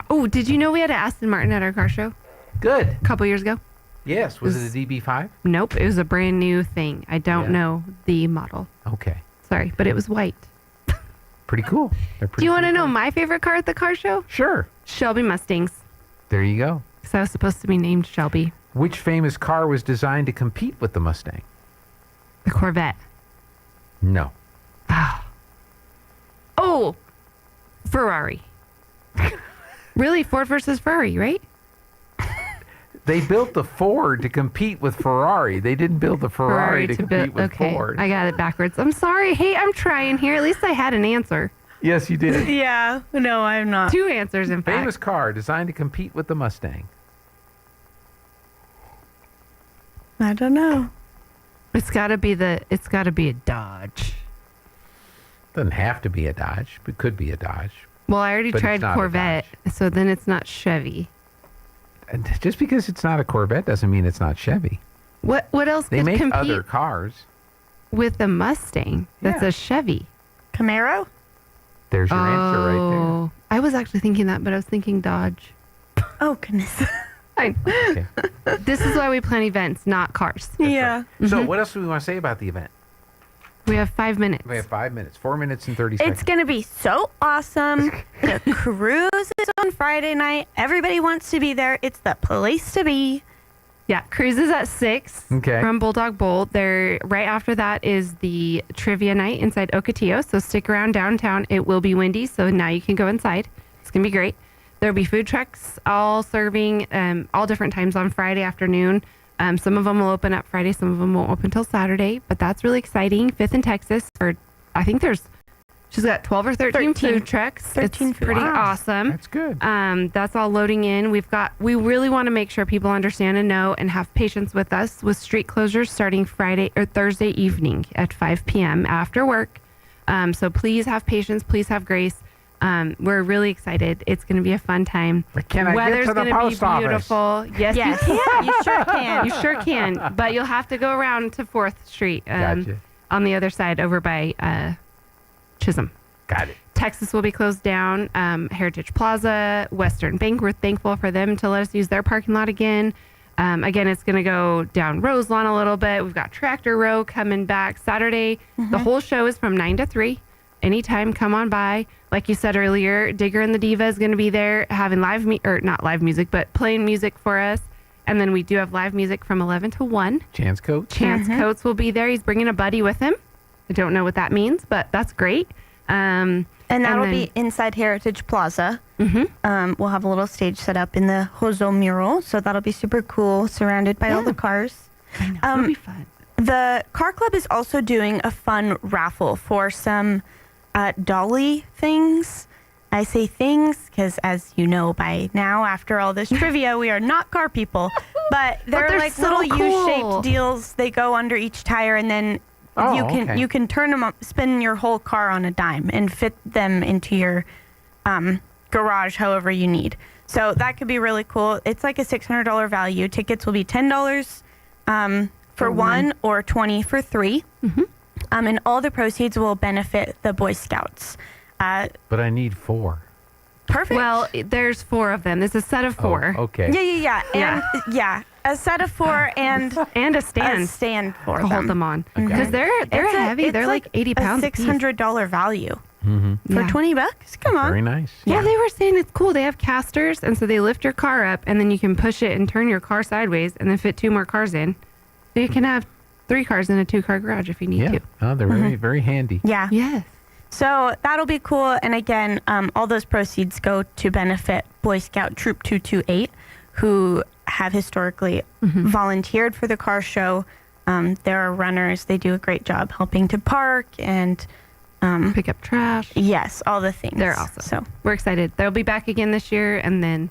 Oh, did you know we had an Aston Martin at our car show Good. a couple years ago? Yes. Was it a DB5? Nope, it was a brand new thing. I don't Yeah. know the model. Okay. Sorry, but it was white. Pretty cool. They're Do pretty you want to cool know cars. my favorite car at the car show? Sure. Shelby Mustangs. There you go. Because I was supposed to be named Shelby. Which famous car was designed to compete with the Mustang? The Corvette. No. Oh, Ferrari. Really, Ford versus Ferrari, right? They built the Ford to compete with Ferrari. They didn't build the Ferrari to compete with okay, Ford. I got it backwards. I'm sorry. Hey, I'm trying here. At least I had an answer. Yes, you did. Yeah. No, I'm not. 2 answers, in fact. Famous car designed to compete with the Mustang. I don't know. It's got to be a Dodge. Doesn't have to be a Dodge, but could be a Dodge. Well, I already But it's tried not a Corvette, so then it's not Chevy. And just because it's not a Corvette doesn't mean it's not Chevy. What else They could make compete other cars. with a Mustang that's Yeah. a Chevy? Camaro? There's your answer right Oh, I was actually thinking that, but I was thinking Dodge. Oh, goodness. I, there. Okay. this is why we plan events, not cars. Yeah. So what else do we want to say about the event? We have 5 minutes. We have 5 minutes. 4 minutes and 30 seconds. It's going to be so awesome. The cruise is on Friday night. Everybody wants to be there. It's the place to be. Yeah, cruise is at 6 Okay. from Bulldog Bowl. There, right after that is the trivia night inside Ocotillo. So stick around downtown. It will be windy, so now you can go inside. It's gonna be great. There'll be food trucks all serving all different times on Friday afternoon. Some of them will open up Friday, some of them won't open till Saturday. But that's really exciting. 5th in Texas for I think she's got 12 or 13 food trucks. 13 it's food pretty trucks. awesome. That's good. That's all loading in. We really want to make sure people understand and know and have patience with us with street closures starting Friday or Thursday evening at 5 p.m. after work. So please have patience. Please have grace. We're really excited. It's going to be a fun time. Can I Weather's get to the gonna post be office? beautiful. Yes, Yes. you can. You sure can. You sure can. But you'll have to go around to 4th Street Gotcha. on the other side over by Chisholm. Got it. Texas will be closed down. Heritage Plaza, Western Bank, we're thankful for them to let us use their parking lot again. Again, it's going to go down Roselawn a little bit. We've got Tractor Row coming back Saturday. The whole show is from 9 to 3. Anytime, come on by. Like you said earlier, Digger and the Diva is going to be there having not live music, but playing music for us. And then we do have live music from 11 to 1. Chance Coates. Chance Coates will be there. He's bringing a buddy with him. I don't know what that means, but that's great. And that'll be inside Heritage Plaza. We'll have a little stage set up in the Hozo mural, so that'll be super cool, surrounded by all the cars. I know. It'll be fun. The car club is also doing a fun raffle for some dolly things. I say things because, as you know by now, after all this trivia, we are not car people. But they're like so little cool. U-shaped deals. They go under each tire, and then you can turn them up, spin your whole car on a dime, and fit them into your garage however you need. So that could be really cool. It's like a $600 value. Tickets will be $10 for one or $20 for three. And all the proceeds will benefit the Boy Scouts. But I need 4. Perfect. Well, there's 4 of them. There's a set of 4. Oh, okay. Yeah. And a set of 4 and a stand. A stand for to hold them on. Because they're heavy. They're like 80 pounds. A $600 value. Mm-hmm. For $20? Come on. Very nice. Yeah, they were saying it's cool. They have casters, and so they lift your car up, and then you can push it and turn your car sideways, and then fit 2 more cars in. So you can have 3 cars in a 2-car garage if you need to. Oh, they're very, very handy. Yeah. Yes. So that'll be cool. And again, all those proceeds go to benefit Boy Scout Troop 228, who have historically volunteered for the car show. There are runners. They do a great job helping to park and pick up trash. Yes, all the things. They're awesome. So we're excited. They'll be back again this year, and then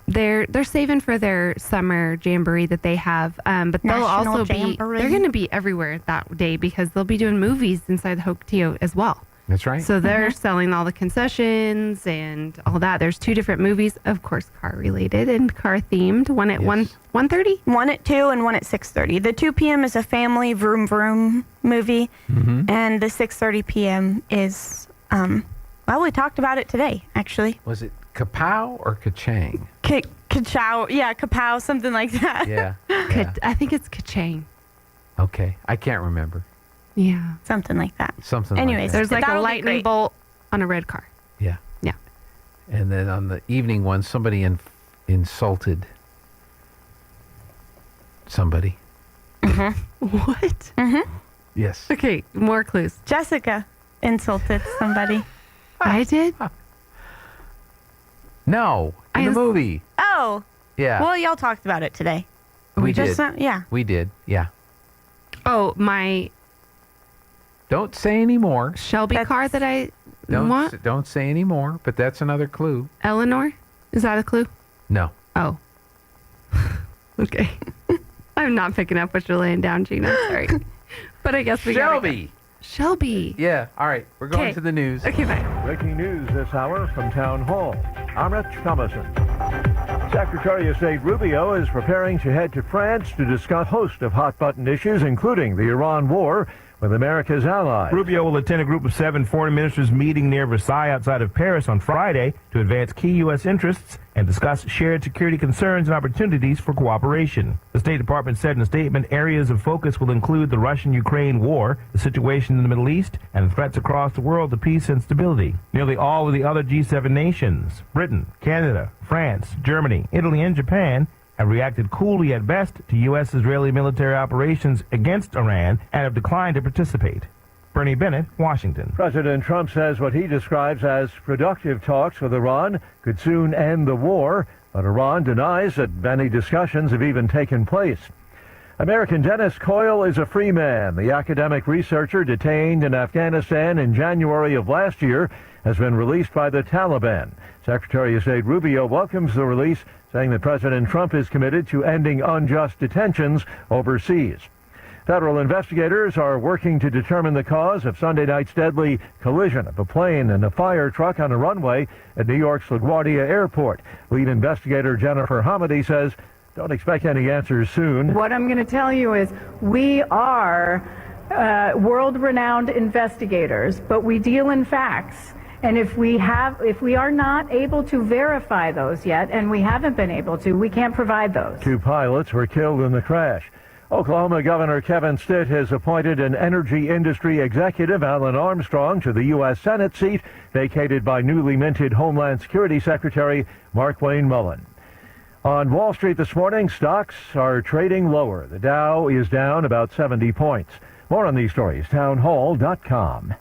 they're saving for their summer jamboree that they have. But they'll National also Jamboree. they're going to be everywhere that day because they'll be doing movies inside the Hokuto as well. That's right. So they're selling all the concessions and all that. There's 2 different movies, of course, car related and car themed. One at 1:30, one at 2, and one at 6:30. The 2 p.m. is a family vroom vroom movie, and the 6:30 p.m. is well, we talked about it today actually. Was it Kapow or Kachang? Kachow, yeah, Kapow, something like that. Yeah. I think it's Kachang. Okay, I can't remember. Yeah, something like that. Anyways, like that. there's like a That'll be lightning great. bolt on a red car. Yeah. Yeah. And then on the evening one, somebody insulted somebody. What? Yes. Okay, more clues. Jessica insulted somebody. I did? No, in the movie. Oh. Yeah. Well, y'all talked about it today. We just did. Yeah. We did. Yeah. Oh, my Don't say any more. Shelby car that I want? Don't say any more, but that's another clue. Eleanor? Is that a clue? No. Oh. Okay. I'm not picking up what you're laying down, Gina. Sorry. But I guess we got Shelby. Shelby. Yeah. All right. We're going 'Kay. to the news. Okay, bye. Breaking news this hour from Town Hall. I'm Rich Thomason. Secretary of State Rubio is preparing to head to France to discuss a host of hot-button issues, including the Iran war, with America's allies. Rubio will attend a group of 7 foreign ministers meeting near Versailles outside of Paris on Friday to advance key U.S. interests and discuss shared security concerns and opportunities for cooperation. The State Department said in a statement areas of focus will include the Russian-Ukraine war, the situation in the Middle East, and threats across the world to peace and stability. Nearly all of the other G7 nations, Britain, Canada, France, Germany, Italy, and Japan, have reacted coolly at best to U.S.-Israeli military operations against Iran and have declined to participate. Bernie Bennett, Washington. President Trump says what he describes as productive talks with Iran could soon end the war, but Iran denies that many discussions have even taken place. American Dennis Coyle is a free man. The academic researcher detained in Afghanistan in January of last year has been released by the Taliban. Secretary of State Rubio welcomes the release, saying that President Trump is committed to ending unjust detentions overseas. Federal investigators are working to determine the cause of Sunday night's deadly collision of a plane and a fire truck on a runway at New York's LaGuardia Airport. Lead investigator Jennifer Hamady says, don't expect any answers soon. What I'm going to tell you is we are world-renowned investigators, but we deal in facts. And if we are not able to verify those yet, and we haven't been able to, we can't provide those. 2 pilots were killed in the crash. Oklahoma Governor Kevin Stitt has appointed an energy industry executive, Alan Armstrong, to the U.S. Senate seat vacated by newly minted Homeland Security Secretary Markwayne Mullin. On Wall Street this morning, stocks are trading lower. The Dow is down about 70 points. More on these stories, townhall.com.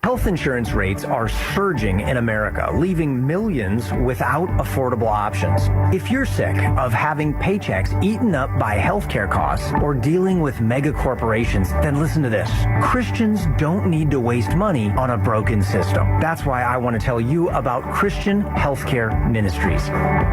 Health insurance rates are surging in America, leaving millions without affordable options. If you're sick of having paychecks eaten up by healthcare costs or dealing with mega corporations, then listen to this. Christians don't need to waste money on a broken system. That's why I want to tell you about Christian Healthcare Ministries.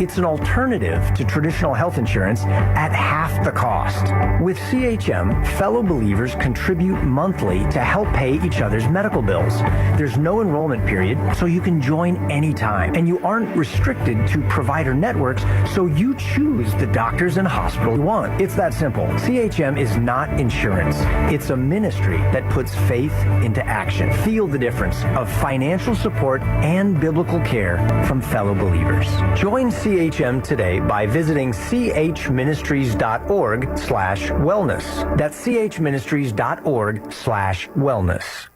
It's an alternative to traditional health insurance at half the cost. With CHM, fellow believers contribute monthly to help pay each other's medical bills. There's no enrollment period, so you can join anytime. And you aren't restricted to provider networks, so you choose the doctors and hospital you want. It's that simple. CHM is not insurance. It's a ministry that puts faith into action. Feel the difference of financial support and biblical care from fellow believers. Join CHM today by visiting chministries.org/wellness. That's chministries.org/wellness.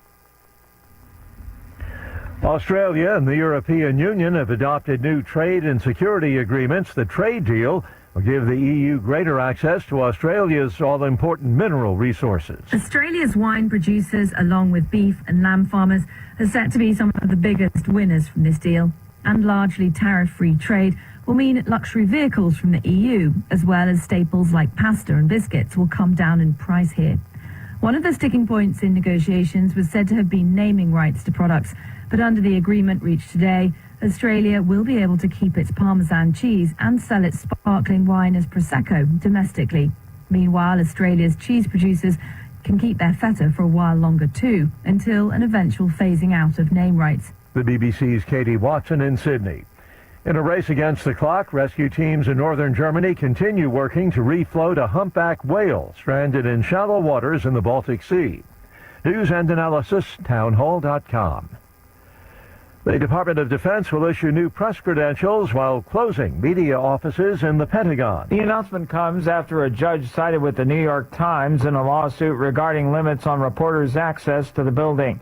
Australia and the European Union have adopted new trade and security agreements. The trade deal will give the EU greater access to Australia's all-important mineral resources. Australia's wine producers, along with beef and lamb farmers, are set to be some of the biggest winners from this deal. And largely tariff-free trade will mean luxury vehicles from the EU, as well as staples like pasta and biscuits, will come down in price here. One of the sticking points in negotiations was said to have been naming rights to products, but under the agreement reached today, Australia will be able to keep its Parmesan cheese and sell its sparkling wine as Prosecco domestically. Meanwhile, Australia's cheese producers can keep their feta for a while longer too, until an eventual phasing out of name rights. The BBC's Katie Watson in Sydney. In a race against the clock, rescue teams in northern Germany continue working to refloat a humpback whale stranded in shallow waters in the Baltic Sea. News and analysis, townhall.com. The Department of Defense will issue new press credentials while closing media offices in the Pentagon. The announcement comes after a judge sided with the New York Times in a lawsuit regarding limits on reporters' access to the building.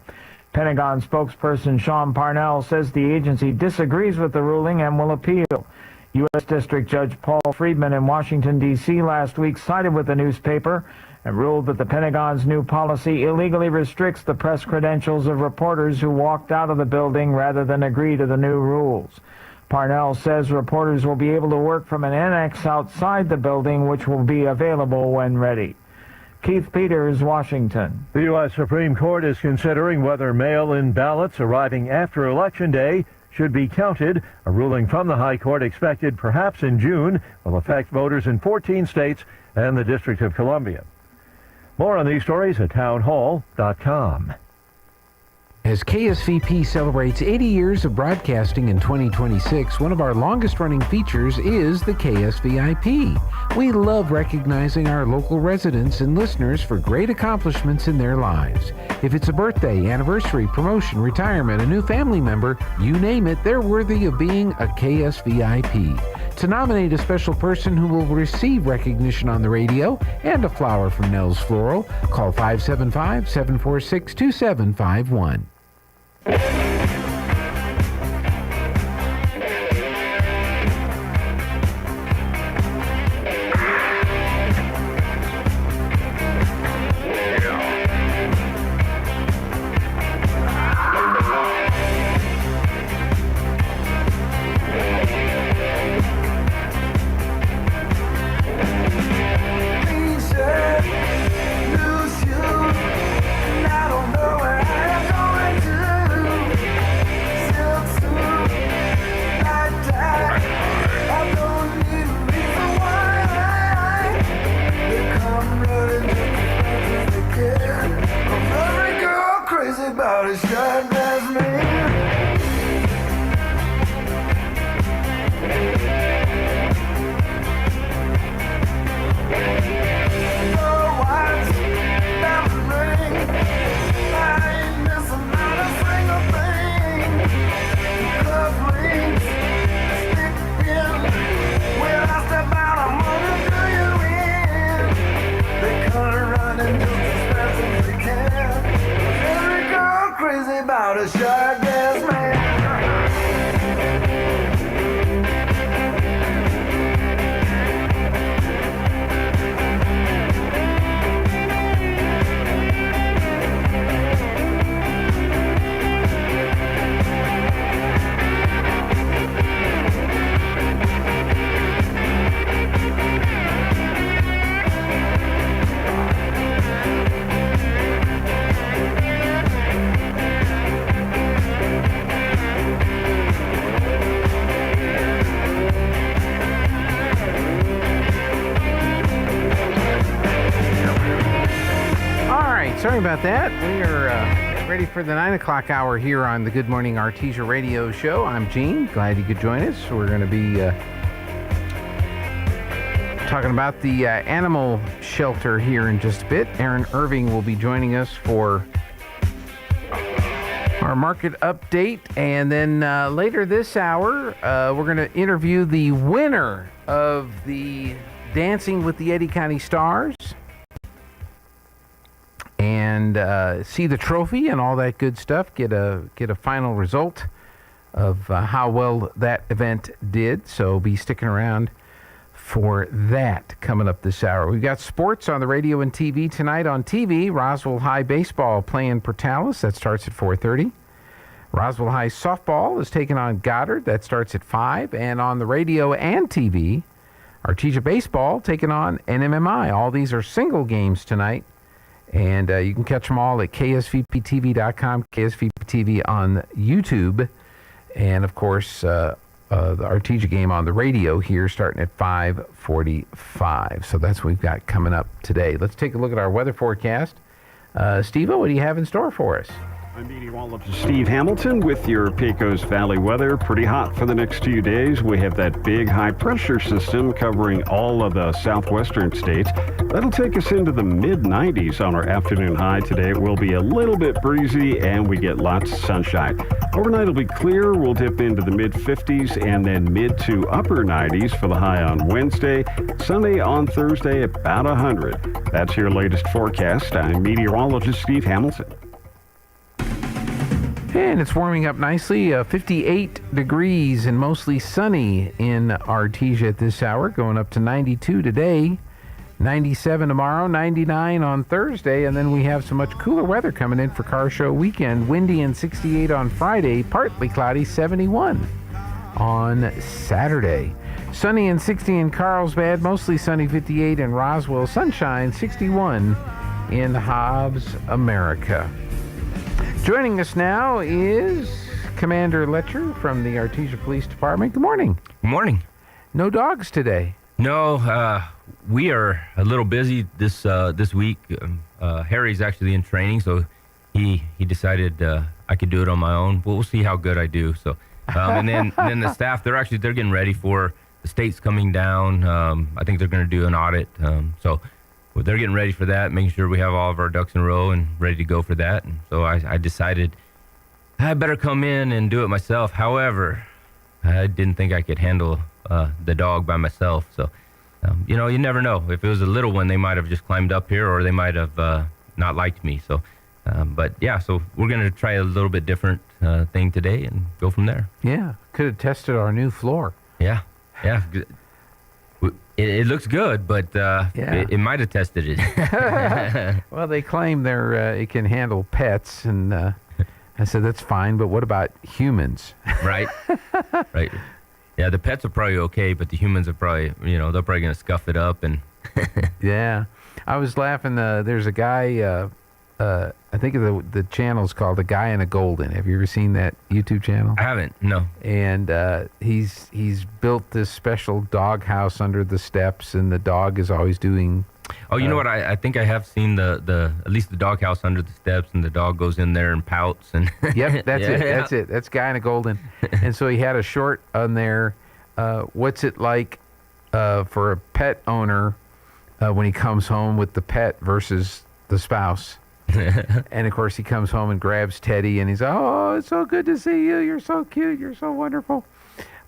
Pentagon spokesperson Sean Parnell says the agency disagrees with the ruling and will appeal. U.S. District Judge Paul Friedman in Washington, D.C. last week sided with the newspaper and ruled that the Pentagon's new policy illegally restricts the press credentials of reporters who walked out of the building rather than agree to the new rules. Parnell says reporters will be able to work from an annex outside the building, which will be available when ready. Keith Peters, Washington. The U.S. Supreme Court is considering whether mail-in ballots arriving after Election Day should be counted. A ruling from the High Court expected perhaps in June will affect voters in 14 states and the District of Columbia. More on these stories at townhall.com. As KSVP celebrates 80 years of broadcasting in 2026, one of our longest-running features is the KSVIP. We love recognizing our local residents and listeners for great accomplishments in their lives. If it's a birthday, anniversary, promotion, retirement, a new family member, you name it, they're worthy of being a KSVIP. To nominate a special person who will receive recognition on the radio and a flower from Nell's Floral, call 575-746-2751. Sorry about that. We are ready for the 9 o'clock hour here on the Good Morning Artesia Radio Show. I'm Gene. Glad you could join us. We're going to be talking about the animal shelter here in just a bit. Aaron Irving will be joining us for our market update. And then later this hour, we're going to interview the winner of the Dancing with the Eddy County Stars. And see the trophy and all that good stuff. Get a final result of how well that event did. So be sticking around for that coming up this hour. We've got sports on the radio and TV tonight. On TV, Roswell High baseball playing Portales. That starts at 4:30. Roswell High softball is taking on Goddard. That starts at 5. And on the radio and TV, Artesia baseball taking on NMMI. All these are single games tonight. And you can catch them all at KSVPTV.com, KSVPTV on YouTube. And, of course, the Artesia game on the radio here starting at 5:45. So that's what we've got coming up today. Let's take a look at our weather forecast. Steve-O, what do you have in store for us? I'm meteorologist Steve Hamilton with your Pecos Valley weather. Pretty hot for the next few days. We have that big high-pressure system covering all of the southwestern states. That'll take us into the mid-90s on our afternoon high today. It will be a little bit breezy, and we get lots of sunshine. Overnight it'll be clear. We'll dip into the mid-50s and then mid to upper 90s for the high on Wednesday. Sunday on Thursday, about 100. That's your latest forecast. I'm meteorologist Steve Hamilton. And it's warming up nicely. 58 degrees and mostly sunny in Artesia at this hour. Going up to 92 today, 97 tomorrow, 99 on Thursday. And then we have some much cooler weather coming in for Car Show weekend. Windy and 68 on Friday. Partly cloudy, 71 on Saturday. Sunny and 60 in Carlsbad. Mostly sunny, 58 in Roswell. Sunshine, 61 in Hobbs, America. Joining us now is Commander Letcher from the Artesia Police Department. Good morning. Good morning. No dogs today. No, we are a little busy this week. Harry's actually in training, so he decided I could do it on my own. We'll see how good I do. So, and then the staff they're getting ready for the state's coming down. I think they're going to do an audit. So they're getting ready for that, making sure we have all of our ducks in a row and ready to go for that. And so I decided I better come in and do it myself. However, I didn't think I could handle the dog by myself. So, you never know. If it was a little one, they might have just climbed up here or they might have not liked me. So, but yeah, so we're going to try a little bit different thing today and go from there. Yeah, could have tested our new floor. Yeah. It looks good, but it might have tested it. Well, they claim it can handle pets, and I said that's fine. But what about humans? Right. Yeah, the pets are probably okay, but the humans are probably, they're probably going to scuff it up and. Yeah, I was laughing. There's a guy. I think the channel's called A Guy in a Golden. Have you ever seen that YouTube channel? I haven't, no. And he's built this special dog house under the steps, and the dog is always doing... Oh, you know what? I think I have seen at least the dog house under the steps, and the dog goes in there and pouts. And Yep, that's it. That's Guy in a Golden. And so he had a short on there, what's it like for a pet owner when he comes home with the pet versus the spouse? And of course he comes home and grabs Teddy and he's, oh, it's so good to see you, you're so cute, you're so wonderful.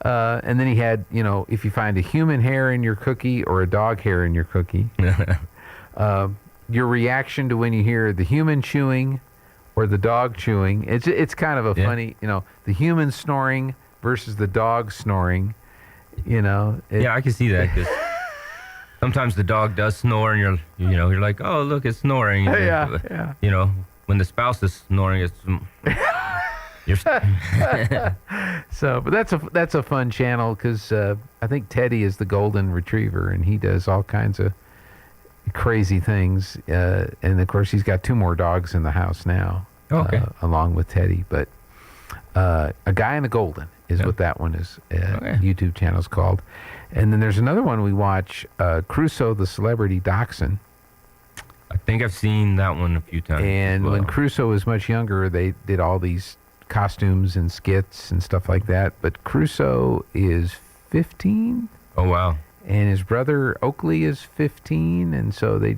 And then he had, if you find a human hair in your cookie or a dog hair in your cookie, your reaction to when you hear the human chewing or the dog chewing, it's kind of a funny, the human snoring versus the dog snoring, Yeah, I can see that, 'cause sometimes the dog does snore, and you're like, oh, look, it's snoring. Yeah. When the spouse is snoring, it's So, but that's a fun channel because I think Teddy is the golden retriever, and he does all kinds of crazy things. And of course, he's got 2 more dogs in the house now, along with Teddy. But A Guy in a Golden is what that one is. YouTube channel is called. And then there's another one we watch, Crusoe the Celebrity Dachshund. think I've seen that one a few times. And as well. when Crusoe was much younger, they did all these costumes and skits and stuff like that. But Crusoe is 15. Oh, wow. And his brother Oakley is 15, and so they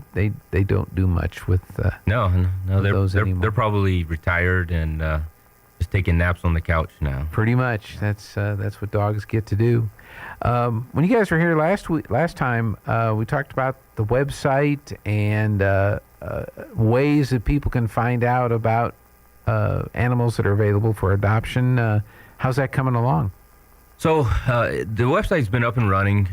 don't do much with no, those they're anymore. probably retired and just taking naps on the couch now. Pretty much. That's what dogs get to do. When you guys were here last time, we talked about the website and ways that people can find out about animals that are available for adoption. How's that coming along? So the website's been up and running.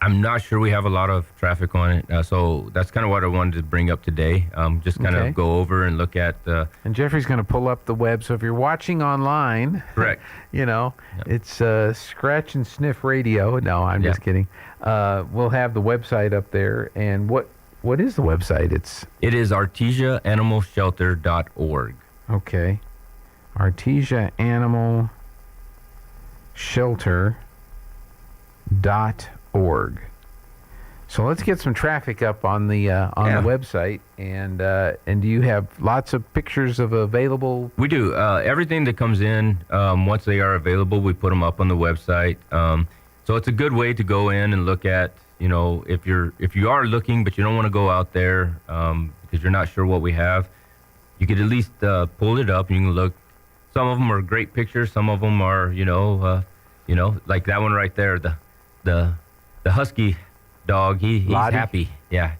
I'm not sure we have a lot of traffic on it, so that's kind of what I wanted to bring up today. Just kind of go over and look at. And Jeffrey's going to pull up the web. So if you're watching online, correct. It's Scratch and Sniff Radio. No, I'm just kidding. We'll have the website up there. And what is the website? It is artesiaanimalshelter.org. Okay, artesiaanimalshelter.org. So let's get some traffic up on the website, and do you have lots of pictures of available? We do. Everything that comes in, once they are available, we put them up on the website. So it's a good way to go in and look at, if you are looking but you don't want to go out there because you're not sure what we have, you could at least pull it up and you can look. Some of them are great pictures. Some of them are, like that one right there, the husky dog. He's Lottie? happy. Yeah,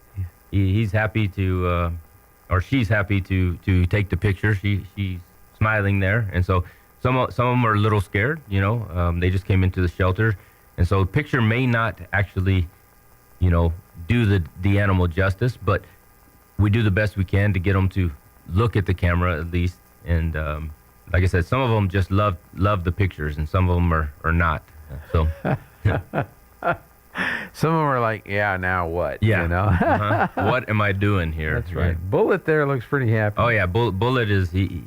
he's happy to, or she's happy to take the picture. She's smiling there, and so some of them are a little scared. They just came into the shelter, and so the picture may not actually, do the animal justice, but we do the best we can to get them to look at the camera at least. And like I said, some of them just love the pictures, and some of them are not. So. Some of them are like, yeah, now what? Yeah. What am I doing here? That's right. Bullet there looks pretty happy. Oh yeah, Bullet is he's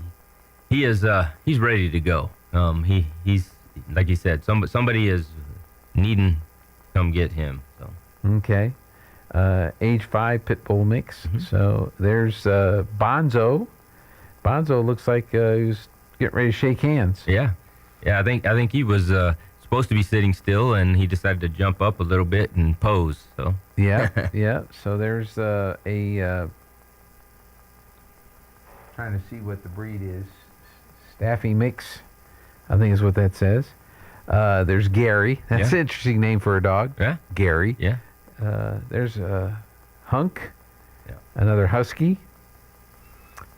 ready to go. He's like you said, somebody is needing come get him. So. Okay. Age 5 pit bull mix. Mm-hmm. So there's Bonzo. Bonzo looks like he's getting ready to shake hands. Yeah. I think he was supposed to be sitting still, and he decided to jump up a little bit and pose. So yeah. So there's trying to see what the breed is. Staffy mix, I think is what that says. There's Gary. That's an interesting name for a dog. Yeah. Gary. Yeah. There's Hunk. Yeah. Another husky.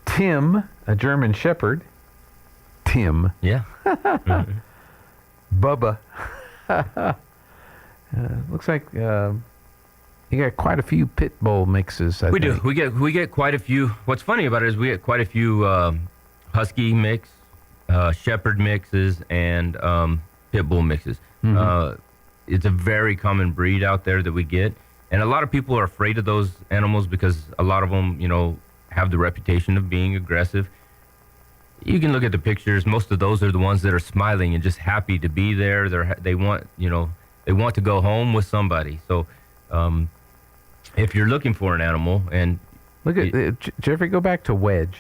Tim, a German Shepherd. Tim. Yeah. Mm-hmm. Bubba. Looks like you got quite a few pit bull mixes. I think. We get quite a few. What's funny about it is we get quite a few husky mix, shepherd mixes, and pit bull mixes. Mm-hmm. It's a very common breed out there that we get, and a lot of people are afraid of those animals because a lot of them, have the reputation of being aggressive. You can look at the pictures. Most of those are the ones that are smiling and just happy to be there. They want to go home with somebody. So, if you're looking for an animal, and look at Jeffrey, go back to Wedge.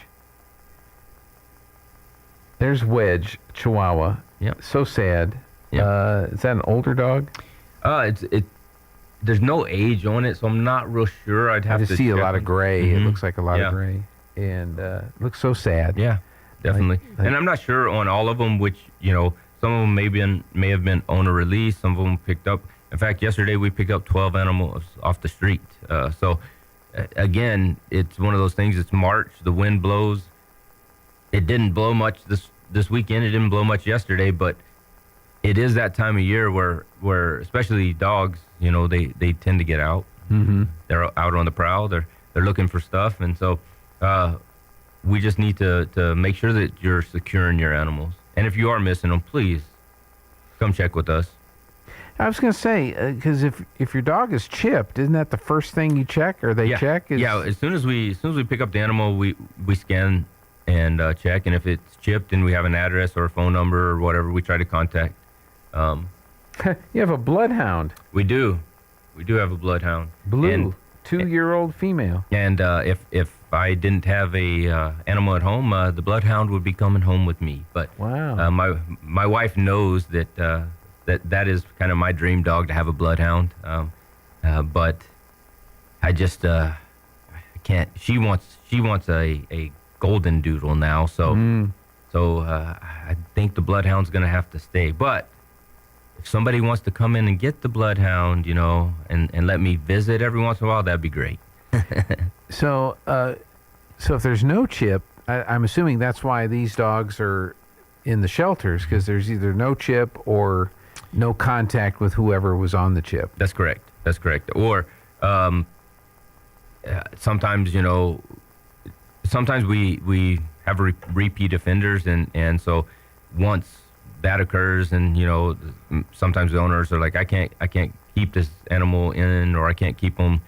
There's Wedge, Chihuahua. Yeah. So sad. Yeah. Is that an older dog? There's no age on it, so I'm not real sure. I'd have I to see a check lot of gray. Mm-hmm. It looks like a lot of gray, and looks so sad. Yeah, definitely. And I'm not sure on all of them, which some of them may have been owner release. Some of them picked up. In fact, yesterday we picked up 12 animals off the street. So again, it's one of those things. It's March. The wind blows. It didn't blow much this weekend. It didn't blow much yesterday, but it is that time of year where especially dogs, they tend to get out. Mm-hmm. They're out on the prowl. They're looking for stuff, and so we just need to make sure that you're securing your animals. And if you are missing them, please come check with us. I was going to say, because if your dog is chipped, isn't that the first thing you check, or they check? Yeah, as soon as we pick up the animal, we scan and check, and if it's chipped and we have an address or a phone number or whatever, we try to contact. You have a bloodhound. We do have a bloodhound. Blue, and 2-year-old female. And if I didn't have a animal at home, the bloodhound would be coming home with me. But wow, my wife knows that that is kind of my dream dog, to have a bloodhound. But I just I can't. She wants a golden doodle now. So so I think the bloodhound's going to have to stay. But if somebody wants to come in and get the bloodhound, and let me visit every once in a while, that'd be great. So if there's no chip, I'm assuming that's why these dogs are in the shelters, because there's either no chip or no contact with whoever was on the chip. That's correct. Or sometimes, sometimes we have repeat offenders, and so once that occurs, and sometimes the owners are like, I can't keep this animal in, or I can't keep them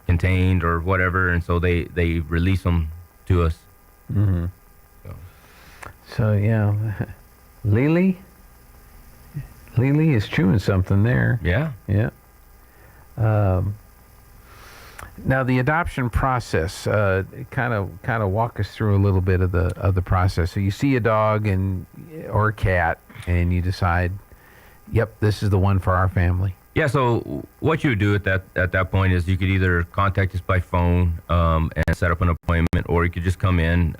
contained or whatever, and so they release them to us. Mm-hmm. So yeah, Lily is chewing something there. Yeah. Now the adoption process, kind of walk us through a little bit of the process. So you see a dog or a cat, and you decide, yep, this is the one for our family. Yeah. So what you would do at that point is you could either contact us by phone and set up an appointment, or you could just come in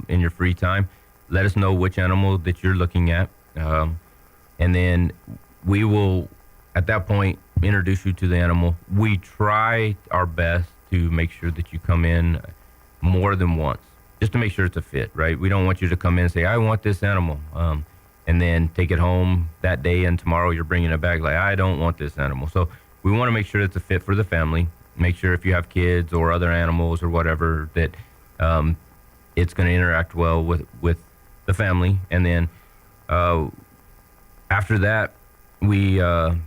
your free time. Let us know which animal that you're looking at, and then we will, at that point, introduce you to the animal. We try our best to make sure that you come in more than once, just to make sure it's a fit, right? We don't want you to come in and say, I want this animal, and then take it home that day, and tomorrow you're bringing it back like, I don't want this animal. So we want to make sure it's a fit for the family. Make sure if you have kids or other animals or whatever, that it's going to interact well with the family. And then after that, we kind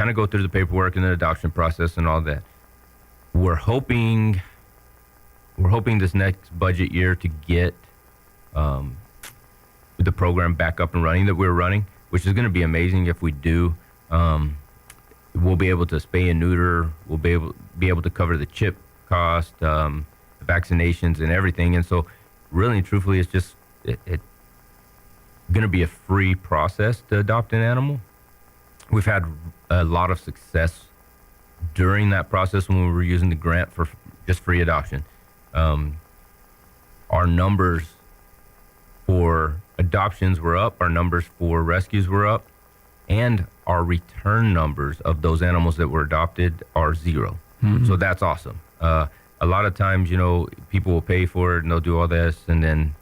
of go through the paperwork and the adoption process and all that. We're hoping this next budget year to get the program back up and running that we're running, which is going to be amazing if we do. We'll be able to spay and neuter. We'll be able to cover the chip cost, the vaccinations, and everything. And so, really and truthfully, it's just it's going to be a free process to adopt an animal. We've had a lot of success during that process when we were using the grant for just free adoption. Our numbers for adoptions were up, our numbers for rescues were up, and our return numbers of those animals that were adopted are 0. Mm-hmm. So that's awesome. A lot of times, people will pay for it and they'll do all this, and then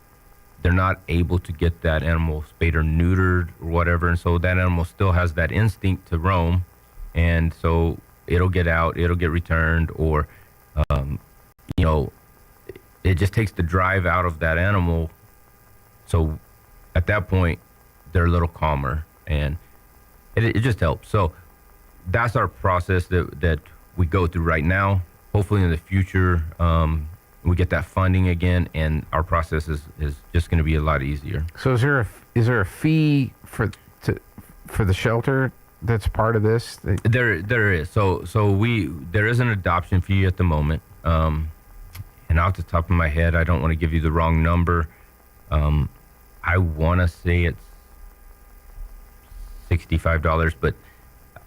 they're not able to get that animal spayed or neutered or whatever, and so that animal still has that instinct to roam, and so it'll get out, it'll get returned, or it just takes the drive out of that animal. So at that point, they're a little calmer, and it just helps. So that's our process that we go through right now. Hopefully in the future, we get that funding again, and our process is just going to be a lot easier. So is there a fee for the shelter that's part of this? There is. So there is an adoption fee at the moment. And off the top of my head, I don't want to give you the wrong number. I want to say it's $65, but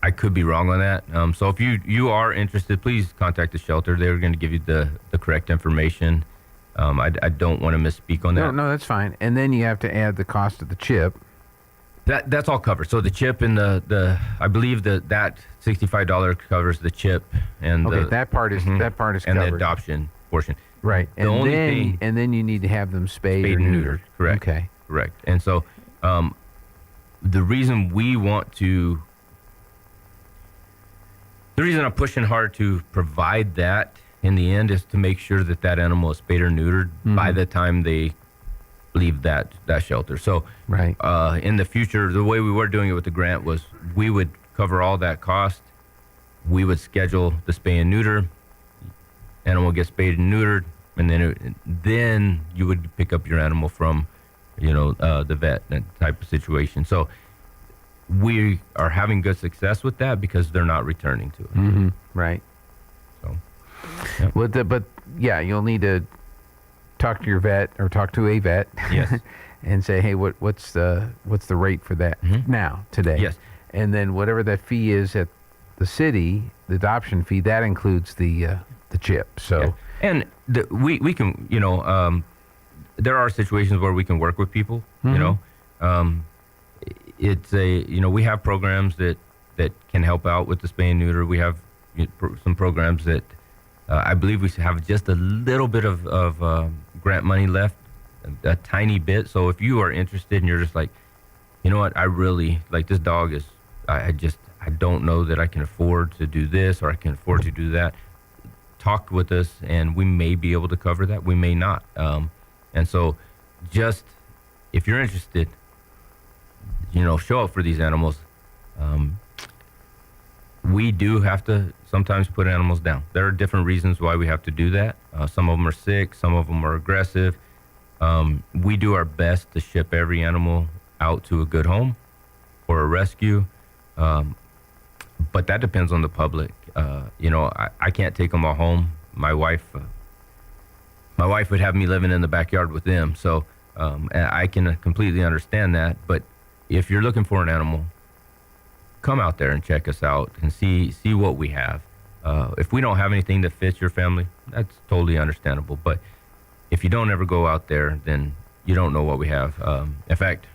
I could be wrong on that. So if you are interested, please contact the shelter. They're going to give you the correct information. I don't want to misspeak on that. No, that's fine. And then you have to add the cost of the chip. That's all covered. So the chip and the I believe that $65 covers the chip and that part is and covered. The adoption portion. Right. And then you need to have them spayed or neutered. Correct. Okay. Correct. And so the reason I'm pushing hard to provide that in the end is to make sure that animal is spayed or neutered by the time they leave that shelter. So right. In the future, the way we were doing it with the grant was we would cover all that cost. We would schedule the spay and neuter. Animal gets spayed and neutered, and then you would pick up your animal from, the vet, that type of situation. So we are having good success with that because they're not returning to it. Mm-hmm. Right. So Yep. But yeah, you'll need to talk to your vet or talk to a vet. Yes. And say, hey, what's the rate for that now, today? Yes. And then whatever that fee is at the city, the adoption fee, that includes the chip. So. Yeah. And we can, there are situations where we can work with people, it's we have programs that can help out with the spay and neuter. We have some programs that I believe we have just a little bit of grant money left, a tiny bit. So if you are interested and you're just like, you know what, I really like this dog is, I don't know that I can afford to do this or I can afford to do that. Talk with us and we may be able to cover that. We may not. And so just if you're interested, show up for these animals. We do have to sometimes put animals down. There are different reasons why we have to do that. Some of them are sick, some of them are aggressive. We do our best to ship every animal out to a good home or a rescue. But that depends on the public. I can't take them all home. My wife would have me living in the backyard with them. So and I can completely understand that. But if you're looking for an animal, come out there and check us out and see what we have. If we don't have anything that fits your family, that's totally understandable. But if you don't ever go out there, then you don't know what we have. In fact,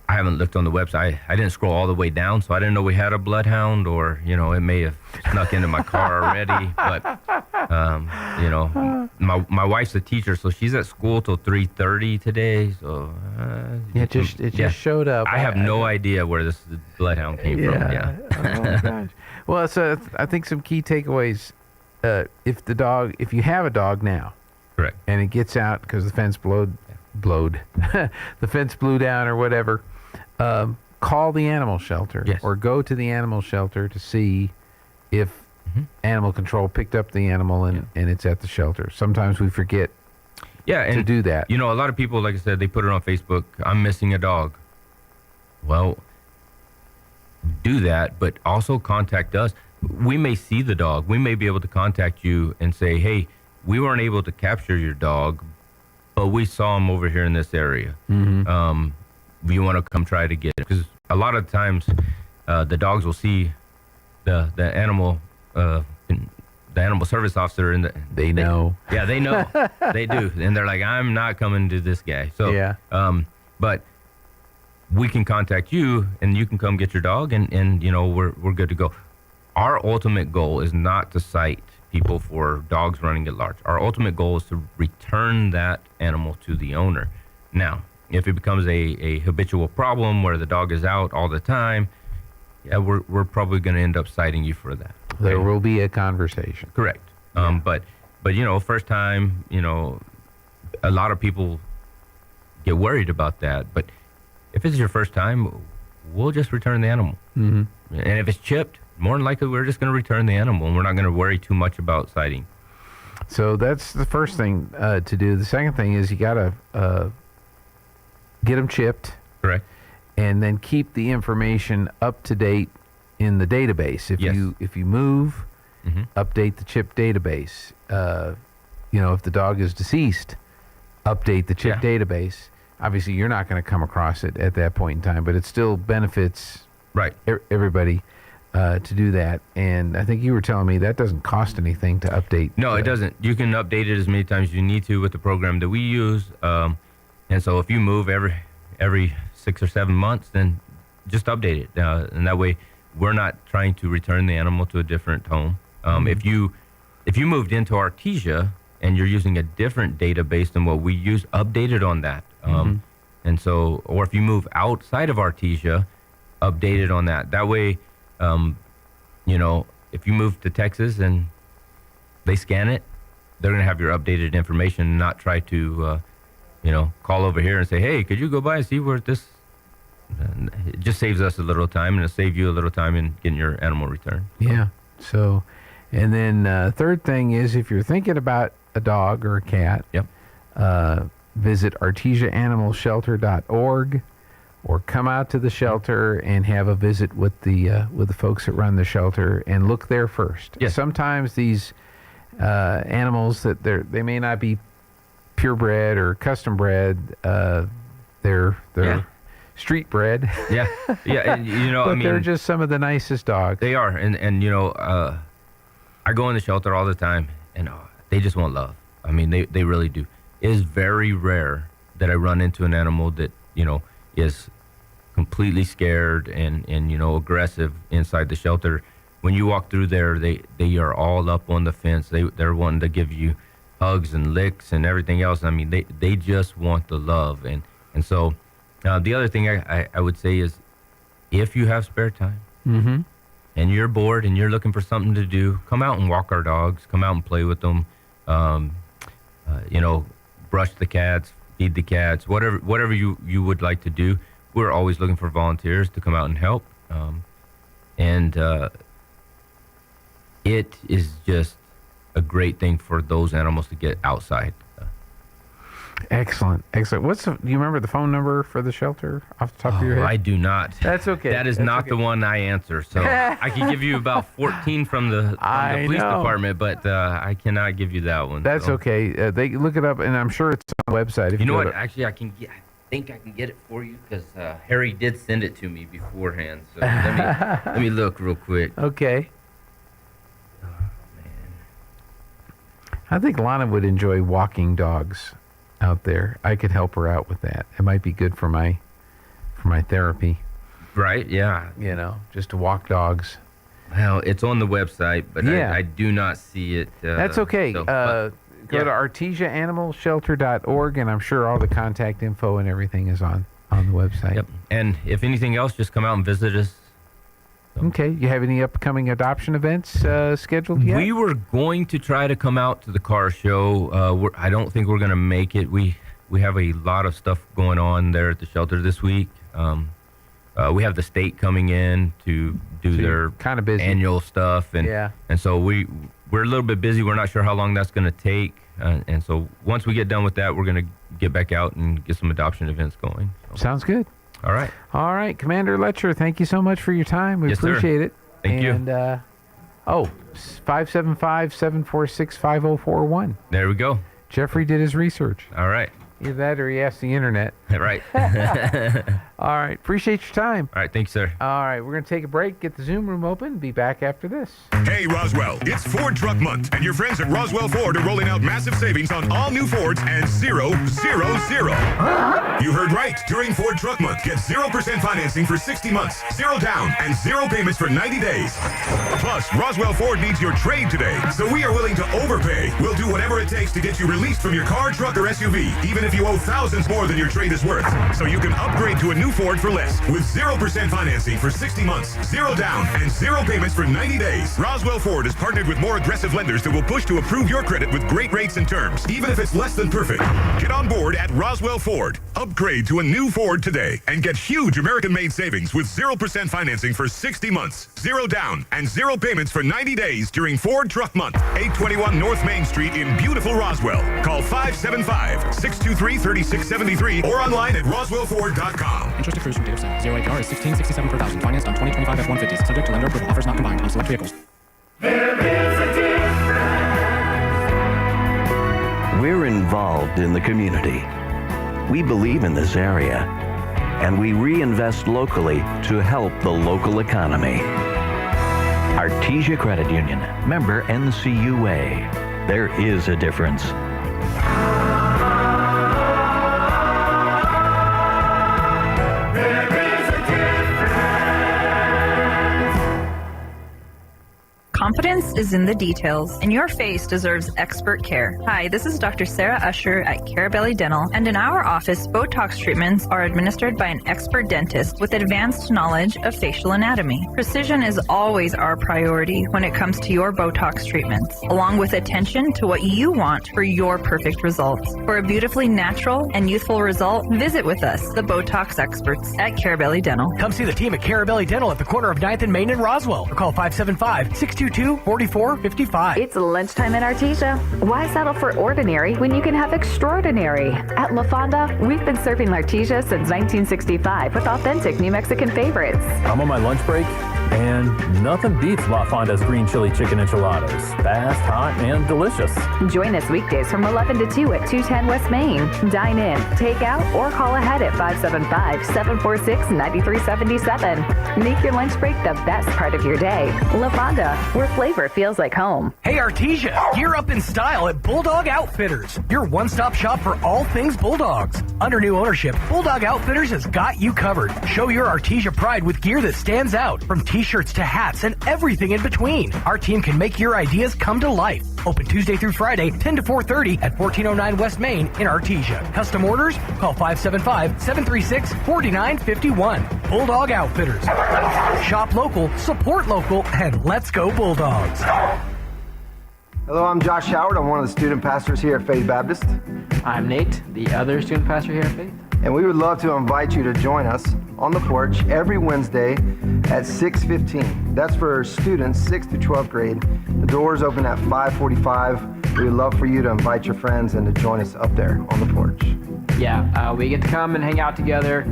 I haven't looked on the website. I didn't scroll all the way down, so I didn't know we had a bloodhound, or it may have snuck into my car already. But my wife's a teacher, so she's at school till 3:30 today. So it just showed up. I have no idea where this bloodhound came from. Yeah. Oh gosh. Well, so I think some key takeaways. If you have a dog now, correct, and it gets out because the fence the fence blew down or whatever, call the animal shelter. Yes. Or go to the animal shelter to see if animal control picked up the animal and it's at the shelter. Sometimes we forget to do that. A lot of people, like I said, they put it on Facebook, I'm missing a dog. Well, do that, but also contact us. We may see the dog. We may be able to contact you and say, hey, we weren't able to capture your dog, but we saw him over here in this area. You want to come try to get it? Because a lot of times the dogs will see the animal service officer they know. Yeah, they know. They do. And they're like, I'm not coming to this guy. So, yeah. But we can contact you and you can come get your dog and we're good to go. Our ultimate goal is not to cite people for dogs running at large. Our ultimate goal is to return that animal to the owner. Now, if it becomes a habitual problem where the dog is out all the time, yeah, we're probably going to end up citing you for that. Okay? There will be a conversation. Correct. Yeah. But first time, a lot of people get worried about that. But if it's your first time, we'll just return the animal. And if it's chipped, more than likely we're just going to return the animal and we're not going to worry too much about citing. So that's the first thing to do. The second thing is you got to get them chipped. Correct. And then keep the information up to date in the database. If you move, update the chip database. If the dog is deceased, update the chip database. Obviously, you're not going to come across it at that point in time, but it still benefits everybody to do that. And I think you were telling me that doesn't cost anything to update. No, it doesn't. You can update it as many times as you need to with the program that we use. And so if you move every 6 or 7 months, then just update it. And that way we're not trying to return the animal to a different home. If you moved into Artesia and you're using a different database than what we use, update it on that. And so, or if you move outside of Artesia, update it on that. That way, if you move to Texas and they scan it, they're going to have your updated information and not try to, call over here and say, hey, could you go by and see where this... It just saves us a little time, and it'll save you a little time in getting your animal returned. Yeah. So, and then third thing is if you're thinking about a dog or a cat, visit artesiaanimalshelter.org or come out to the shelter and have a visit with the folks that run the shelter and look there first. Yes. Sometimes these animals that they may not be purebred or custom bred. They're street bred. Yeah, and but I mean, they're just some of the nicest dogs. They are, and I go in the shelter all the time, and they just want love. I mean, they really do. It is very rare that I run into an animal that is completely scared and aggressive inside the shelter. When you walk through there, they are all up on the fence. They're wanting to give you hugs and licks and everything else. I mean, they just want the love, and so the other thing I would say is, if you have spare time and you're bored and you're looking for something to do, come out and walk our dogs. Come out and play with them. Brush the cats, feed the cats, whatever you would like to do. We're always looking for volunteers to come out and help. It is just a great thing for those animals to get outside. Excellent. Do you remember the phone number for the shelter off the top of your head? I do not. That's okay. That is not the one I answer. So I can give you about 14 from the police department, but I cannot give you that one. That's okay. They look it up, and I'm sure it's on the website. If you know what? Actually, I think I can get it for you because Harry did send it to me beforehand. So let me look real quick. Okay. I think Lana would enjoy walking dogs out there. I could help her out with that. It might be good for my therapy. Right, yeah. Just to walk dogs. Well, it's on the website, but I do not see it. That's okay. Go to artesiaanimalshelter.org, and I'm sure all the contact info and everything is on the website. Yep. And if anything else, just come out and visit us. Okay. You have any upcoming adoption events scheduled yet? We were going to try to come out to the car show. I don't think we're going to make it. We have a lot of stuff going on there at the shelter this week. We have the state coming in to do their kind of busy annual stuff, and so we're a little bit busy. We're not sure how long that's going to take, and so once we get done with that, we're going to get back out and get some adoption events going. So. Sounds good. All right. Commander Letcher, thank you so much for your time. We appreciate it. Thank you. And 575-746-5041. There we go. Jeffrey did his research. All right. Either that or he asked the internet. Right. All right. Appreciate your time. All right. Thanks, sir. All right. We're going to take a break, get the Zoom room open, be back after this. Hey, Roswell, it's Ford Truck Month, and your friends at Roswell Ford are rolling out massive savings on all new Fords and 0, 0, 0. You heard right. During Ford Truck Month, get 0% financing for 60 months, 0 down, and 0 payments for 90 days. Plus, Roswell Ford needs your trade today, so we are willing to overpay. We'll do whatever it takes to get you released from your car, truck, or SUV, even if you owe thousands more than your trade is worth, so you can upgrade to a new Ford for less with 0% financing for 60 months, 0 down, and 0 payments for 90 days. Roswell Ford has partnered with more aggressive lenders that will push to approve your credit with great rates and terms, even if it's less than perfect. Get on board at Roswell Ford. Upgrade to a new Ford today and get huge American-made savings with 0% financing for 60 months, 0 down, and 0 payments for 90 days during Ford Truck Month. 821 North Main Street in beautiful Roswell. Call 575-623-3673 or online at roswellford.com. Interest accrues from date of sale. 0 APR is $16.67 per thousand. Financed on 2025 F-150s. Subject to lender approval. Offers not combined on select vehicles. There is a difference. We're involved in the community. We believe in this area, and we reinvest locally to help the local economy. Artesia Credit Union, member NCUA. There is a difference. Confidence is in the details, and your face deserves expert care. Hi, this is Dr. Sarah Usher at Carabelli Dental, and in our office, Botox treatments are administered by an expert dentist with advanced knowledge of facial anatomy. Precision is always our priority when it comes to your Botox treatments, along with attention to what you want for your perfect results. For a beautifully natural and youthful result, visit with us, the Botox experts at Carabelli Dental. Come see the team at Carabelli Dental at the corner of 9th and Main in Roswell, or call 575-622-4455. It's lunchtime in Artesia. Why settle for ordinary when you can have extraordinary? At La Fonda, we've been serving Artesia since 1965 with authentic New Mexican favorites. I'm on my lunch break, And nothing beats LaFonda's green chili chicken enchiladas. Fast, hot, and delicious. Join us weekdays from 11 to 2 at 210 West Main. Dine in, take out, or call ahead at 575-746-9377. Make your lunch break the best part of your day. La Fonda, where flavor feels like home. Hey, Artesia, gear up in style at Bulldog Outfitters, your one-stop shop for all things Bulldogs. Under new ownership, Bulldog Outfitters has got you covered. Show your Artesia pride with gear that stands out, from t-shirts to hats and everything in between. Our team can make your ideas come to life. Open Tuesday through Friday, 10 to 4:30 at 1409 West Main in Artesia. Custom orders? Call 575-736-4951. Bulldog Outfitters. Shop local, support local, and let's go Bulldogs. Hello, I'm Josh Howard. I'm one of the student pastors here at Faith Baptist. I'm Nate, the other student pastor here at Faith. And we would love to invite you to join us on the porch every Wednesday at 6:15. That's for students 6th through 12th grade. The doors open at 5:45. We would love for you to invite your friends and to join us up there on the porch. Yeah, we get to come and hang out together.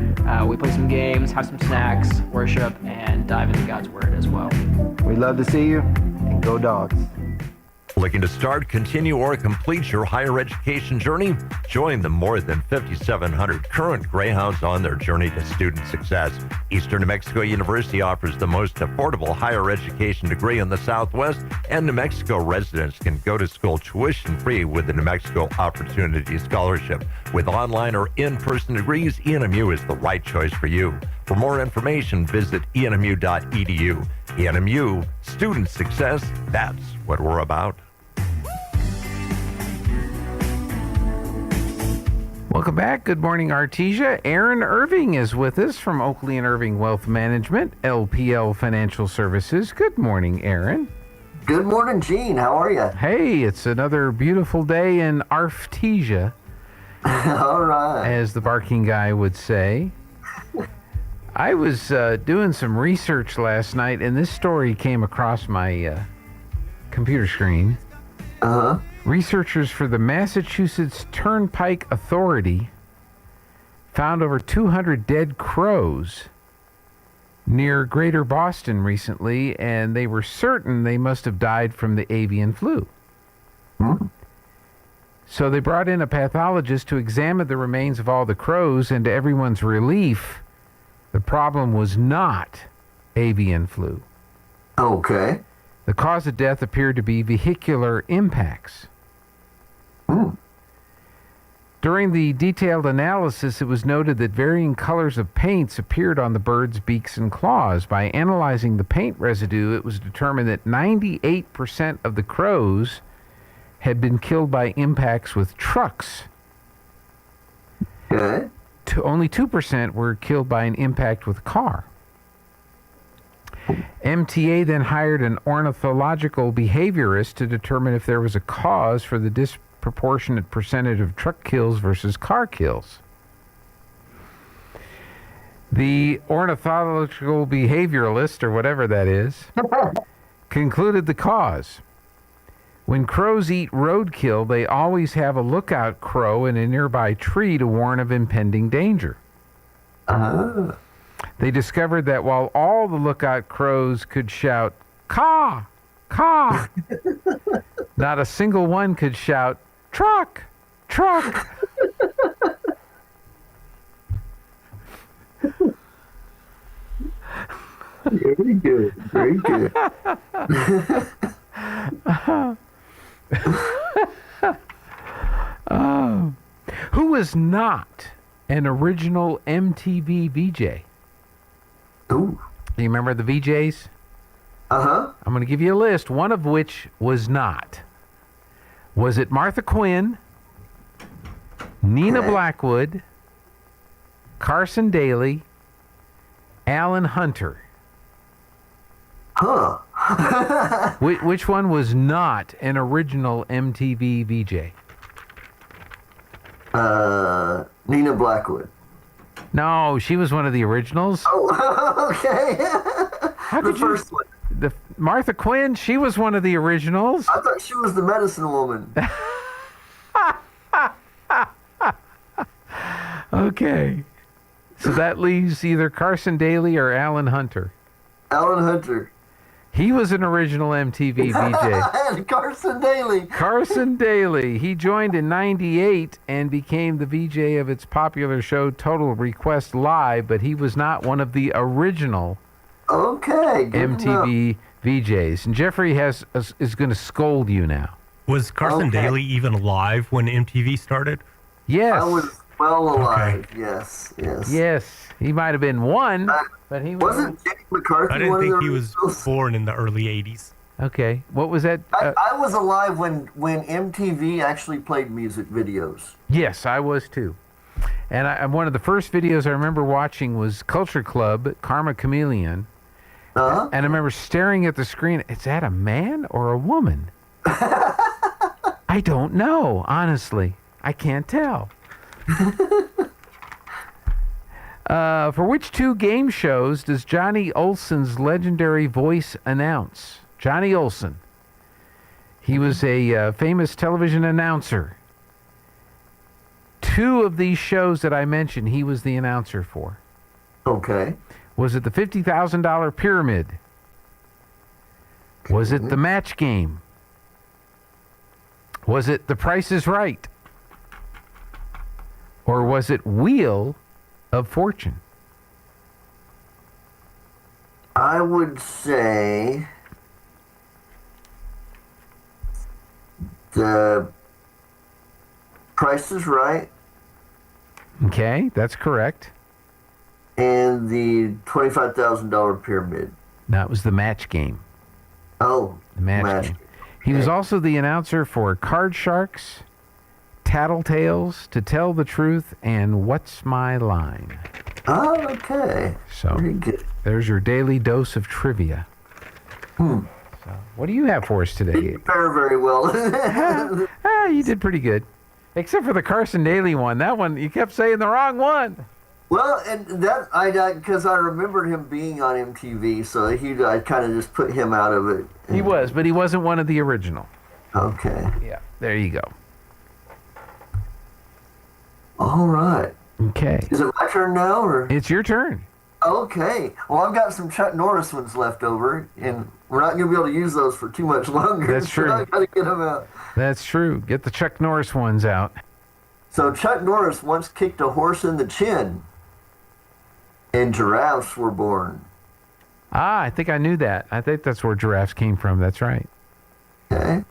We play some games, have some snacks, worship, and dive into God's Word as well. We'd love to see you, and go Dogs. Looking to start, continue, or complete your higher education journey? Join the more than 5,700 current Greyhounds on their journey to student success. Eastern New Mexico University offers the most affordable higher education degree in the Southwest, and New Mexico residents can go to school tuition-free with the New Mexico Opportunity Scholarship. With online or in-person degrees, ENMU is the right choice for you. For more information, visit enmu.edu. ENMU, student success, that's what we're about. Welcome back. Good morning, Artesia. Aaron Irving is with us from Oakley and Irving Wealth Management, LPL Financial Services. Good morning, Aaron. Good morning, Gene. How are you? Hey, it's another beautiful day in Artesia. All right. As the barking guy would say. I was doing some research last night, and this story came across my computer screen. Uh-huh. Researchers for the Massachusetts Turnpike Authority found over 200 dead crows near Greater Boston recently, and they were certain they must have died from the avian flu. So they brought in a pathologist to examine the remains of all the crows, and to everyone's relief, the problem was not avian flu. Okay. The cause of death appeared to be vehicular impacts. During the detailed analysis, it was noted that varying colors of paints appeared on the birds' beaks and claws. By analyzing the paint residue, it was determined that 98% of the crows had been killed by impacts with trucks. Okay. Only 2% were killed by an impact with a car. MTA then hired an ornithological behaviorist to determine if there was a cause for the disproportionate percentage of truck kills versus car kills. The ornithological behavioralist, or whatever that is, concluded the cause. When crows eat roadkill, they always have a lookout crow in a nearby tree to warn of impending danger. They discovered that while all the lookout crows could shout, caw, caw, not a single one could shout, truck, truck. Very good. Very good. Who was not an original MTV VJ? Ooh. Do you remember the VJs? Uh-huh. I'm going to give you a list, one of which was not. Was it Martha Quinn, Nina Blackwood, Carson Daly, Alan Hunter? Huh. Which one was not an original MTV VJ? Nina Blackwood. No, she was one of the originals. Oh, okay. How could you? First one. Martha Quinn, she was one of the originals. I thought she was the medicine woman. Okay. So that leaves either Carson Daly or Alan Hunter. Alan Hunter. He was an original MTV VJ. And Carson Daly. Carson Daly. He joined in 98 and became the VJ of its popular show Total Request Live, but he was not one of the original MTV VJs. And Jeffrey is going to scold you now. Was Carson Daly even alive when MTV started? Yes. I was well alive. Okay. Yes. Yes. He might have been one, but he wasn't. Jake McCarthy. I didn't think he was born in the early '80s. Okay. What was that? I was alive when MTV actually played music videos. Yes, I was too. And one of the first videos I remember watching was Culture Club, Karma Chameleon. Uh-huh. And I remember staring at the screen. Is that a man or a woman? I don't know, honestly. I can't tell. For which two game shows does Johnny Olson's legendary voice announce? Johnny Olson. He was a famous television announcer. Two of these shows that I mentioned, he was the announcer for. Okay. Was it the $50,000 Pyramid? Was it the Match Game? Was it The Price is Right? Or was it Wheel of Fortune? I would say The Price is Right. Okay, that's correct. And the $25,000 Pyramid. That was the Match Game. Oh, the Match Game. He was also the announcer for Card Sharks, Tattletales, To Tell the Truth, and What's My Line? Oh, okay. So very good. There's your daily dose of trivia. So, what do you have for us today? Didn't fare very well. You did pretty good. Except for the Carson Daly one. That one, you kept saying the wrong one. Well, and that because I remembered him being on MTV, so I kind of just put him out of it. He was, but he wasn't one of the original. Okay. Yeah, there you go. All right. Okay. Is it my turn now, or? It's your turn. Okay. Well, I've got some Chuck Norris ones left over, and we're not going to be able to use those for too much longer. That's true. So I got to get them out. That's true. Get the Chuck Norris ones out. So Chuck Norris once kicked a horse in the chin, and giraffes were born. I think I knew that. I think that's where giraffes came from. That's right. Okay.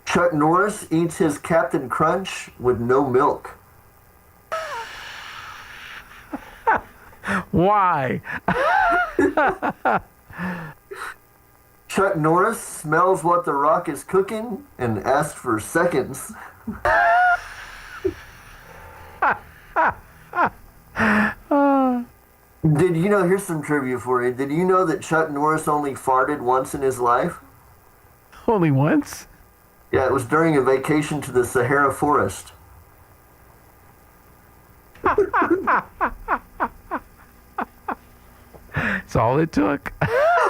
Chuck Norris eats his Captain Crunch with no milk. Why? Chuck Norris smells what The Rock is cooking and asks for seconds. Did you know, here's some trivia for you. Did you know that Chuck Norris only farted once in his life? Only once? Yeah, it was during a vacation to the Sahara Forest. That's all it took.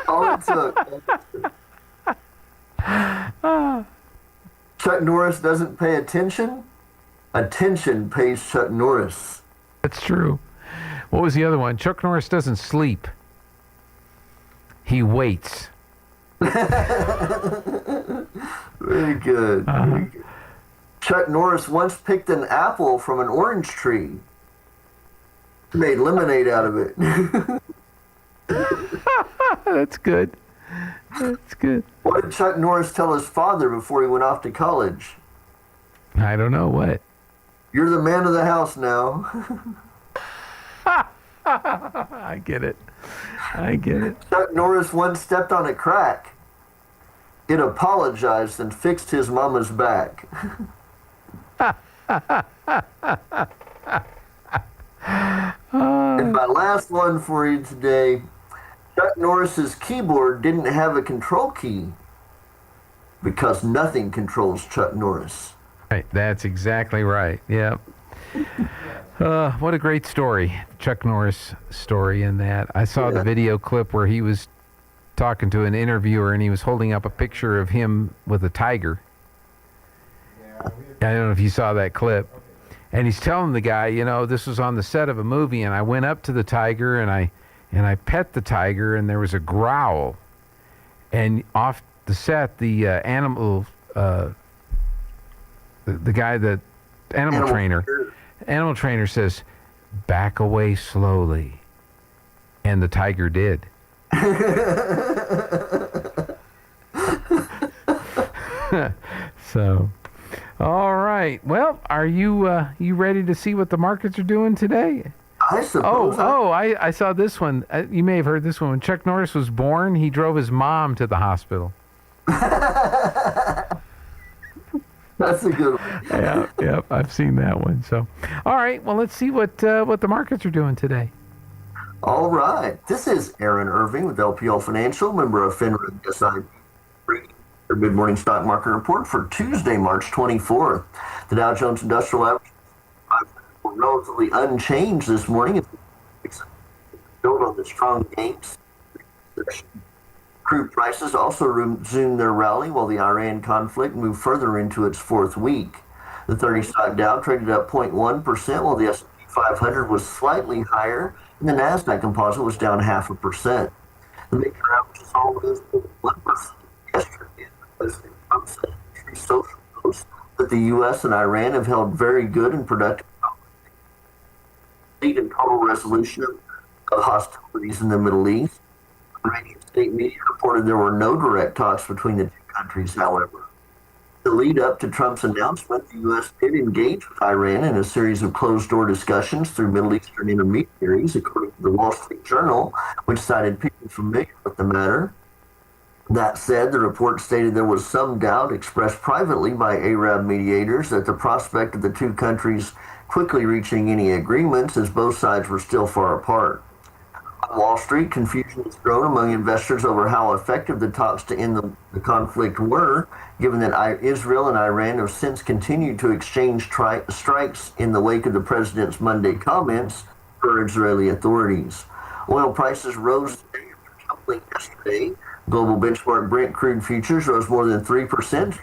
All it took. Chuck Norris doesn't pay attention. Attention pays Chuck Norris. That's true. What was the other one? Chuck Norris doesn't sleep. He waits. Very good. Very good. Chuck Norris once picked an apple from an orange tree. Made lemonade out of it. That's good. That's good. What did Chuck Norris tell his father before he went off to college? I don't know what. You're the man of the house now. I get it. I get it. Chuck Norris once stepped on a crack. It apologized and fixed his mama's back. And my last one for you today. Chuck Norris's keyboard didn't have a control key because nothing controls Chuck Norris. Right, that's exactly right. Yeah. What a great story, Chuck Norris story in that. I saw the video clip where he was talking to an interviewer and he was holding up a picture of him with a tiger. I don't know if you saw that clip. And he's telling the guy, you know, this was on the set of a movie and I went up to the tiger and and I pet the tiger, and there was a growl. And off the set, the animal trainer says, "Back away slowly," and the tiger did. So, all right. Well, are you ready to see what the markets are doing today? I suppose. I saw this one. You may have heard this one. When Chuck Norris was born, he drove his mom to the hospital. That's a good one. Yeah, I've seen that one. So, all right. Well, let's see what the markets are doing today. All right. This is Aaron Irving with LPL Financial, member of FINRA and SIP. Your mid-morning stock market report for Tuesday, March 24th. The Dow Jones Industrial Average were relatively unchanged this morning. It's built on the strong gains. Crude prices also resumed their rally while the Iran conflict moved further into its fourth week. The 30-stock Dow traded up 0.1%, while the S&P 500 was slightly higher, and the NASDAQ composite was down 0.5%. The major averages all rose 1% yesterday. President Trump said in three social posts that the U.S. and Iran have held very good and productive lead in total resolution of hostilities in the Middle East. Iranian state media reported there were no direct talks between the two countries, however. The lead up to Trump's announcement, the U.S. did engage with Iran in a series of closed-door discussions through Middle Eastern intermediaries, according to the Wall Street Journal, which cited people familiar with the matter. That said, the report stated there was some doubt expressed privately by Arab mediators that the prospect of the two countries quickly reaching any agreements, as both sides were still far apart. On Wall Street, confusion has grown among investors over how effective the talks to end the conflict were, given that Israel and Iran have since continued to exchange strikes in the wake of the president's Monday comments per Israeli authorities. Oil prices rose today after tumbling yesterday. Global benchmark Brent crude futures rose more than 3%,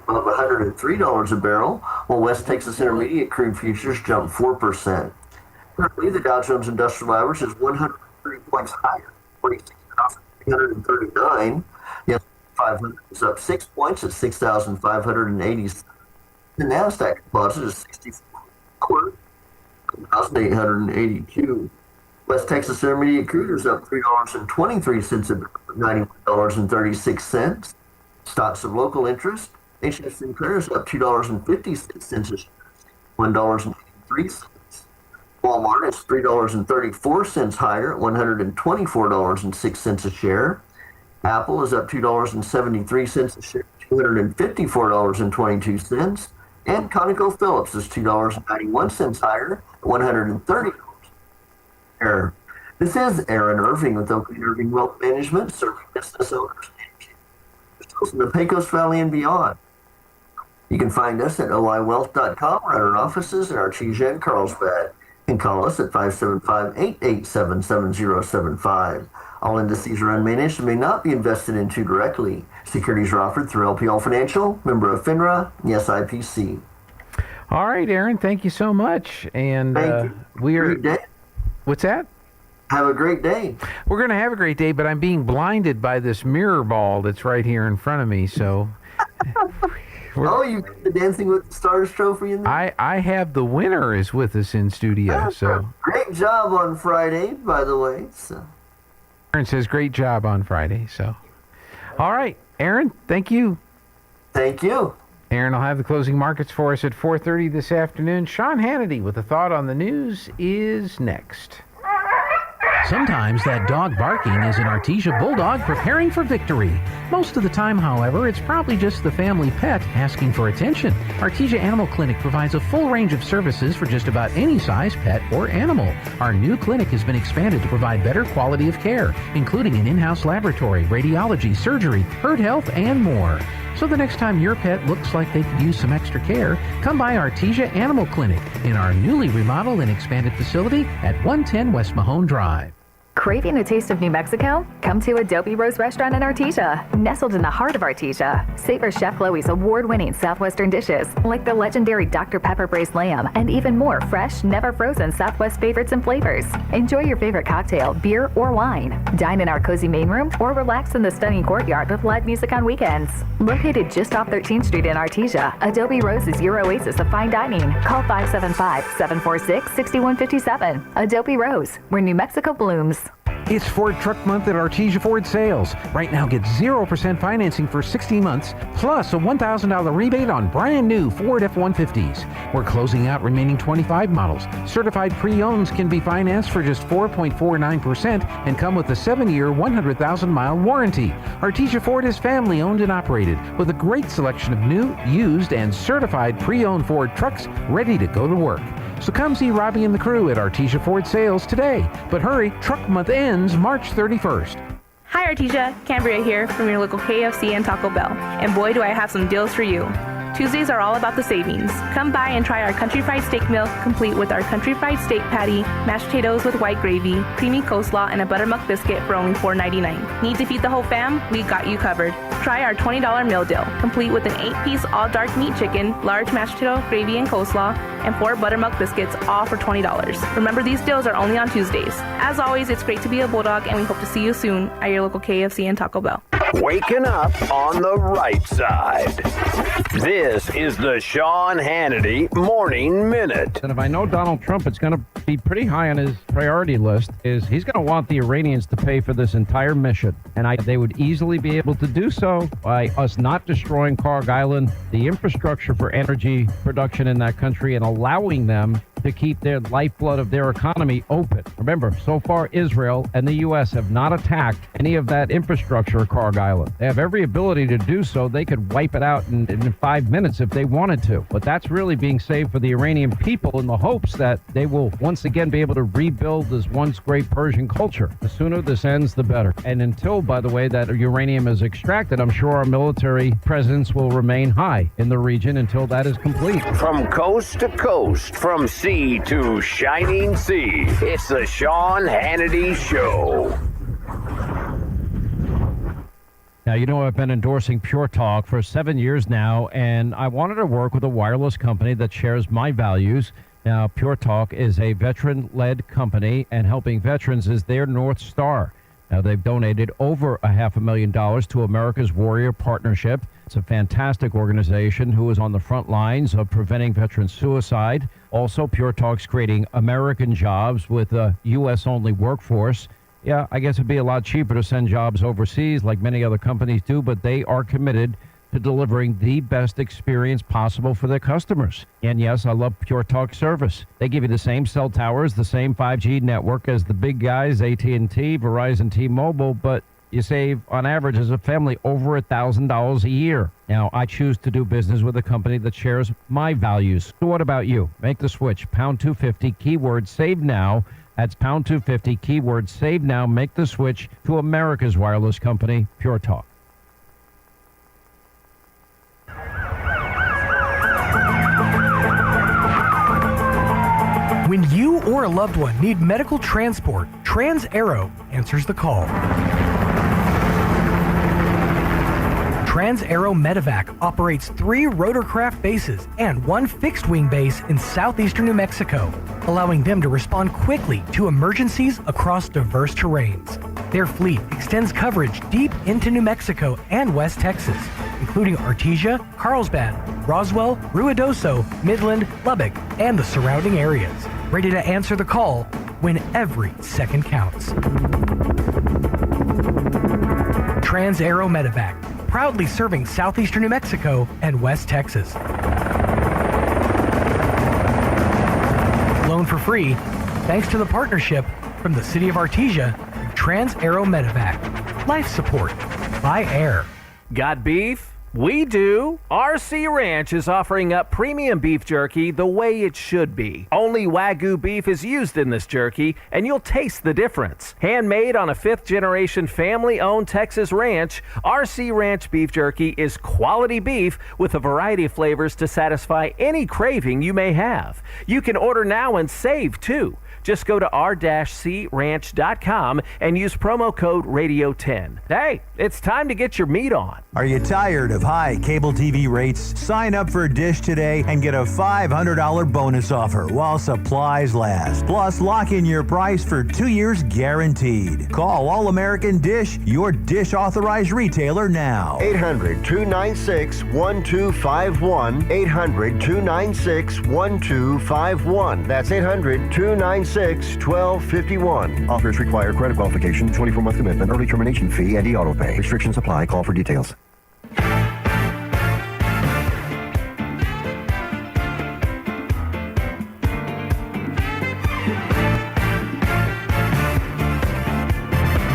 above $103 a barrel, while West Texas Intermediate crude futures jumped 4%. Currently, the Dow Jones Industrial Average is 130 points higher, 46,339. The S&P 500 is up 6 points at 6,580. The NASDAQ composite is 64,882. West Texas Intermediate crude is up $3.23 a barrel, $91.36. Stocks of local interest, H.F. Sinclair is up $2.50 a share, $1.83. Walmart is $3.34 higher at $124.06 a share. Apple is up $2.73 a share, $254.22. And ConocoPhillips is $2.91 higher at $130. This is Aaron Irving with Oakley Irving Wealth Management, serving business owners in the Pecos Valley and beyond. You can find us at oiwealth.com or at our offices in Artesia and Carlsbad. You can call us at 575-887-7075. All indices are unmanaged and may not be invested into directly. Securities are offered through LPL Financial, member of FINRA, and the SIPC. All right, Aaron, thank you so much. And we are... What's that? Have a great day. We're going to have a great day, but I'm being blinded by this mirror ball that's right here in front of me, so... you got the Dancing with the Stars trophy in there? I have the winner is with us in studio, so... Great job on Friday, by the way. So. Aaron says great job on Friday, so... All right, Aaron, thank you. Thank you. Aaron will have the closing markets for us at 4:30 this afternoon. Sean Hannity with a thought on the news is next. Sometimes that dog barking is an Artesia Bulldog preparing for victory. Most of the time, however, it's probably just the family pet asking for attention. Artesia Animal Clinic provides a full range of services for just about any size pet or animal. Our new clinic has been expanded to provide better quality of care, including an in-house laboratory, radiology, surgery, herd health, and more. So the next time your pet looks like they could use some extra care, come by Artesia Animal Clinic in our newly remodeled and expanded facility at 110 West Mahone Drive. Craving a taste of New Mexico? Come to Adobe Rose Restaurant in Artesia. Nestled in the heart of Artesia, savor Chef Chloe's award-winning Southwestern dishes like the legendary Dr. Pepper braised lamb and even more fresh, never frozen Southwest favorites and flavors. Enjoy your favorite cocktail, beer, or wine. Dine in our cozy main room or relax in the stunning courtyard with live music on weekends. Located just off 13th Street in Artesia, Adobe Rose is your oasis of fine dining. Call 575-746-6157. Adobe Rose, where New Mexico blooms. It's Ford Truck Month at Artesia Ford Sales. Right now, get 0% financing for 60 months, plus a $1,000 rebate on brand new Ford F-150s. We're closing out remaining 25 models. Certified pre-owns can be financed for just 4.49% and come with a 7-year, 100,000-mile warranty. Artesia Ford is family-owned and operated with a great selection of new, used, and certified pre-owned Ford trucks ready to go to work. So come see Robbie and the crew at Artesia Ford Sales today. But hurry, Truck Month ends March 31st. Hi Artesia, Cambria here from your local KFC and Taco Bell. And boy do I have some deals for you. Tuesdays are all about the savings. Come by and try our country fried steak meal, complete with our country fried steak patty, mashed potatoes with white gravy, creamy coleslaw, and a buttermilk biscuit for only $4.99. Need to feed the whole fam? We got you covered. Try our $20 meal deal, complete with an 8-piece all dark meat chicken, large mashed potato, gravy, and coleslaw, and 4 buttermilk biscuits, all for $20. Remember, these deals are only on Tuesdays. As always, it's great to be a Bulldog, and we hope to see you soon at your local KFC and Taco Bell. Waking up on the right side. This is the Sean Hannity Morning Minute. And if I know Donald Trump, it's going to be pretty high on his priority list, is he's going to want the Iranians to pay for this entire mission. And they would easily be able to do so by us not destroying Karg Island, the infrastructure for energy production in that country, and allowing them to keep their lifeblood of their economy open. Remember, so far Israel and the U.S. have not attacked any of that infrastructure at Karg Island. They have every ability to do so. They could wipe it out in 5 minutes if they wanted to. But that's really being saved for the Iranian people in the hopes that they will once again be able to rebuild this once great Persian culture. The sooner this ends, the better. And until, by the way, that uranium is extracted, I'm sure our military presence will remain high in the region until that is complete. From coast to coast, from sea to shining sea, it's the Sean Hannity Show. Now, you know, I've been endorsing Pure Talk for 7 years now, and I wanted to work with a wireless company that shares my values. Now, Pure Talk is a veteran-led company, and helping veterans is their North Star. Now, they've donated over $500,000 to America's Warrior Partnership. It's a fantastic organization who is on the front lines of preventing veteran suicide. Also, Pure Talk's creating American jobs with a U.S.-only workforce. Yeah, I guess it'd be a lot cheaper to send jobs overseas like many other companies do, but they are committed to delivering the best experience possible for their customers. And yes, I love Pure Talk service. They give you the same cell towers, the same 5G network as the big guys, AT&T, Verizon, T-Mobile, but you save, on average, as a family, over $1,000 a year. Now, I choose to do business with a company that shares my values. So what about you? Make the switch. Pound 250, keyword save now. That's pound 250, keyword save now. Make the switch to America's wireless company, Pure Talk. When you or a loved one need medical transport, Trans-Aero answers the call. Trans-Aero Medevac operates 3 rotorcraft bases and 1 fixed-wing base in southeastern New Mexico, allowing them to respond quickly to emergencies across diverse terrains. Their fleet extends coverage deep into New Mexico and West Texas, including Artesia, Carlsbad, Roswell, Ruidoso, Midland, Lubbock, and the surrounding areas, ready to answer the call when every second counts. Trans-Aero Medevac, proudly serving southeastern New Mexico and West Texas. Flown for free, thanks to the partnership from the City of Artesia and Trans-Aero Medevac. Life support by air. Got beef? We do. RC Ranch is offering up premium beef jerky the way it should be. Only Wagyu beef is used in this jerky, and you'll taste the difference. Handmade on a 5th-generation family-owned Texas ranch, RC Ranch beef jerky is quality beef with a variety of flavors to satisfy any craving you may have. You can order now and save, too. Just go to r-cranch.com and use promo code radio10. Hey, it's time to get your meat on. Are you tired of high cable TV rates? Sign up for Dish today and get a $500 bonus offer while supplies last. Plus, lock in your price for 2 years guaranteed. Call All American Dish, your Dish authorized retailer now. 800-296-1251. 800-296-1251. That's 800-296-1251. Offers require credit qualification, 24-month commitment, early termination fee, and e-auto pay. Restrictions apply. Call for details.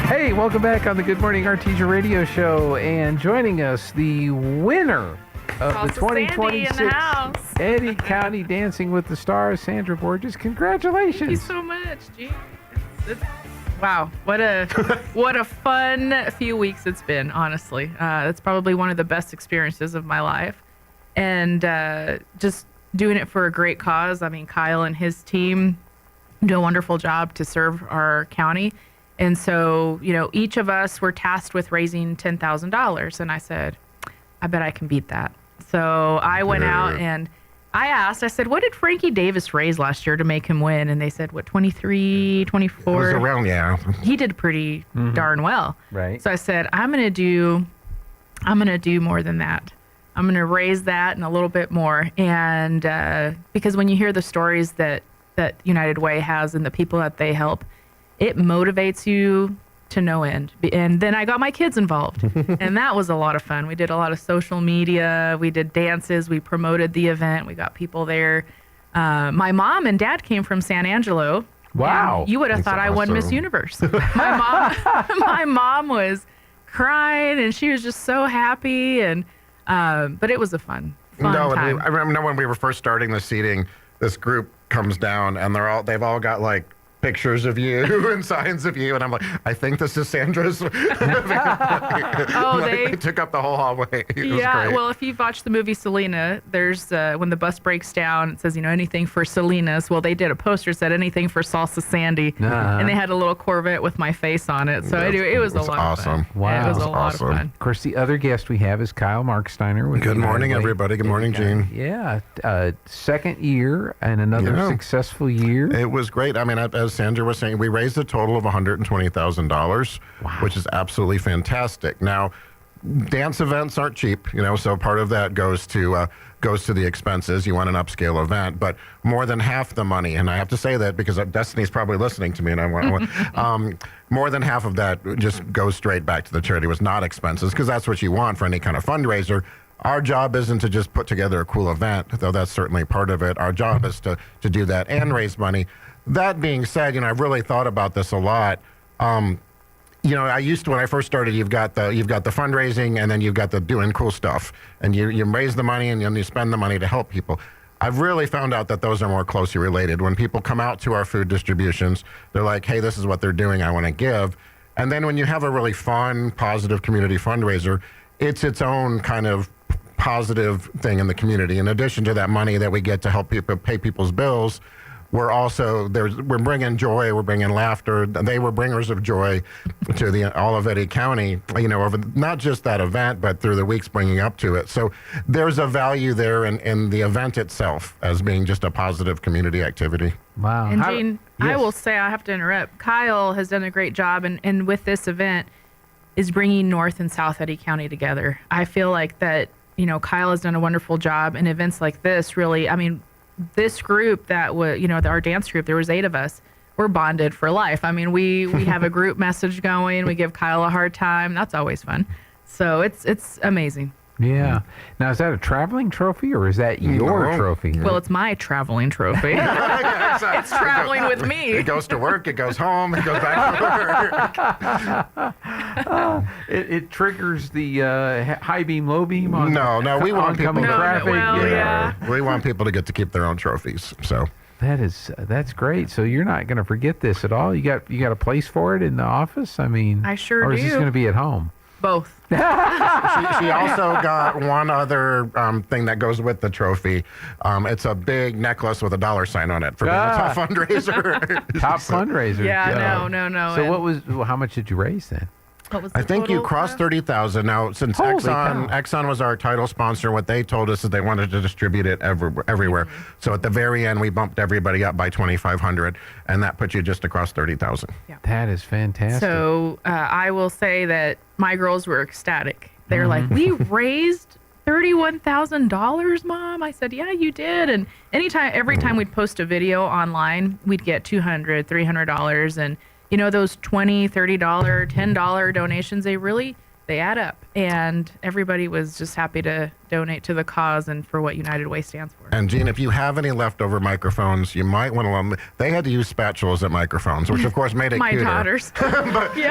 Hey, welcome back on the Good Morning Artesia radio show. And joining us, the winner of the 2026 Eddy County Dancing with the Stars, Sandra Borges. Congratulations. Thank you so much, Gene. Wow, what a fun few weeks it's been, honestly. It's probably one of the best experiences of my life. And just doing it for a great cause. I mean, Kyle and his team do a wonderful job to serve our county. And so, each of us were tasked with raising $10,000. And I said, I bet I can beat that. So I went out and I said, what did Frankie Davis raise last year to make him win? And they said, 23, 24? It was around, yeah. He did pretty darn well. Right. So I said, I'm going to do more than that. I'm going to raise that and a little bit more. And because when you hear the stories that United Way has and the people that they help, it motivates you to no end. And then I got my kids involved, and that was a lot of fun. We did a lot of social media. We did dances. We promoted the event. We got people there. My mom and dad came from San Angelo. Wow. You would have thought I won Miss Universe. My mom was crying, and she was just so happy. And but it was a fun time. I remember when we were first starting the seating, this group comes down, and they've all got like pictures of you and signs of you, and I'm like, I think this is Sandra's. They took up the whole hallway. It was great. Well, if you've watched the movie Selena, there's when the bus breaks down, it says, anything for Selena's. Well, they did a poster that said anything for Salsa Sandy, and they had a little Corvette with my face on it. So it was a lot of fun. Wow. It was a lot of fun. Of course, the other guest we have is Kyle Marksteiner. Good morning, everybody. Good morning, Gene. Yeah. Second year and another successful year. It was great. I mean, as Sandra was saying, we raised a total of $120,000, which is absolutely fantastic. Now, dance events aren't cheap, so part of that goes to the expenses. You want an upscale event, but more than half the money, and I have to say that because Destiny's probably listening to me, and I want more than half of that just goes straight back to the charity. It was not expenses, because that's what you want for any kind of fundraiser. Our job isn't to just put together a cool event, though that's certainly part of it. Our job is to do that and raise money. That being said, I've really thought about this a lot. I used to, when I first started, you've got the fundraising, and then you've got the doing cool stuff, and you raise the money and you spend the money to help people. I've really found out that those are more closely related. When people come out to our food distributions, they're like, hey, this is what they're doing, I want to give. And then when you have a really fun, positive community fundraiser, it's its own kind of positive thing in the community. In addition to that money that we get to help people pay people's bills, we're bringing joy, we're bringing laughter. They were bringers of joy to all of Eddy County, over not just that event, but through the weeks bringing up to it. So there's a value there in the event itself as being just a positive community activity. Wow. And Gene, I will say, I have to interrupt. Kyle has done a great job, and with this event, is bringing North and South Eddy County together. I feel like that, Kyle has done a wonderful job, and events like this really, this group that was, our dance group, there was 8 of us. We're bonded for life. We have a group message going. We give Kyle a hard time. That's always fun. So it's amazing. Yeah. Now, is that a traveling trophy or is that your trophy? Well, it's my traveling trophy. It's traveling with me. It goes to work, it goes home, it goes back to work. It triggers the high beam, low beam on No, we want people oncoming traffic. We want people to get to keep their own trophies. So that's great. So you're not going to forget this at all. You got a place for it in the office. I mean, I sure or is do. this going to be at home? Both. she also got one other thing that goes with the trophy. It's a big necklace with a dollar sign on it for being a top fundraiser. Top fundraiser. Yeah, no. So how much did you raise then? What was I think you crossed 30,000. Now, since Exxon was our title sponsor, what they told us is they wanted to distribute it everywhere. So at the very end, we bumped everybody up by 2,500, and that put you just across 30,000. Yeah. That is fantastic. So I will say that my girls were ecstatic. They're like, we raised $31,000, Mom. I said, yeah, you did. And every time we'd post a video online, we'd get $200, $300, and those $20, $30, $10 donations, they add up. And everybody was just happy to donate to the cause and for what United Way stands for. And Gene, if you have any leftover microphones, you might want to. They had to use spatulas at microphones, which of course made it My cuter. daughters.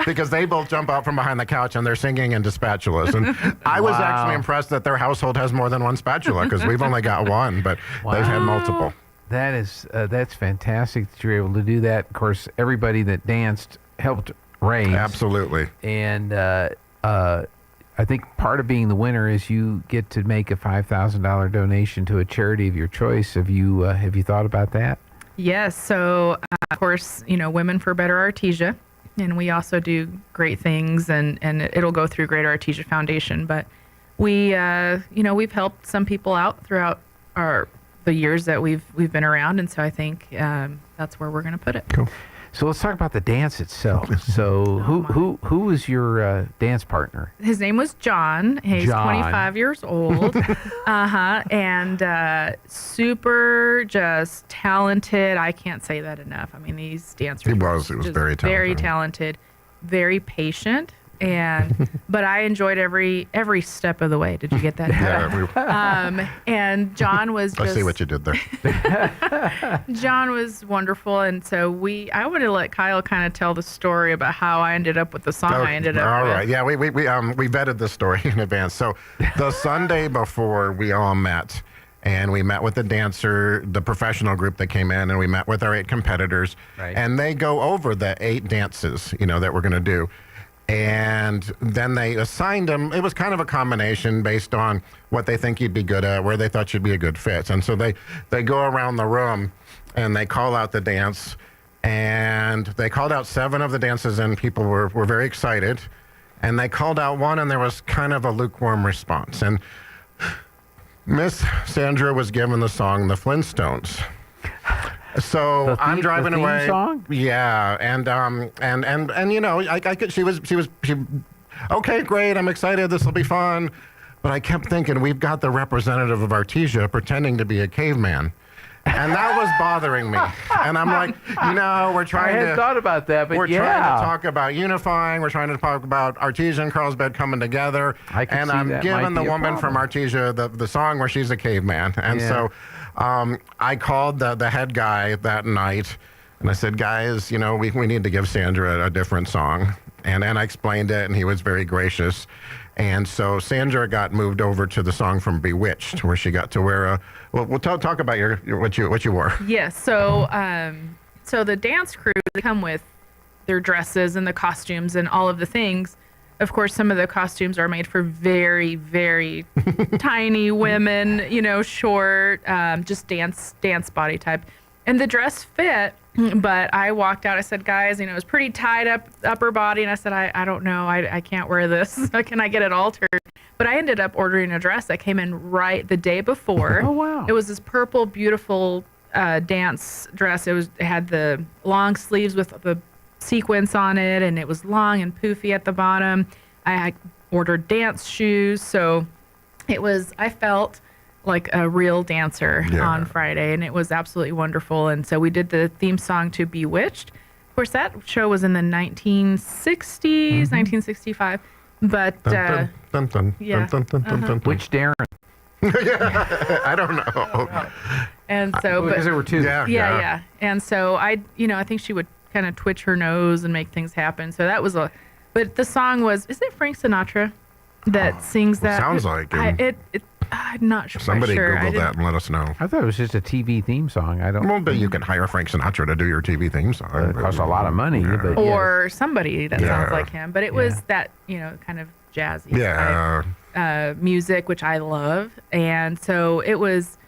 Because they both jump out from behind the couch and they're singing into spatulas. And I was actually impressed that their household has more than one spatula because we've only got one, but they've had multiple. That's fantastic that you're able to do that. Of course, everybody that danced helped raise. Absolutely. And I think part of being the winner is you get to make a $5,000 donation to a charity of your choice. Have you thought about that? Yes. So, of course, Women for Better Artesia. And we also do great things, and it'll go through Greater Artesia Foundation. But we've helped some people out throughout the years that we've been around, and so I think that's where we're going to put it. Cool. So let's talk about the dance itself. So who was your dance partner? His name was John. He's John. 25 years old. And super just talented. I can't say that enough. I mean, these dancers. He was very talented. Very talented, very patient. But I enjoyed every step of the way. Did you get that? Yeah. And John was just, I see what you did there. John was wonderful, and so I want to let Kyle kind of tell the story about how I ended up with the song I ended up with. All right. Yeah, we vetted the story in advance. So the Sunday before, we all met. And we met with the dancer, the professional group that came in, and we met with our 8 competitors. Right. And they go over the 8 dances, that we're going to do. And then they assigned them. It was kind of a combination based on what they think you'd be good at, where they thought you'd be a good fit. And so they go around the room and they call out the dance. And they called out 7 of the dances, and people were very excited. And they called out one, and there was kind of a lukewarm response. And Miss Sandra was given the song "The Flintstones." So I'm driving away. Song? Yeah, and I could. She was. Okay, great. I'm excited. This will be fun. But I kept thinking, we've got the representative of Artesia pretending to be a caveman. And that was bothering me. And I'm like, we're trying I had thought about that, but we're trying to talk about unifying. We're trying to talk about Artesia and Carlsbad coming together. And I'm giving the woman from Artesia the song where she's a caveman. And so I called the head guy that night, and I said, guys, we need to give Sandra a different song. And I explained it, and he was very gracious. And so Sandra got moved over to the song from Bewitched, where she got to wear a. Well, we'll talk about what you wore. Yes. So the dance crew, they come with their dresses and the costumes and all of the things. Of course, some of the costumes are made for very, very tiny women, short, just dance body type. And the dress fit, but I walked out. I said, guys, it was pretty tied up upper body. And I said, I don't know. I can't wear this. Can I get it altered? But I ended up ordering a dress that came in right the day before. Oh, wow. It was this purple, beautiful dance dress. It had the long sleeves with the sequins on it, and it was long and poofy at the bottom. I ordered dance shoes. So I felt like a real dancer on Friday, and it was absolutely wonderful. And so we did the theme song to Bewitched. Of course, that show was in the 1960s, 1965. But yeah. Which Darren? I don't know. And so, because there were two. Yeah. And so I think she would kind of twitch her nose and make things happen. So that was but the song was, is it Frank Sinatra that sings that? Sounds like it. I'm not sure. Somebody Google that and let us know. I thought it was just a TV theme song. I don't. Well, but you can hire Frank Sinatra to do your TV theme song. It costs a lot of money, but or somebody that sounds like him. But it was that kind of jazzy music, which I love, and so it was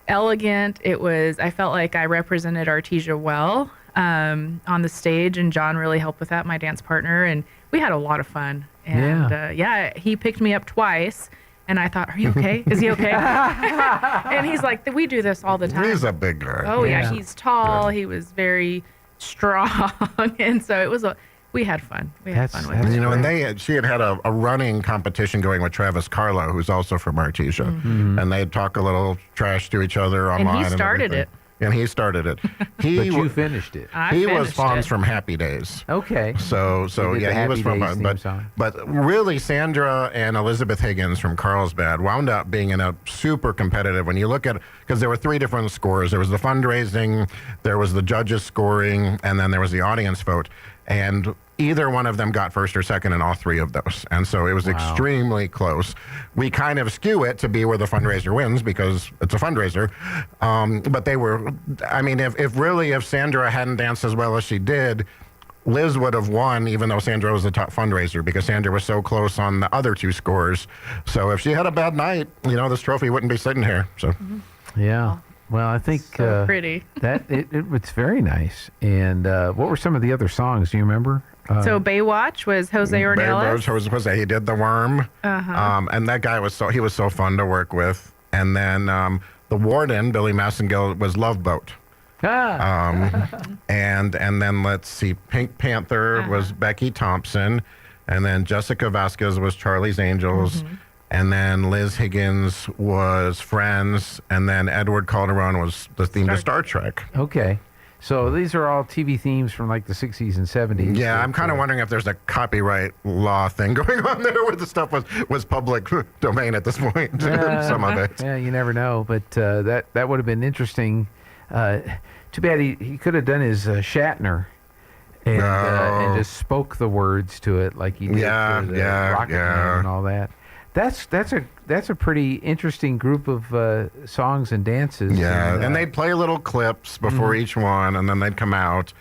elegant. I felt like I represented Artesia well on the stage, and John really helped with that, my dance partner, and we had a lot of fun. And he picked me up twice. And I thought, are you okay? Is he okay? And he's like, we do this all the time. He's a big guy. Oh, yeah. He's tall. Yeah. He was very strong. And so we had fun. We had fun with it. And she had a running competition going with Travis Carlo, who's also from Artesia. Mm-hmm. And they'd talk a little trash to each other online. And he started it. And he started it. But you finished it. He was Fonz from Happy Days. Okay. So yeah, he was from. But really, Sandra and Elizabeth Higgins from Carlsbad wound up being in a super competitive. When you look at, because there were 3 different scores. There was the fundraising, there was the judges scoring, and then there was the audience vote. And either one of them got first or second in all 3 of those. And so it was extremely close. We kind of skew it to be where the fundraiser wins because it's a fundraiser. But they were, I mean, if Sandra hadn't danced as well as she did, Liz would have won, even though Sandra was the top fundraiser, because Sandra was so close on the other 2 scores. So if she had a bad night, this trophy wouldn't be sitting here. So, yeah. Well, I think so pretty. that it's very nice. And what were some of the other songs? Do you remember? So Baywatch was Jose Ornelas. Jose, he did The Worm. And that guy was so fun to work with. And then the warden, Billy Massengill, was Love Boat. And then let's see, Pink Panther was Becky Thompson. And then Jessica Vasquez was Charlie's Angels. Mm-hmm. And then Liz Higgins was Friends, and then Edward Calderon was the theme to Star Trek. Okay. So these are all TV themes from like the 60s and 70s. Yeah, I'm kind of wondering if there's a copyright law thing going on there where the stuff was public domain at this point. Some of it. Yeah, you never know. But that would have been interesting. Too bad he could have done his Shatner. And just spoke the words to it like he did for the Rocket Man and all that. That's a pretty interesting group of songs and dances. Yeah, and they'd play little clips before each one, and then they'd come out,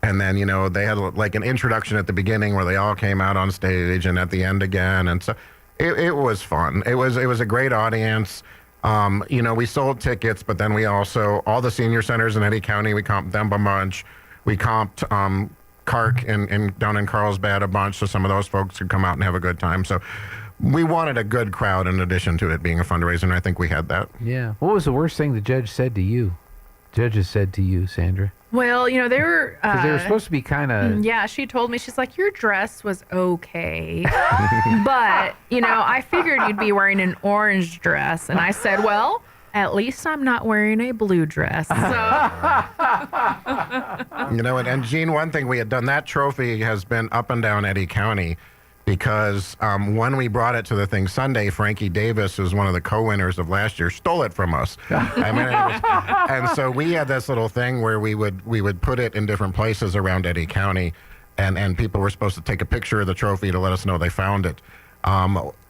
and then they had like an introduction at the beginning where they all came out on stage, and at the end again, and so it was fun. It was a great audience. We sold tickets, but then we also all the senior centers in Eddy County, we comped them a bunch. We comped Kark down in Carlsbad a bunch, so some of those folks could come out and have a good time. So. We wanted a good crowd in addition to it being a fundraiser, and I think we had that. Yeah. What was the worst thing the judge said to you? Judges said to you, Sandra? Well, they were... Because they were supposed to be kind of... Yeah, she told me, she's like, your dress was okay. But, I figured you'd be wearing an orange dress. And I said, well, at least I'm not wearing a blue dress. So. And Gene, one thing we had done, that trophy has been up and down Eddy County. Because when we brought it to the thing Sunday, Frankie Davis, who's one of the co-winners of last year, stole it from us. And so we had this little thing where we would put it in different places around Eddy County, and people were supposed to take a picture of the trophy to let us know they found it.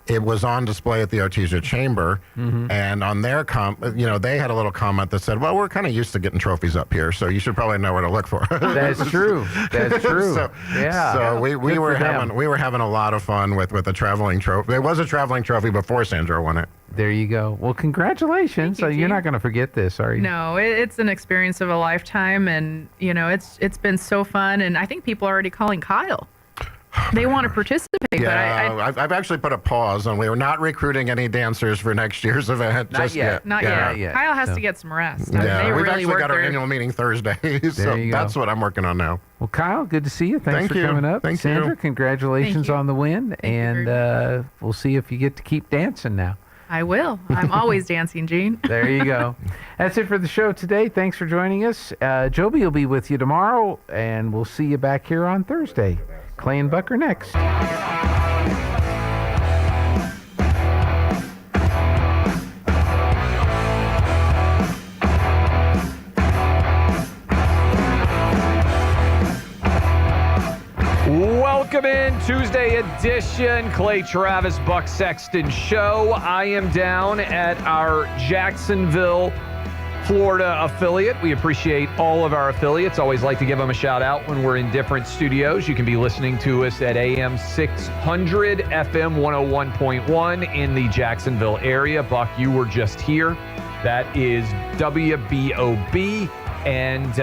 It was on display at the Artesia Chamber, and on their they had a little comment that said, "Well, we're kind of used to getting trophies up here, so you should probably know where to look for." That's true. That's true. So we were having a lot of fun with a traveling trophy. There was a traveling trophy before Sandra won it. There you go. Well, congratulations. So you're not going to forget this, are you? No, it's an experience of a lifetime, and it's been so fun, and I think people are already calling Kyle. They want to participate, yeah, but I've actually put a pause on. We were not recruiting any dancers for next year's event. Not yet. Not yet. Kyle has to get some rest. Yeah, we've actually got our annual meeting Thursday, so that's what I'm working on now. Well, Kyle, good to see you. Thanks for coming up. Thank Sandra, you. congratulations on the win, and we'll see if you get to keep dancing now. I will. I'm always dancing, Gene. There you go. That's it for the show today. Thanks for joining us. Joby will be with you tomorrow, and we'll see you back here on Thursday. Clay and Buck are next. Welcome in, Tuesday edition, Clay Travis, Buck Sexton Show. I am down at our Jacksonville, Florida affiliate. We appreciate all of our affiliates. Always like to give them a shout out when we're in different studios. You can be listening to us at AM 600, FM 101.1 in the Jacksonville area. Buck, you were just here. That is WBOB. And